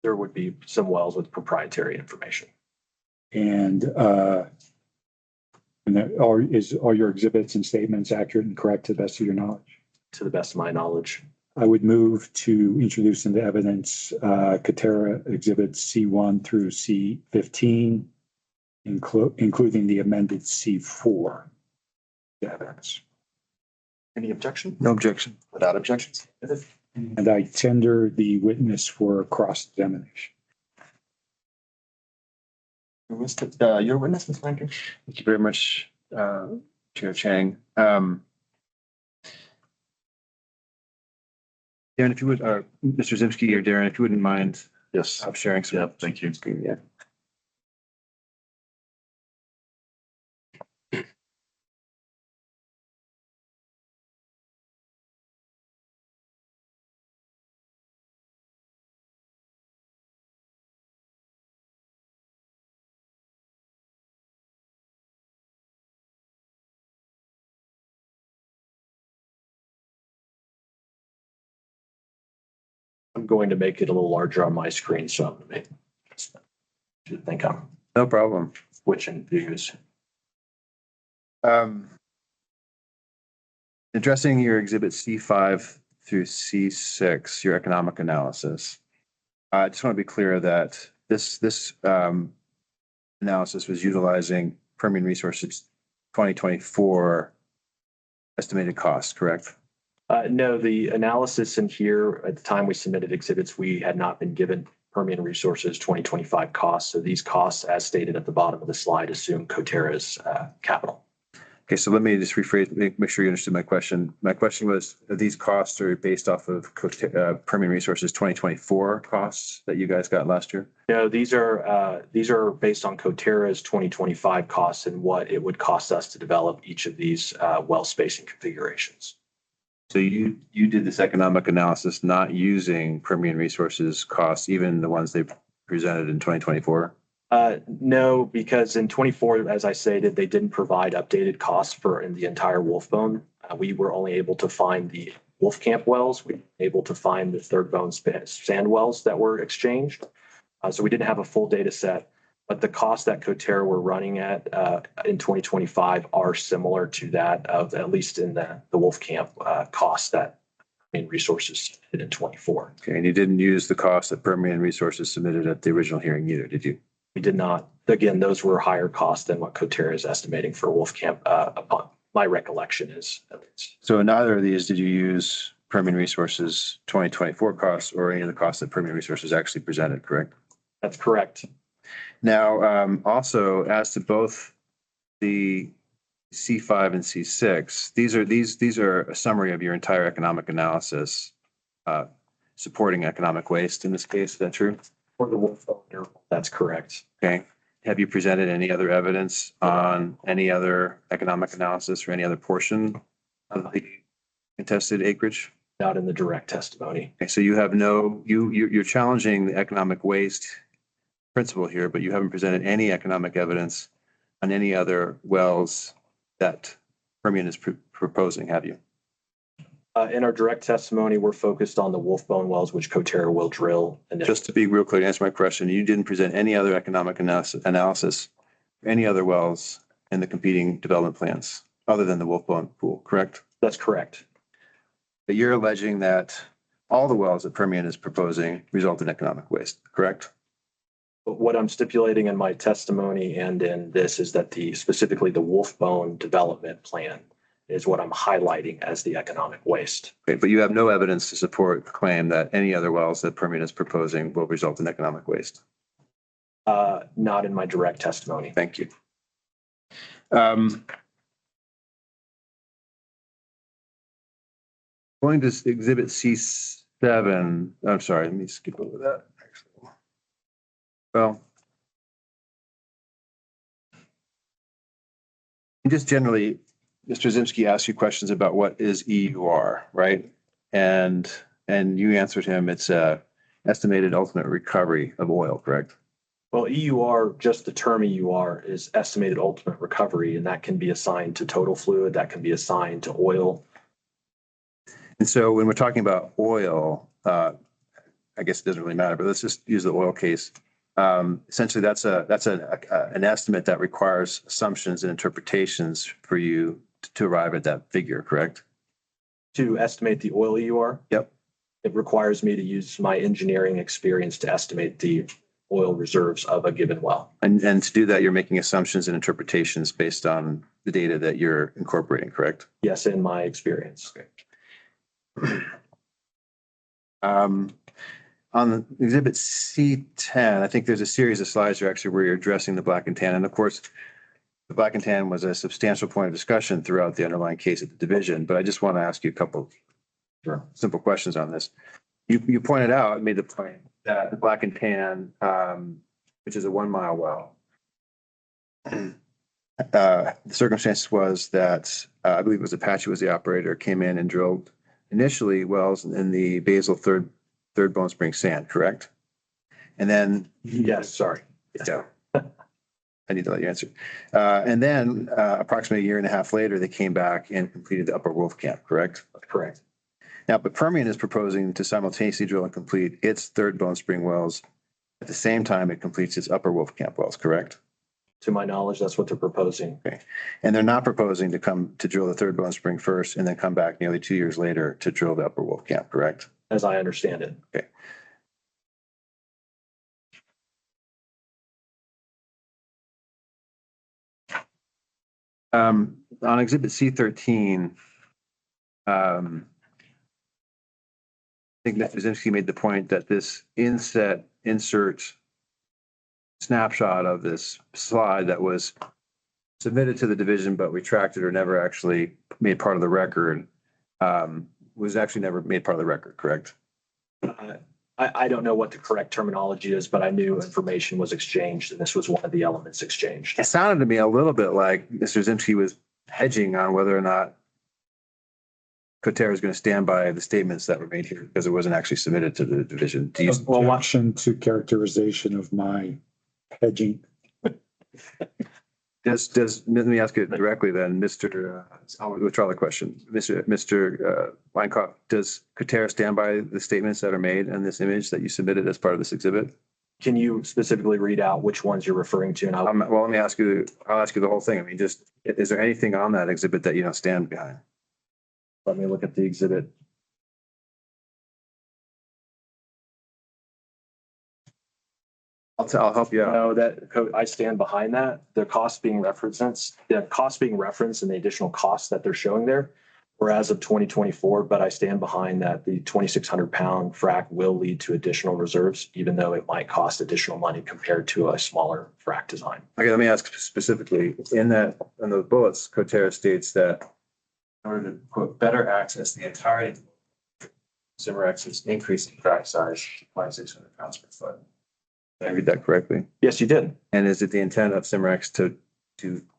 There would be some wells with proprietary information. And are your exhibits and statements accurate and correct to the best of your knowledge? To the best of my knowledge. I would move to introduce into evidence Coterra exhibits C1 through C15, including the amended C4 evidence. Any objection? No objection. Without objections? And I tender the witness for cross-examination. Your witness, Ms. Rankin? Thank you very much, Chair Chang. Darren, if you would, Mr. Zimsky or Darren, if you wouldn't mind. Yes. Sharing some. Yeah, thank you. Screen, yeah. I'm going to make it a little larger on my screen, so I'm going to make you think I'm No problem. switching views. Addressing your exhibit C5 through C6, your economic analysis. I just want to be clear that this analysis was utilizing Permian Resources 2024 estimated costs, correct? No, the analysis in here, at the time we submitted exhibits, we had not been given Permian Resources 2025 costs. So these costs, as stated at the bottom of the slide, assume Coterra's capital. Okay, so let me just rephrase, make sure you understood my question. My question was, these costs are based off of Permian Resources 2024 costs that you guys got last year? No, these are based on Coterra's 2025 costs and what it would cost us to develop each of these well spacing configurations. So you did this economic analysis not using Permian Resources costs, even the ones they presented in 2024? No, because in 24, as I stated, they didn't provide updated costs for in the entire Wolfbone. We were only able to find the Wolfcamp wells. We were able to find the Third Bone sand wells that were exchanged. So we didn't have a full data set, but the costs that Coterra were running at in 2025 are similar to that of at least in the Wolfcamp costs that Permian Resources did in 24. Okay, and you didn't use the cost that Permian Resources submitted at the original hearing either, did you? We did not. Again, those were higher costs than what Coterra is estimating for Wolfcamp, upon my recollection is. So in neither of these did you use Permian Resources 2024 costs or any of the costs that Permian Resources actually presented, correct? That's correct. Now, also as to both the C5 and C6, these are a summary of your entire economic analysis, supporting economic waste in this case. Is that true? For the Wolfbone interval, that's correct. Okay. Have you presented any other evidence on any other economic analysis or any other portion of the contested acreage? Not in the direct testimony. Okay, so you have you're challenging the economic waste principle here, but you haven't presented any economic evidence on any other wells that Permian is proposing, have you? In our direct testimony, we're focused on the Wolfbone wells, which Coterra will drill. And Just to be real clear, to answer my question, you didn't present any other economic analysis, any other wells in the competing development plans other than the Wolfbone pool, correct? That's correct. But you're alleging that all the wells that Permian is proposing result in economic waste, correct? But what I'm stipulating in my testimony and in this is that specifically the Wolfbone development plan is what I'm highlighting as the economic waste. Okay, but you have no evidence to support the claim that any other wells that Permian is proposing will result in economic waste. Not in my direct testimony. Thank you. Going to exhibit C7, I'm sorry, let me skip over that. Actually. Well, just generally, Mr. Zimsky asked you questions about what is EUR, right? And you answered him, it's a estimated ultimate recovery of oil, correct? Well, EUR, just the term EUR is estimated ultimate recovery, and that can be assigned to total fluid, that can be assigned to oil. And so when we're talking about oil, I guess it doesn't really matter, but let's just use the oil case. Essentially, that's an estimate that requires assumptions and interpretations for you to arrive at that figure, correct? To estimate the oil EUR? Yep. It requires me to use my engineering experience to estimate the oil reserves of a given well. And to do that, you're making assumptions and interpretations based on the data that you're incorporating, correct? Yes, in my experience. Okay. On exhibit C10, I think there's a series of slides here actually where you're addressing the black and tan. And of course, the black and tan was a substantial point of discussion throughout the underlying case at the division, but I just want to ask you a couple simple questions on this. You pointed out, made the point that the black and tan, which is a 1 mile well, the circumstance was that I believe it was Apache was the operator, came in and drilled initially wells in the basal third Bone Spring sand, correct? And then yes, sorry. Yeah. I need to let you answer. And then approximately a year and a half later, they came back and completed the Upper Wolfcamp, correct? Correct. Now, but Permian is proposing to simultaneously drill and complete its Third Bone Spring wells at the same time it completes its Upper Wolfcamp wells, correct? To my knowledge, that's what they're proposing. Okay. And they're not proposing to drill the Third Bone Spring first and then come back nearly 2 years later to drill the Upper Wolfcamp, correct? As I understand it. Okay. On exhibit C13, I think Mr. Zimsky made the point that this insert snapshot of this slide that was submitted to the division but retracted or never actually made part of the record was actually never made part of the record, correct? I don't know what the correct terminology is, but I knew information was exchanged and this was one of the elements exchanged. It sounded to me a little bit like Mr. Zimsky was hedging on whether or not Coterra is going to stand by the statements that were made here because it wasn't actually submitted to the division. Do you, Objection to characterization of my hedging. let me ask it directly then, Mr. I'll withdraw the question. Mr. Weinkoff, does Coterra stand by the statements that are made in this image that you submitted as part of this exhibit? Can you specifically read out which ones you're referring to? And Well, let me ask you, I'll ask you the whole thing. I mean, just, is there anything on that exhibit that you don't stand behind? let me look at the exhibit. I'll help you out. No, I stand behind that. The cost being referenced and the additional costs that they're showing there were as of 2024, but I stand behind that the 2,600 pound frac will lead to additional reserves, even though it might cost additional money compared to a smaller frac design. Okay, let me ask specifically, in the bullets, Coterra states that in order to quote, better access the entirety of Cimerex's increasing frac size to 2,600 pounds per foot. Did I read that correctly? Yes, you did. And is it the intent of Cimerex to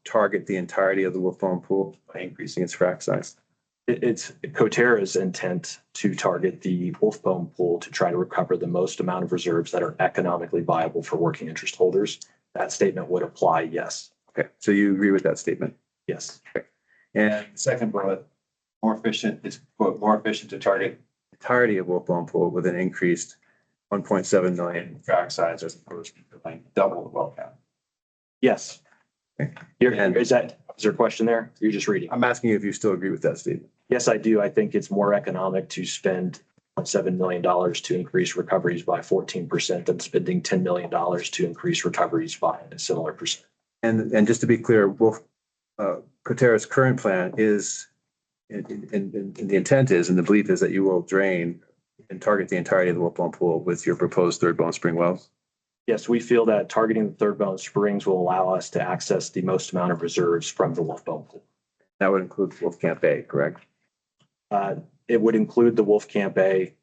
target the entirety of the Wolfbone pool by increasing its frac size? It's Coterra's intent to target the Wolfbone pool to try to recover the most amount of reserves that are economically viable for working interest holders. That statement would apply, yes. Okay, so you agree with that statement? Yes. Okay. And the second bullet, more efficient to target the entirety of Wolfbone pool with an increased 1.7 million frac size as opposed to like double the well count. Yes. Okay. Is there a question there? You're just reading. I'm asking you if you still agree with that statement. Yes, I do. I think it's more economic to spend $7 million to increase recoveries by 14% than spending $10 million to increase recoveries by a similar percent. And just to be clear, Coterra's current plan is, and the intent is, and the belief is that you will drain and target the entirety of the Wolfbone pool with your proposed third Bone Spring wells? Yes, we feel that targeting the third Bone Springs will allow us to access the most amount of reserves from the Wolfbone pool. That would include Wolfcamp A, correct? It would include the Wolfcamp A.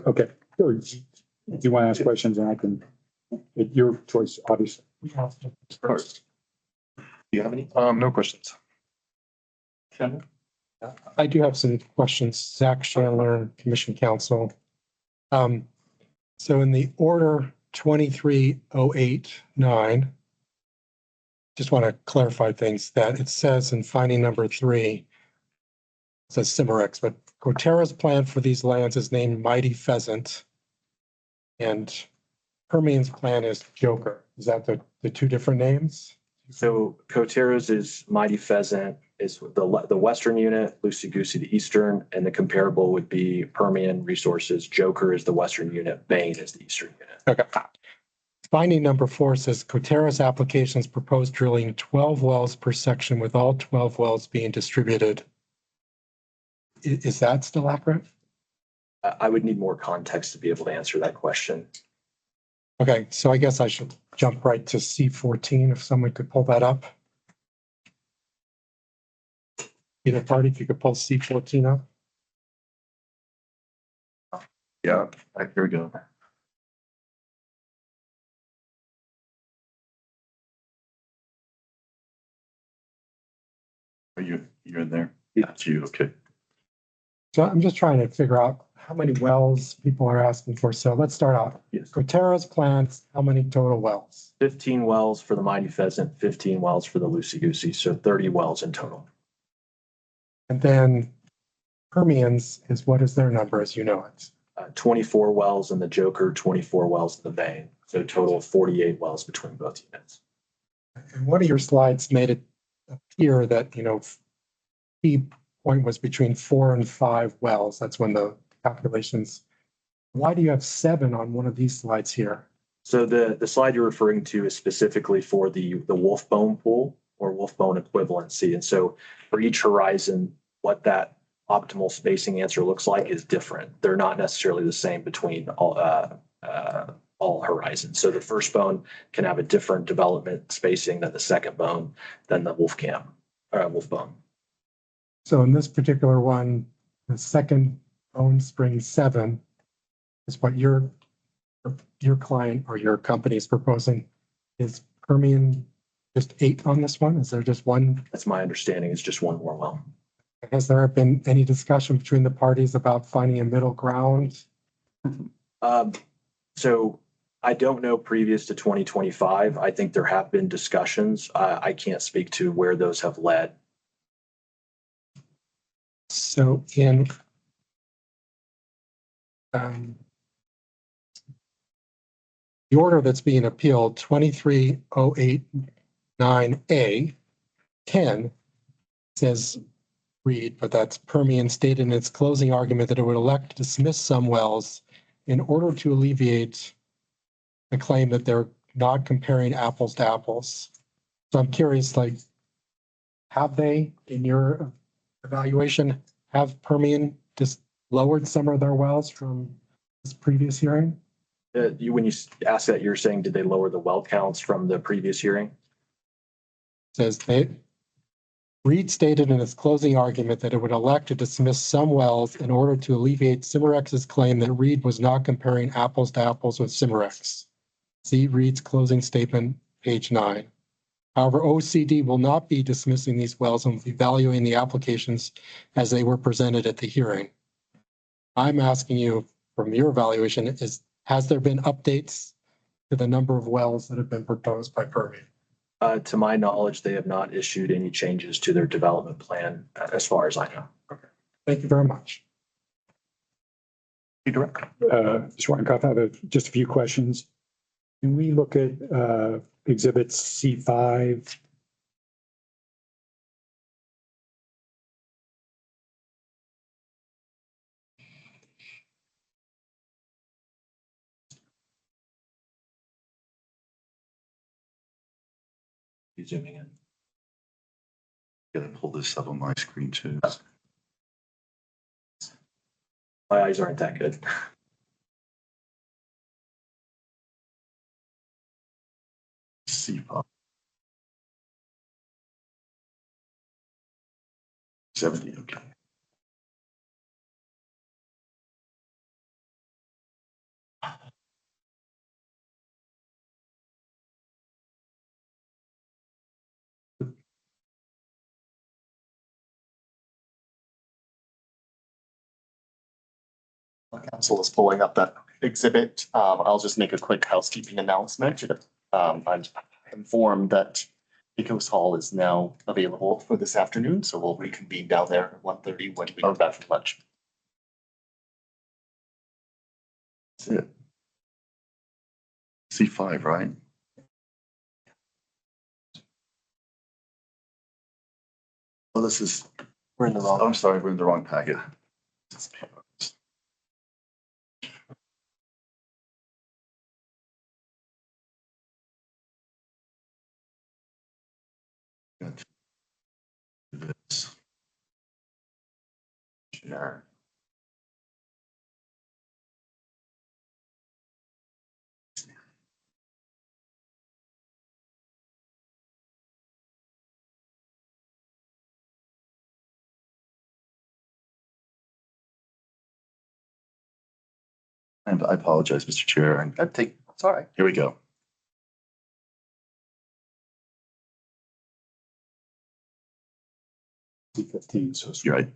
Okay. Sure. Do you want to ask questions and I can, it's your choice, obviously. Of course. Do you have any? No questions. I do have some questions. Zach Chandler, Commission Counsel. So in the order 23089, just want to clarify things that it says in finding number 3, it says Cimerex, but Coterra's plan for these lands is named Mighty Pheasant. And Permian's plan is Joker. Is that the two different names? So Coterra's is Mighty Pheasant is the western unit, Loosey Goosey the eastern, and the comparable would be Permian Resources. Joker is the western unit, Bain is the eastern unit. Okay. Finding number 4 says Coterra's applications propose drilling 12 wells per section with all 12 wells being distributed. Is that still accurate? I would need more context to be able to answer that question. Okay, so I guess I should jump right to C14 if someone could pull that up. Either party, if you could pull C14 up. Yeah, here we go. You're in there? Yeah, it's you, okay. So I'm just trying to figure out how many wells people are asking for. So let's start out. Yes. Coterra's plans, how many total wells? 15 wells for the Mighty Pheasant, 15 wells for the Loosey Goosey, so 30 wells in total. And then Permian's is what is their number as you know it? 24 wells in the Joker, 24 wells in the Bain, so total of 48 wells between both units. And one of your slides made it appear that, key point was between 4 and 5 wells. That's when the calculations. Why do you have 7 on one of these slides here? So the slide you're referring to is specifically for the Wolfbone pool or Wolfbone equivalency. And so for each horizon, what that optimal spacing answer looks like is different. They're not necessarily the same between all horizons. So the first bone can have a different development spacing than the second bone, than the Wolfbone. So in this particular one, the second Bone Spring 7 is what your client or your company is proposing. Is Permian just 8 on this one? Is there just one? That's my understanding. It's just one more well. Has there been any discussion between the parties about finding a middle ground? So I don't know previous to 2025. I think there have been discussions. I can't speak to where those have led. So in the order that's being appealed, 23089A 10 says read, but that's Permian stated in its closing argument that it would elect to dismiss some wells in order to alleviate the claim that they're not comparing apples to apples. So I'm curious, like, have they, in your evaluation, have Permian just lowered some of their wells from this previous hearing? When you ask that, you're saying, did they lower the well counts from the previous hearing? Says Reed stated in its closing argument that it would elect to dismiss some wells in order to alleviate Cimarex's claim that Reed was not comparing apples to apples with Cimarex. See Reed's closing statement, page 9. However, OCD will not be dismissing these wells and will be evaluating the applications as they were presented at the hearing. I'm asking you, from your evaluation, has there been updates to the number of wells that have been proposed by Permian? To my knowledge, they have not issued any changes to their development plan, as far as I know. Okay. Thank you very much. Director. Mr. Weinkoff, I have just a few questions. Can we look at Exhibit C5? You zooming in. Gotta pull this up on my screen too. My eyes aren't that good. C5. 70, okay. Council is pulling up that exhibit. I'll just make a quick housekeeping announcement. I'm informed that Pecos Hall is now available for this afternoon, so we'll reconvene down there at 1:30 when we come back from lunch. That's it. C5, right? Oh, this is, We're in the wrong. I'm sorry, we're in the wrong packet. Got this. Share. And I apologize, Mr. Chair. It's all right. Here we go. C15, so it's You're right.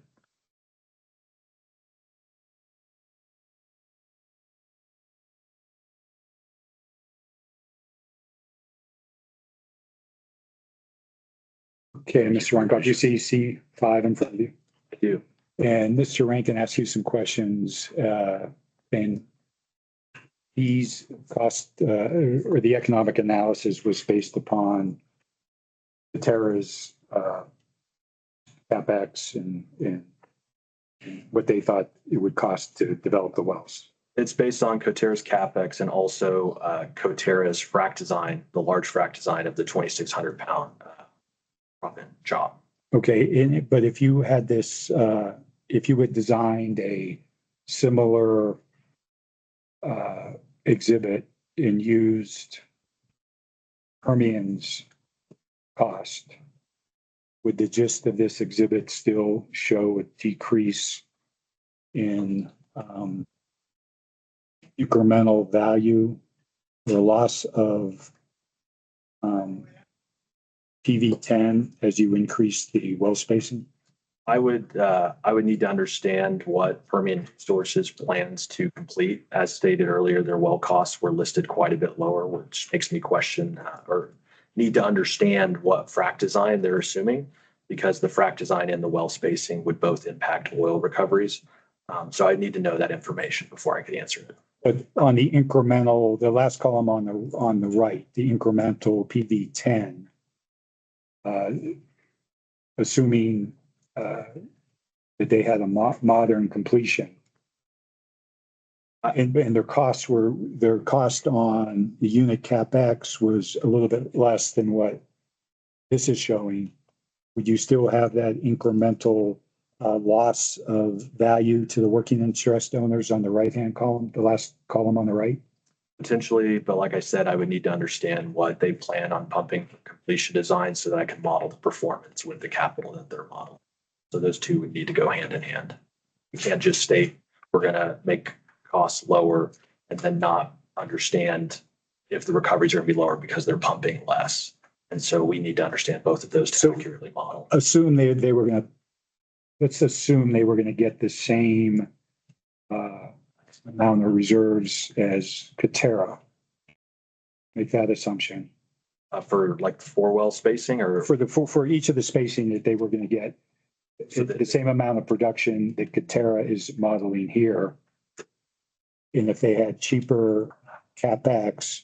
okay. Mr. Weinkoff, you see C5 in front of you? I do. And Mr. Rankin asked you some questions, and these cost or the economic analysis was based upon Coterra's CapEx and what they thought it would cost to develop the wells. It's based on Coterra's CapEx and also Coterra's frac design, the large frac design of the 2,600 pound proppant job. Okay, but if you had this, if you had designed a similar exhibit and used Permian's cost, would the gist of this exhibit still show a decrease in incremental value or loss of PV10 as you increase the well spacing? I would need to understand what Permian Resources plans to complete. As stated earlier, their well costs were listed quite a bit lower, which makes me question or need to understand what frac design they're assuming, because the frac design and the well spacing would both impact oil recoveries. So I need to know that information before I could answer it. But on the incremental, the last column on the right, the incremental PV10, assuming that they had a modern completion. And their cost on the unit CapEx was a little bit less than what this is showing. Would you still have that incremental loss of value to the working interest owners on the right-hand column, the last column on the right? Potentially, but like I said, I would need to understand what they plan on pumping completion design so that I can model the performance with the capital that they're modeling. So those two would need to go hand in hand. We can't just state we're going to make costs lower and then not understand if the recoveries are going to be lower because they're pumping less. And so we need to understand both of those to accurately model. Assume they were going to, let's assume they were going to get the same amount of reserves as Coterra. Make that assumption. For like 4 well spacing or for each of the spacing that they were going to get the same amount of production that Coterra is modeling here. And if they had cheaper CapEx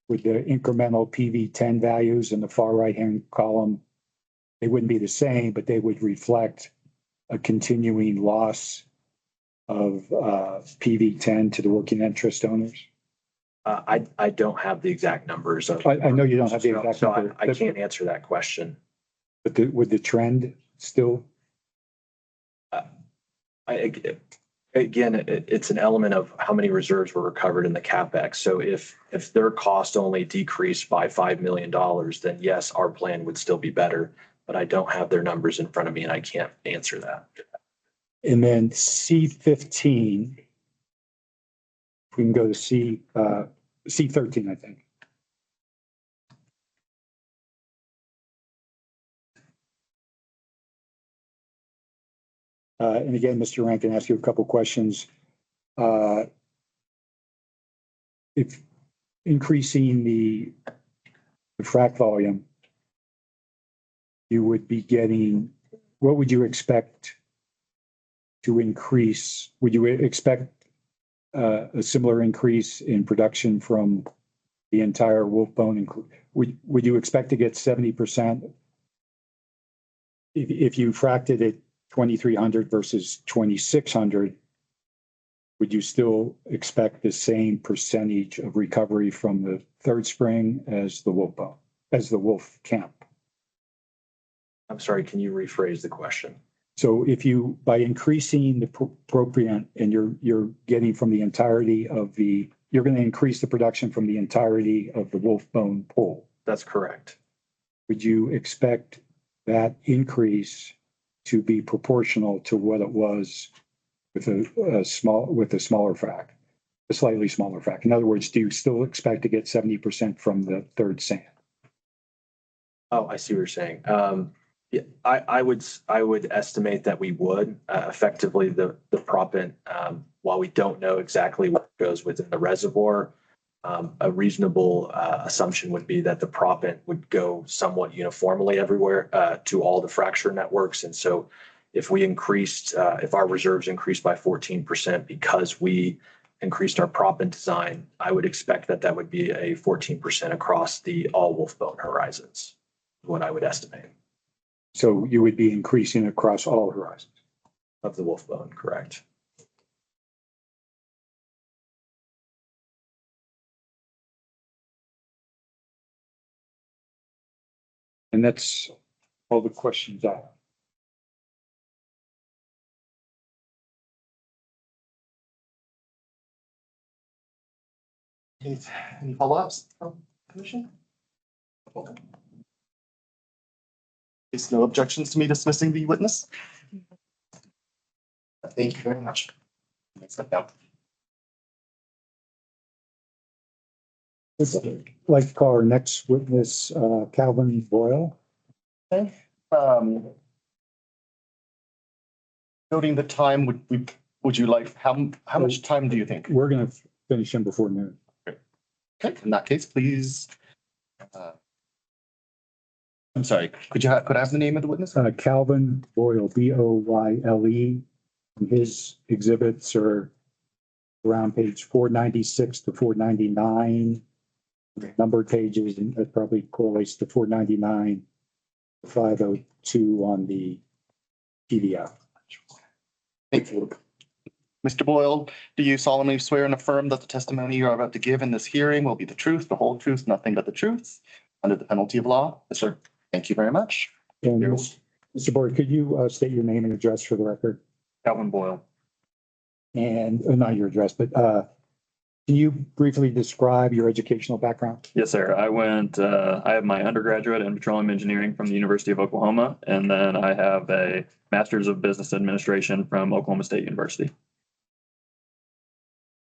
with the incremental PV10 values in the far right-hand column, they wouldn't be the same, but they would reflect a continuing loss of PV10 to the working interest owners? I don't have the exact numbers. I know you don't have the exact so number. I can't answer that question. But would the trend still? Again, it's an element of how many reserves were recovered in the CapEx. So if their cost only decreased by $5 million, then yes, our plan would still be better. But I don't have their numbers in front of me and I can't answer that. And then C15, if we can go to C13, I think. And again, Mr. Rankin, ask you a couple questions. If increasing the frac volume, you would be getting, what would you expect to increase? Would you expect a similar increase in production from the entire Wolfbone? Would you expect to get 70% if you fracked it at 2,300 versus 2,600? Would you still expect the same percentage of recovery from the third spring as the Wolfbone, as the Wolf Camp? I'm sorry, can you rephrase the question? So if you, by increasing the propellant and you're getting from the entirety of you're going to increase the production from the entirety of the Wolfbone pool. That's correct. Would you expect that increase to be proportional to what it was with a smaller frac, a slightly smaller frac? In other words, do you still expect to get 70% from the third sand? Oh, I see what you're saying. Yeah, I would estimate that we would effectively the proppant, while we don't know exactly what goes within the reservoir, a reasonable assumption would be that the proppant would go somewhat uniformly everywhere to all the fracture networks. And so if we increased, if our reserves increased by 14% because we increased our proppant design, I would expect that would be a 14% across the all Wolfbone horizons, what I would estimate. So you would be increasing across all horizons of the Wolfbone, correct? And that's all the questions I have. Any follow-ups, Commission? There's no objections to me dismissing the witness? Thank you very much. Step down. I'd like to call our next witness, Calvin Boyle. Okay. Noting the time, would you like, how much time do you think? We're going to finish him before noon. Okay, in that case, please. I'm sorry, could I have the name of the witness? Calvin Boyle, Boyle. His exhibits are around page 496 to 499. Numbered pages, and that probably correlates to 499, 502 on the PDF. Thank you. Mr. Boyle, do you solemnly swear and affirm that the testimony you are about to give in this hearing will be the truth, the whole truth, nothing but the truth, under the penalty of law? Yes, sir. Thank you very much. And Mr. Boyd, could you state your name and address for the record? Calvin Boyle. And not your address, but can you briefly describe your educational background? Yes, sir. I have my undergraduate in petroleum engineering from the University of Oklahoma, and then I have a master's of business administration from Oklahoma State University.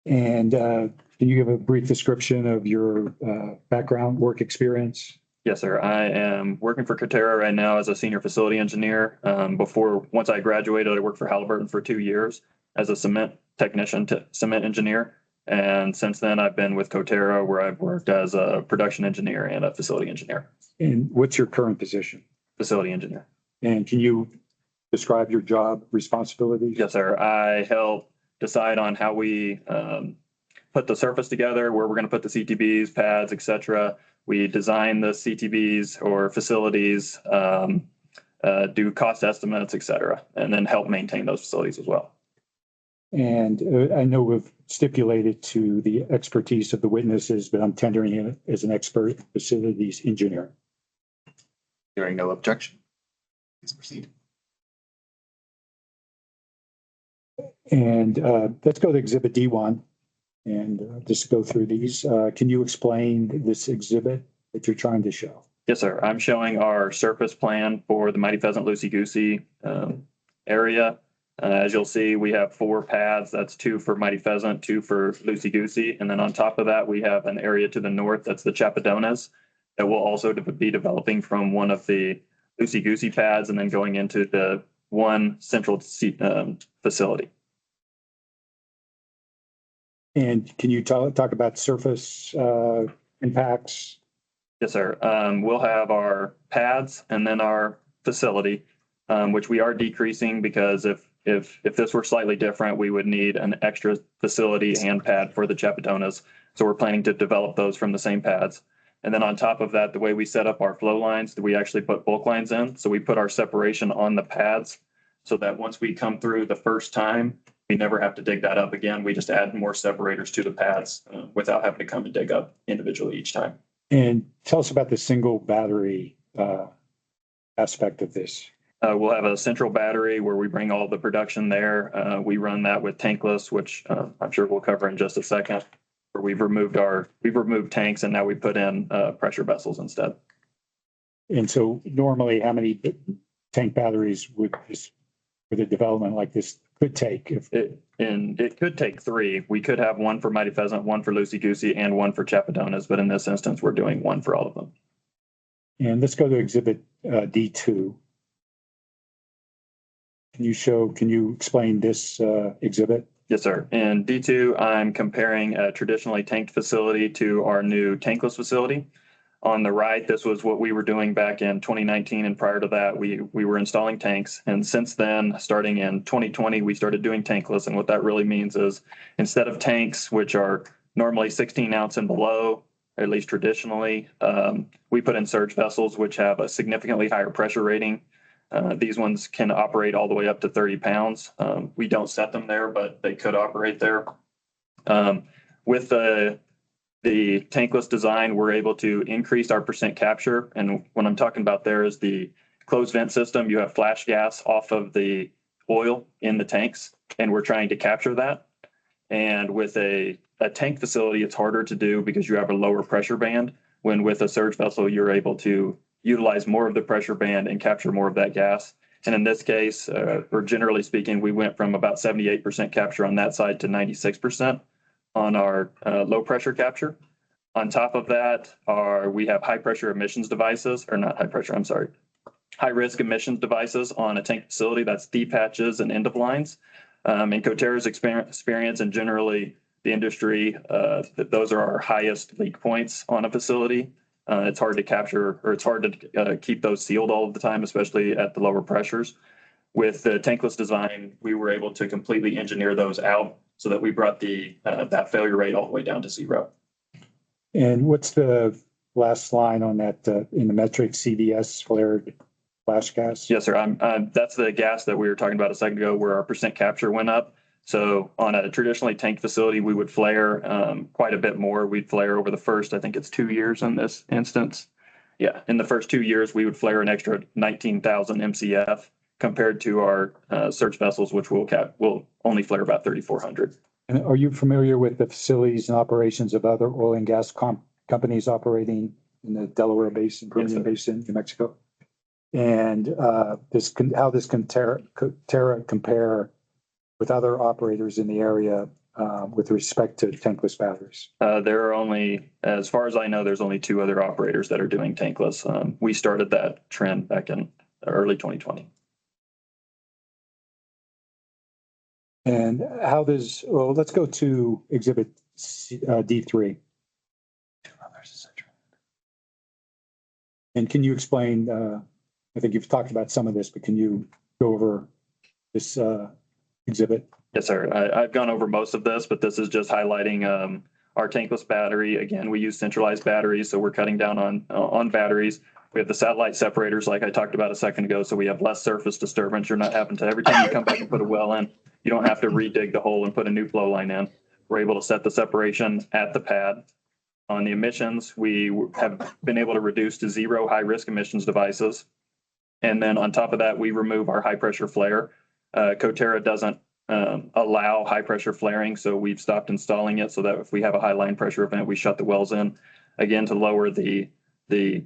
And can you give a brief description of your background, work experience? Yes, sir. I am working for Coterra right now as a senior facility engineer. Once I graduated, I worked for Halliburton for 2 years as a cement technician, cement engineer. And since then, I've been with Coterra, where I've worked as a production engineer and a facility engineer. And what's your current position? Facility engineer. And can you describe your job responsibilities? Yes, sir. I help decide on how we put the surface together, where we're going to put the CTBs, pads, etc. We design the CTBs or facilities, do cost estimates, etc., and then help maintain those facilities as well. And I know we've stipulated to the expertise of the witnesses, but I'm tendering it as an expert facilities engineer. Hearing no objection, please proceed. And let's go to Exhibit D1 and just go through these. Can you explain this exhibit that you're trying to show? Yes, sir. I'm showing our surface plan for the Mighty Pheasant Loosey Goosey area. As you'll see, we have 4 pads. That's 2 for Mighty Pheasant, 2 for Loosey Goosey. And then on top of that, we have an area to the north that's the Chapadonas that will also be developing from one of the Loosey Goosey pads and then going into the one central facility. And can you talk about surface impacts? Yes, sir. We'll have our pads and then our facility, which we are decreasing because if this were slightly different, we would need an extra facility and pad for the Chapadonas. So we're planning to develop those from the same pads. And then on top of that, the way we set up our flow lines, we actually put bulk lines in. So we put our separation on the pads so that once we come through the first time, we never have to dig that up again. We just add more separators to the pads without having to come and dig up individually each time. And tell us about the single battery aspect of this. We'll have a central battery where we bring all the production there. We run that with tankless, which I'm sure we'll cover in just a second. Where we've removed tanks and now we put in pressure vessels instead. And so normally, how many tank batteries would a development like this could take? It could take 3. We could have 1 for Mighty Pheasant, 1 for Loosey Goosey, and 1 for Chapadonas. But in this instance, we're doing 1 for all of them. And let's go to Exhibit D2. Can you explain this exhibit? Yes, sir. In D2, I'm comparing a traditionally tanked facility to our new tankless facility. On the right, this was what we were doing back in 2019. And prior to that, we were installing tanks. And since then, starting in 2020, we started doing tankless. And what that really means is instead of tanks, which are normally 16 ounce and below, at least traditionally, we put in surge vessels, which have a significantly higher pressure rating. These ones can operate all the way up to 30 pounds. We don't set them there, but they could operate there. With the tankless design, we're able to increase our percent capture. And what I'm talking about there is the closed vent system. You have flash gas off of the oil in the tanks, and we're trying to capture that. And with a tank facility, it's harder to do because you have a lower pressure band. When with a surge vessel, you're able to utilize more of the pressure band and capture more of that gas. And in this case, or generally speaking, we went from about 78% capture on that side to 96% on our low pressure capture. On top of that we have high pressure emissions devices, or not high pressure, I'm sorry, high risk emissions devices on a tank facility. That's deep hatches and end of lines. In Coterra's experience and generally the industry, those are our highest leak points on a facility. It's hard to capture, or it's hard to keep those sealed all of the time, especially at the lower pressures. With the tankless design, we were able to completely engineer those out so that we brought that failure rate all the way down to 0. And what's the last line on that, in the metric CDS flared flash gas? Yes, sir. That's the gas that we were talking about a second ago where our percent capture went up. So on a traditionally tanked facility, we would flare quite a bit more. We'd flare over the first, I think it's 2 years in this instance. Yeah, in the first 2 years, we would flare an extra 19,000 MCF compared to our search vessels, which will only flare about 3,400. And are you familiar with the facilities and operations of other oil and gas companies operating in the Delaware Basin, Permian Basin, New Mexico? And how does Coterra compare with other operators in the area with respect to tankless batteries? There are only, as far as I know, there's only 2 other operators that are doing tankless. We started that trend back in early 2020. And let's go to exhibit D3. And can you explain, I think you've talked about some of this, but can you go over this exhibit? Yes, sir. I've gone over most of this, but this is just highlighting our tankless battery. Again, we use centralized batteries, so we're cutting down on batteries. We have the satellite separators like I talked about a second ago, so we have less surface disturbance. You're not having to, every time you come back and put a well in, you don't have to redig the hole and put a new flow line in. We're able to set the separation at the pad. On the emissions, we have been able to reduce to 0 high-risk emissions devices. And then on top of that, we remove our high-pressure flare. Coterra doesn't allow high-pressure flaring, so we've stopped installing it so that if we have a high line pressure event, we shut the wells in, again, to lower the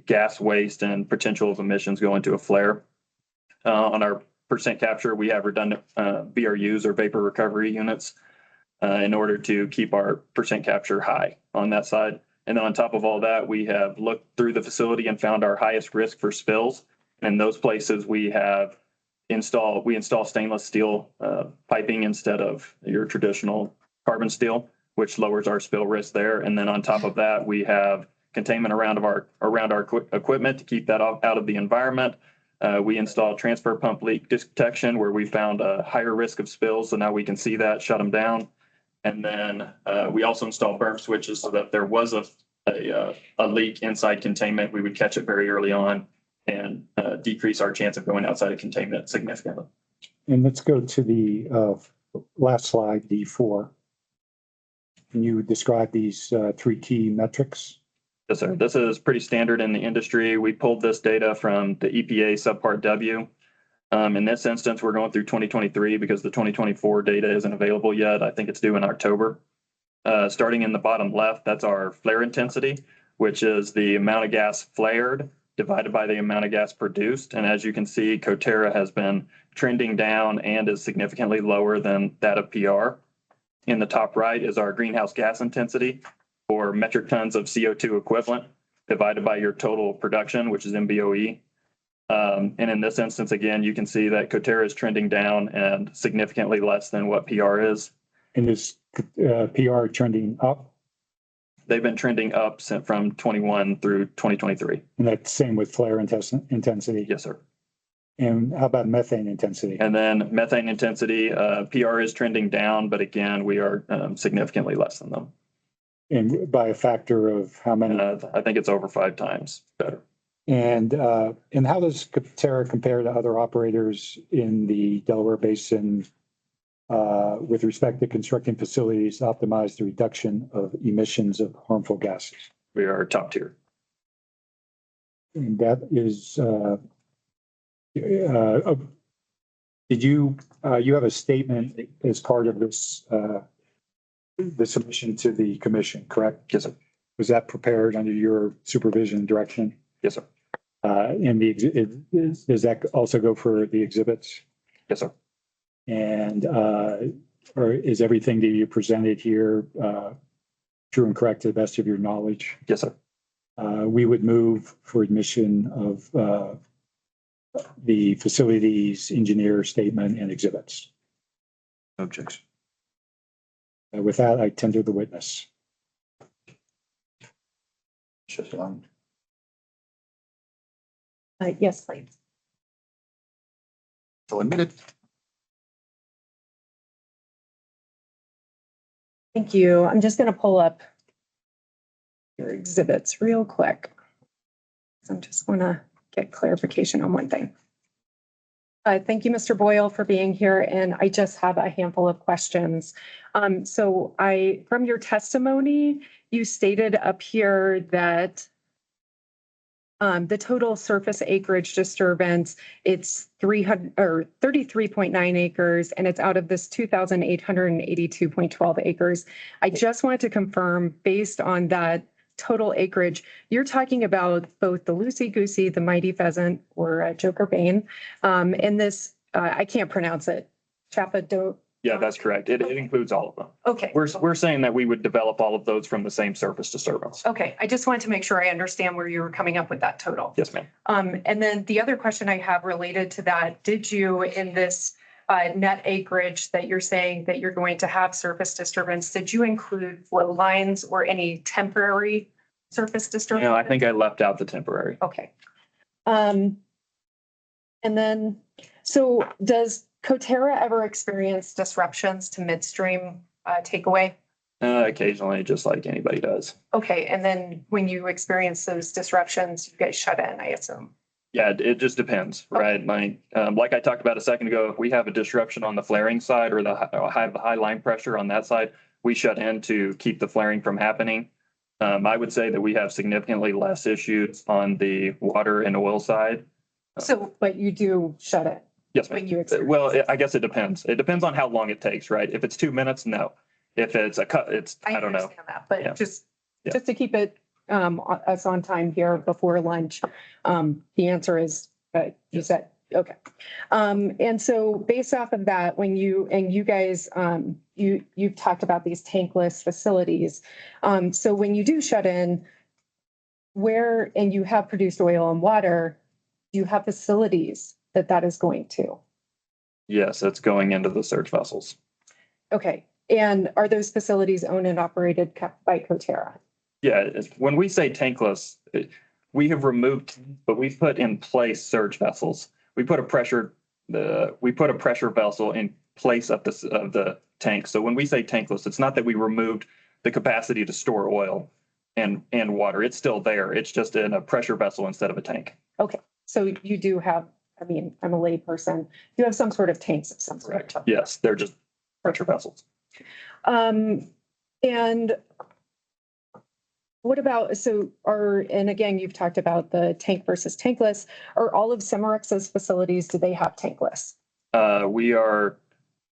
gas waste and potential of emissions going to a flare. On our percent capture, we have redundant VRUs, or vapor recovery units, in order to keep our percent capture high on that side. And then on top of all that, we have looked through the facility and found our highest risk for spills. And in those places, we install stainless steel piping instead of your traditional carbon steel, which lowers our spill risk there. And then on top of that, we have containment around our equipment to keep that out of the environment. We install transfer pump leak detection where we found a higher risk of spills, so now we can see that, shut them down. And then we also install burp switches so that there was a leak inside containment, we would catch it very early on and decrease our chance of going outside of containment significantly. And let's go to the last slide, D4. Can you describe these 3 key metrics? Yes, sir. This is pretty standard in the industry. We pulled this data from the EPA subpart W. In this instance, we're going through 2023 because the 2024 data isn't available yet. I think it's due in October. Starting in the bottom left, that's our flare intensity, which is the amount of gas flared divided by the amount of gas produced. And as you can see, Coterra has been trending down and is significantly lower than that of PR. In the top right is our greenhouse gas intensity, or metric tons of CO2 equivalent divided by your total production, which is MBOE. And in this instance, again, you can see that Coterra is trending down and significantly less than what PR is. And is PR trending up? They've been trending up from 21 through 2023. And that's same with flare intensity? Yes, sir. And how about methane intensity? And then methane intensity, PR is trending down, but again, we are significantly less than them. And by a factor of how many? I think it's over 5 times better. And how does Coterra compare to other operators in the Delaware Basin with respect to constructing facilities to optimize the reduction of emissions of harmful gases? We are top tier. And that is, did you have a statement as part of this the submission to the commission, correct? Yes, sir. Was that prepared under your supervision and direction? Yes, sir. And does that also go for the exhibits? Yes, sir. And or is everything that you presented here true and correct to the best of your knowledge. Yes, sir. We would move for admission of the facilities engineer statement and exhibits. No objection. With that, I tender the witness. Yes, please. So admitted. Thank you. I'm just going to pull up your exhibits real quick. I just want to get clarification on one thing. Thank you, Mr. Boyle, for being here, and I just have a handful of questions. From your testimony, you stated up here that the total surface acreage disturbance, it's 33.9 acres, and it's out of this 2,882.12 acres. I just wanted to confirm, based on that total acreage, you're talking about both the loosey-goosey, the mighty pheasant, or Joker Bane, and this, I can't pronounce it, Chappadoke. Yeah, that's correct. It includes all of them. Okay. We're saying that we would develop all of those from the same surface disturbance. Okay, I just wanted to make sure I understand where you were coming up with that total. Yes, ma'am. And then the other question I have related to that, did you, in this net acreage that you're saying that you're going to have surface disturbance, did you include flow lines or any temporary surface disturbance? No, I think I left out the temporary. Okay. And then, so does Coterra ever experience disruptions to midstream takeaway? Occasionally, just like anybody does. Okay, and then when you experience those disruptions, you get shut in, I assume. Yeah, it just depends, right? Like I talked about a second ago, if we have a disruption on the flaring side or the high line pressure on that side, we shut in to keep the flaring from happening. I would say that we have significantly less issues on the water and oil side. So, but you do shut it? Yes, ma'am. Well, I guess it depends. It depends on how long it takes, right? If it's 2 minutes, no. If it's I don't know. understand that, but Yeah. just to keep it us on time here before lunch, the answer is, you said, okay. And so based off of that, when you guys, you've talked about these tankless facilities. So when you do shut in, and you have produced oil and water, you have facilities that is going to? Yes, it's going into the search vessels. Okay. And are those facilities owned and operated by Coterra? Yeah, when we say tankless, we have removed, but we've put in place surge vessels. We put a pressure vessel in place of the tank. So when we say tankless, it's not that we removed the capacity to store oil and water. It's still there. It's just in a pressure vessel instead of a tank. Okay. So you do have, I mean, I'm a lay person. You have some sort of tanks of some sort. Correct. Yes, they're just pressure vessels. And what about, and again, you've talked about the tank versus tankless. Are all of Cimarex's facilities, do they have tankless? We are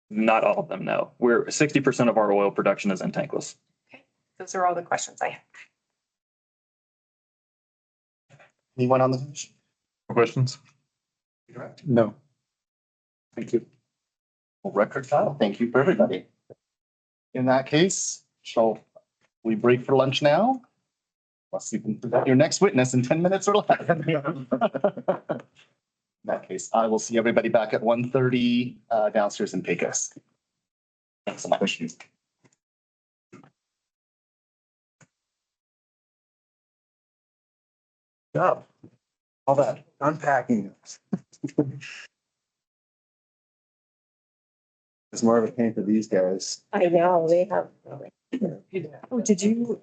not all of them, no. 60% of our oil production is in tankless. Okay, those are all the questions I have. Anyone on the commission? Questions? No. Thank you. Well, record file. Thank you for everybody. In that case, shall we break for lunch now? Unless you can present your next witness in 10 minutes or less. In that case, I will see everybody back at 1:30 downstairs in Pecos. Thanks so much. Good job. All that unpacking. It's more of a pain for these guys. I know, they have. Oh, did you